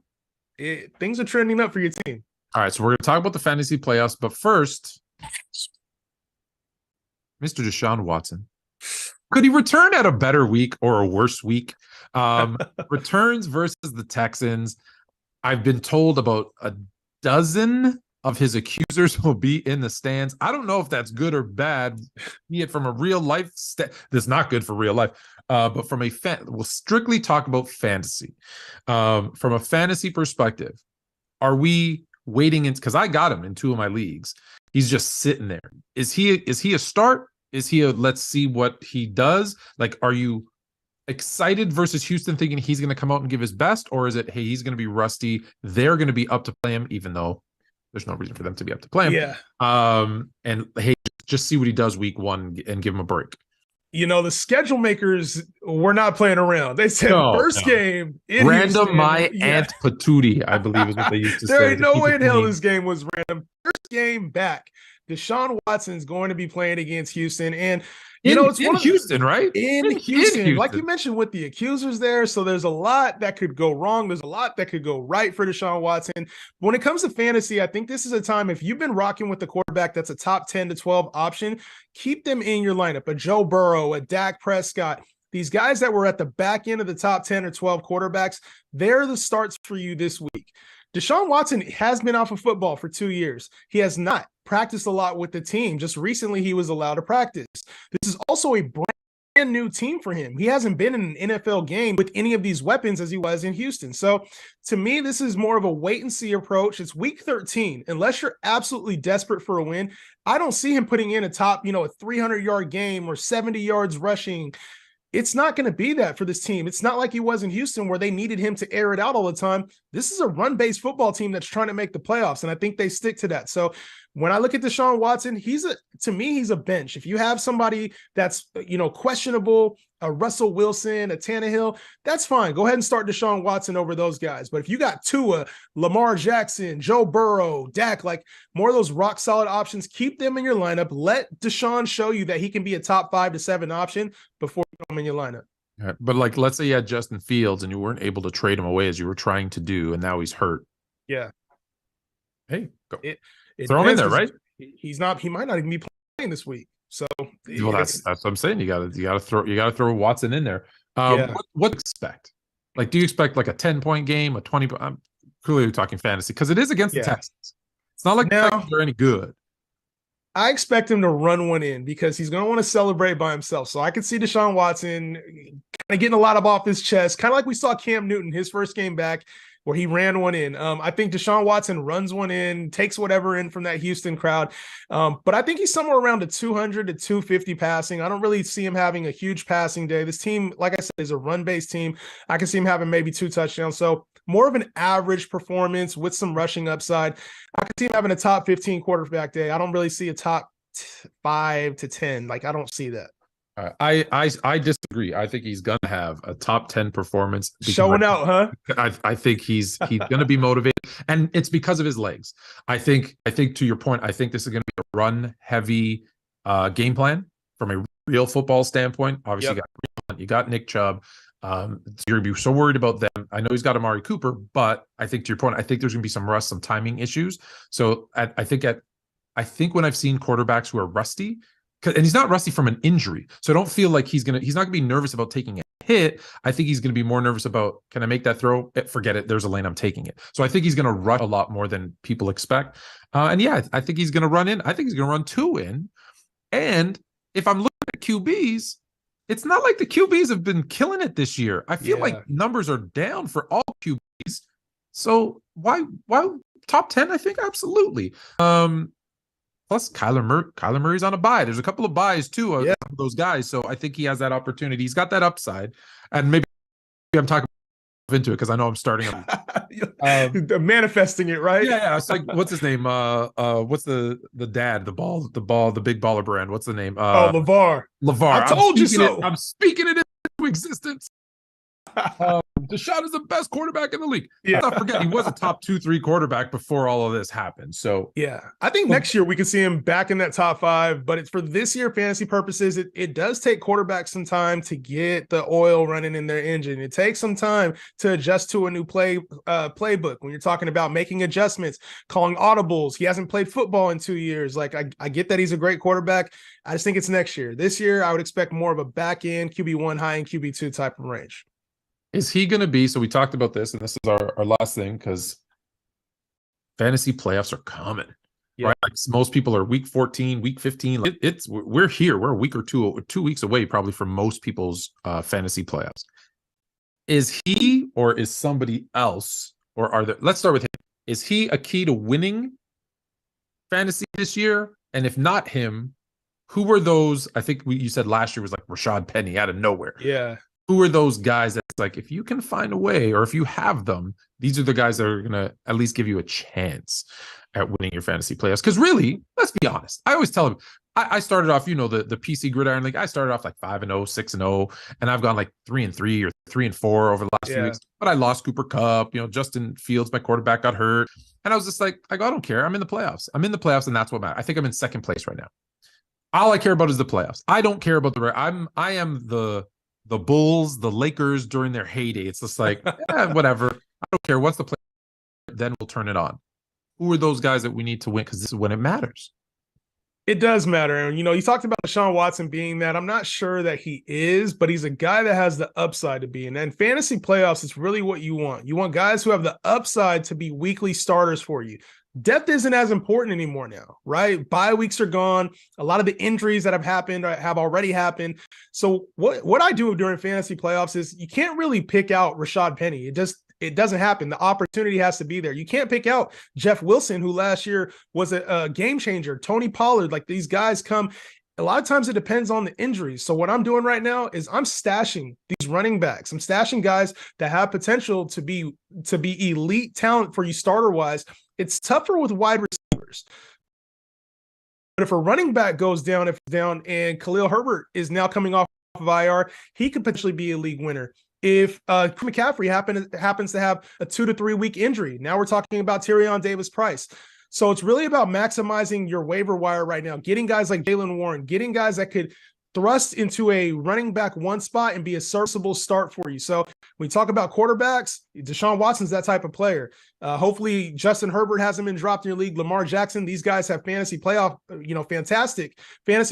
things are trending up for your team. All right, so we're going to talk about the fantasy playoffs. But first, Mr. Deshaun Watson. Could he return at a better week or a worse week? Returns versus the Texans. I've been told about a dozen of his accusers will be in the stands. I don't know if that's good or bad, be it from a real life that's not good for real life, but from we'll strictly talk about fantasy. From a fantasy perspective, are we waiting in? Because I got him in 2 of my leagues. He's just sitting there. Is he a start? Is he a let's see what he does? Like, are you excited versus Houston thinking he's going to come out and give his best, or is it, hey, he's going to be rusty, they're going to be up to play him, even though there's no reason for them to be up to play him? And hey, just see what he does week 1 and give him a break. The schedule makers were not playing around. They said first game in random Houston, Aunt Patootie, I believe is what they used to say. There ain't no way in hell this game was random. First game back, Deshaun Watson's going to be playing against Houston, and it's in Houston, right? In Houston, like you mentioned, with the accusers there. So there's a lot that could go wrong. There's a lot that could go right for Deshaun Watson. When it comes to fantasy, I think this is a time, if you've been rocking with the quarterback that's a top 10 to 12 option, keep them in your lineup. A Joe Burrow, a Dak Prescott, these guys that were at the back end of the top 10 or 12 quarterbacks, they're the starts for you this week. Deshaun Watson has been off of football for 2 years. He has not practiced a lot with the team. Just recently, he was allowed to practice. This is also a brand brand new team for him. He hasn't been in an NFL game with any of these weapons as he was in Houston. So to me, this is more of a wait and see approach. It's week 13. Unless you're absolutely desperate for a win, I don't see him putting in a 300-yard game or 70 yards rushing. It's not going to be that for this team. It's not like he was in Houston where they needed him to air it out all the time. This is a run-based football team that's trying to make the playoffs, and I think they stick to that. So when I look at Deshaun Watson, to me, he's a bench. If you have somebody that's, questionable, a Russell Wilson, a Tannehill, that's fine. Go ahead and start Deshaun Watson over those guys. But if you got Tua, Lamar Jackson, Joe Burrow, Dak, like more of those rock solid options, keep them in your lineup. Let Deshaun show you that he can be a top 5 to 7 option before you put him in your lineup. Right. But like, let's say you had Justin Fields and you weren't able to trade him away as you were trying to do, and now he's hurt. Yeah. Hey, go. It throw him in there, right? He might not even be playing this week. So that's what I'm saying. You gotta throw Watson in there. Yeah. What do you expect? Like, do you expect like a 10-point game, a 20? I'm clearly talking fantasy because it is against the Texans. It's not like they're any good. I expect him to run one in because he's going to want to celebrate by himself. So I could see Deshaun Watson kind of getting a lot off his chest, kind of like we saw Cam Newton his first game back, where he ran one in. I think Deshaun Watson runs one in, takes whatever in from that Houston crowd. But I think he's somewhere around the 200 to 250 passing. I don't really see him having a huge passing day. This team, like I said, is a run-based team. I can see him having maybe 2 touchdowns. So more of an average performance with some rushing upside. I can see him having a top 15 quarterback day. I don't really see a top 5 to 10. Like, I don't see that. I disagree. I think he's gonna have a top 10 performance. Showing out, huh? I think he's gonna be motivated, and it's because of his legs. I think to your point, I think this is gonna be a run heavy game plan from a real football standpoint. Obviously, you got Nick Chubb. You're gonna be so worried about them. I know he's got Amari Cooper, but I think to your point, I think there's gonna be some rust, some timing issues. So I think when I've seen quarterbacks who are rusty. And he's not rusty from an injury. So I don't feel like he's not going to be nervous about taking a hit. I think he's going to be more nervous about, can I make that throw? Forget it. There's a lane. I'm taking it. So I think he's going to rush a lot more than people expect. I think he's going to run in. I think he's going to run 2 in. And if I'm looking at QBs, it's not like the QBs have been killing it this year. I feel like numbers are down for all QBs. So why top 10? I think absolutely. Plus, Kyler Murray's on a bye. There's a couple of buys too of those guys. So I think he has that opportunity. He's got that upside. And maybe I'm talking into it because I know I'm starting manifesting it, right? Yeah. It's like, what's his name? What's the dad, the big baller brand? What's the name? LeVar. LeVar. I told you so. I'm speaking it into existence. Deshaun is the best quarterback in the league. Let's not forget, he was a top 2-3 quarterback before all of this happened. So I think next year we can see him back in that top 5. But it's for this year fantasy purposes. It does take quarterbacks some time to get the oil running in their engine. It takes some time to adjust to a new playbook. When you're talking about making adjustments, calling audibles, he hasn't played football in 2 years. Like I get that he's a great quarterback. I just think it's next year. This year I would expect more of a back end QB1 high end QB2 type of range. Is he going to be, so we talked about this, and this is our last thing, because fantasy playoffs are coming, right? Like most people are week 14, week 15. We're here. We're a week or 2 weeks away probably from most people's fantasy playoffs. Is he or is somebody else, or let's start with him. Is he a key to winning fantasy this year? And if not him, who were those? I think you said last year was like Rashad Penny out of nowhere. Yeah. Who are those guys that's like, if you can find a way, or if you have them, these are the guys that are going to at least give you a chance at winning your fantasy playoffs? Because really, let's be honest. I always tell them, I started off, the PC Gridiron League. I started off like 5-0, 6-0, and I've gone like 3-3 or 3-4 over the last few weeks. But I lost Cooper Kupp. Justin Fields, my quarterback, got hurt, and I was just like, I don't care. I'm in the playoffs. And that's what matters. I think I'm in second place right now. All I care about is the playoffs. I don't care about I am the Bulls, the Lakers during their heyday. It's just like, whatever. I don't care what's the play. Then we'll turn it on. Who are those guys that we need to win? Because this is when it matters. It does matter. And, you talked about Deshaun Watson being that. I'm not sure that he is, but he's a guy that has the upside to be. And then fantasy playoffs is really what you want. You want guys who have the upside to be weekly starters for you. depth isn't as important anymore now, right? Bye weeks are gone. A lot of the injuries that have happened have already happened. So what I do during fantasy playoffs is you can't really pick out Rashad Penny. It doesn't happen. The opportunity has to be there. You can't pick out Jeff Wilson, who last year was a game changer. Tony Pollard, like these guys come. A lot of times it depends on the injuries. So what I'm doing right now is I'm stashing these running backs. I'm stashing guys that have potential to be elite talent for you starter wise. It's tougher with wide receivers. But if a running back goes down, and Khalil Herbert is now coming off of IR, he could potentially be a league winner. If McCaffrey happens to have a 2 to 3 week injury, now we're talking about Tyrion Davis-Price. So it's really about maximizing your waiver wire right now, getting guys like Jaylen Warren, getting guys that could thrust into a running back one spot and be a serviceable start for you. So when we talk about quarterbacks, Deshaun Watson's that type of player. Hopefully Justin Herbert hasn't been dropped in your league. Lamar Jackson, these guys have fantastic fantasy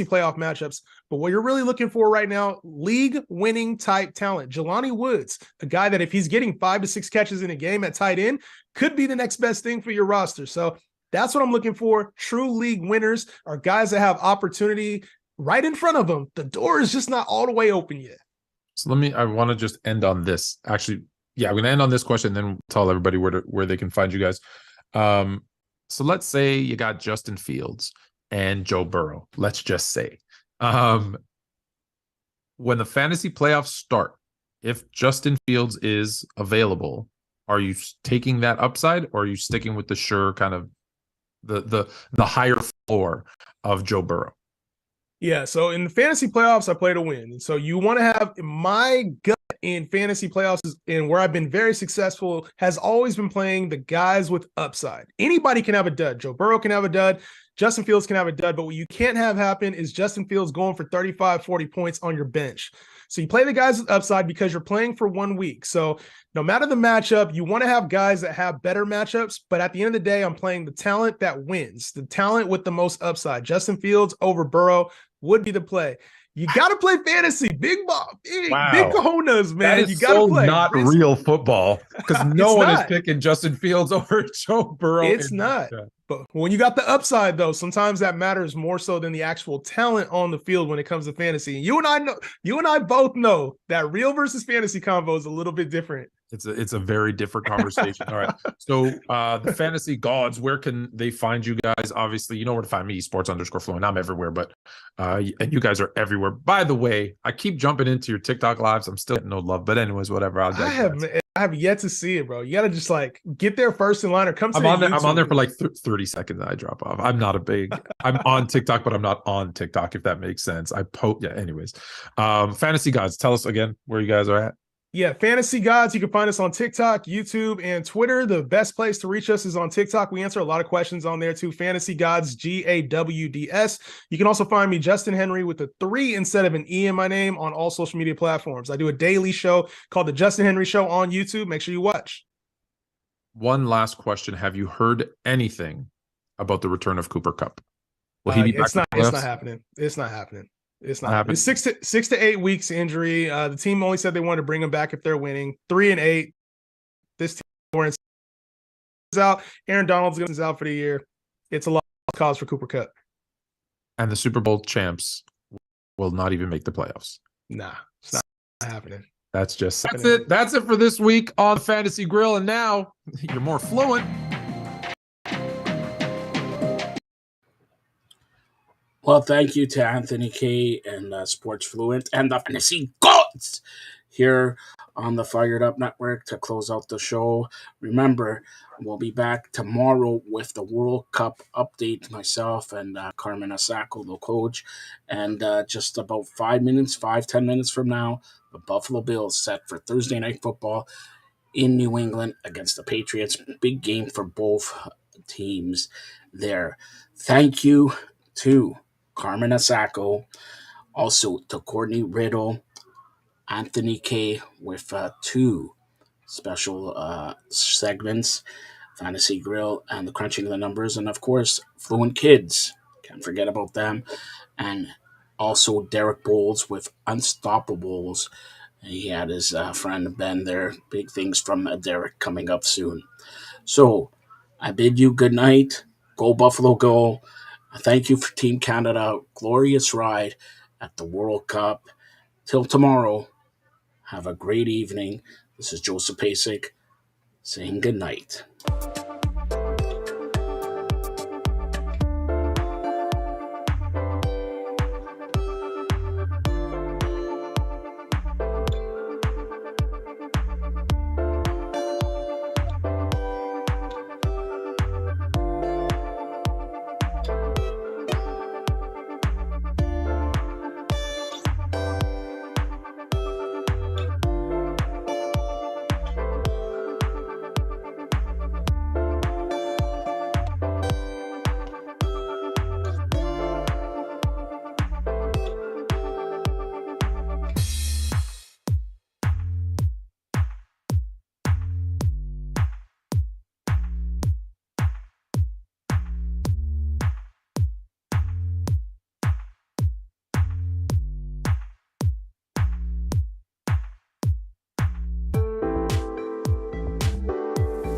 playoff matchups. But what you're really looking for right now, league winning type talent. Jelani Woods, a guy that if he's getting 5 to 6 catches in a game at tight end, could be the next best thing for your roster. So that's what I'm looking for. True league winners are guys that have opportunity right in front of them. The door is just not all the way open yet. So I want to just end on this. Actually, yeah, I'm going to end on this question, then we'll tell everybody where they can find you guys. So let's say you got Justin Fields and Joe Burrow. Let's just say. When the fantasy playoffs start, if Justin Fields is available, are you taking that upside, or are you sticking with the sure kind of the higher floor of Joe Burrow? Yeah, so in the fantasy playoffs, I play to win. And so you want to have my gut in fantasy playoffs and where I've been very successful has always been playing the guys with upside. Anybody can have a dud. Joe Burrow can have a dud. Justin Fields can have a dud. But what you can't have happen is Justin Fields going for 35, 40 points on your bench. So you play the guys with upside because you're playing for 1 week. So no matter the matchup, you want to have guys that have better matchups. But at the end of the day, I'm playing the talent that wins, the talent with the most upside. Justin Fields over Burrow would be the play. You got to play fantasy. Big cojones, man. You got to play. Not real football, because no one is picking Justin Fields over Joe Burrow. It's not. But when you got the upside, though, sometimes that matters more so than the actual talent on the field when it comes to fantasy. And you and I both know that real versus fantasy combo is a little bit different. It's a very different conversation. All right. So the fantasy gods, where can they find you guys? Obviously, you know where to find me, sports_fluent. I'm everywhere, but and you guys are everywhere. By the way, I keep jumping into your TikTok lives. I'm still getting no love, but anyways, whatever. I have yet to see it, bro. You got to just like get there first in line or come to I'm on there for like 30 seconds. I drop off. I'm on TikTok, but I'm not on TikTok, if that makes sense. Anyways. Fantasy gods, tell us again where you guys are at. Yeah, Fantasy Gods. You can find us on TikTok, YouTube, and Twitter. The best place to reach us is on TikTok. We answer a lot of questions on there too. Fantasy Gods, GAWDS. You can also find me, Justin Henry, with a 3 instead of an E in my name on all social media platforms. I do a daily show called The Justin Henry Show on YouTube. Make sure you watch. One last question. Have you heard anything about the return of Cooper Kupp? Will he be back? It's not happening. It's not happening. It's not happening. It's 6 to 8 weeks injury. The team only said they wanted to bring him back if they're winning. 3-8. This team is out. Aaron Donald's out for the year. It's a lost cause for Cooper Kupp. And the Super Bowl champs will not even make the playoffs. Nah, it's not happening. That's it. That's it for this week on Fantasy Grill. And now you're more fluent. Well, thank you to Anthony K and Sports Fluent and the Fantasy Gods here on the Fired Up Network to close out the show. Remember, we'll be back tomorrow with the World Cup update, myself and Carmen Asako, the coach. And just about 10 minutes from now, the Buffalo Bills set for Thursday Night Football in New England against the Patriots. Big game for both teams there. Thank you to Carmen Asako, also to Courtney Riddle, Anthony K with 2 special segments, Fantasy Grill and the Crunching of the Numbers, and of course, Fluent Kids. Can't forget about them. And also Derek Bowles with Unstoppables. He had his friend Ben there. Big things from Derek coming up soon. So, I bid you good night. Go Buffalo, go. Thank you for Team Canada. Glorious ride at the World Cup. Till tomorrow, have a great evening. This is Joseph Pasek saying good night.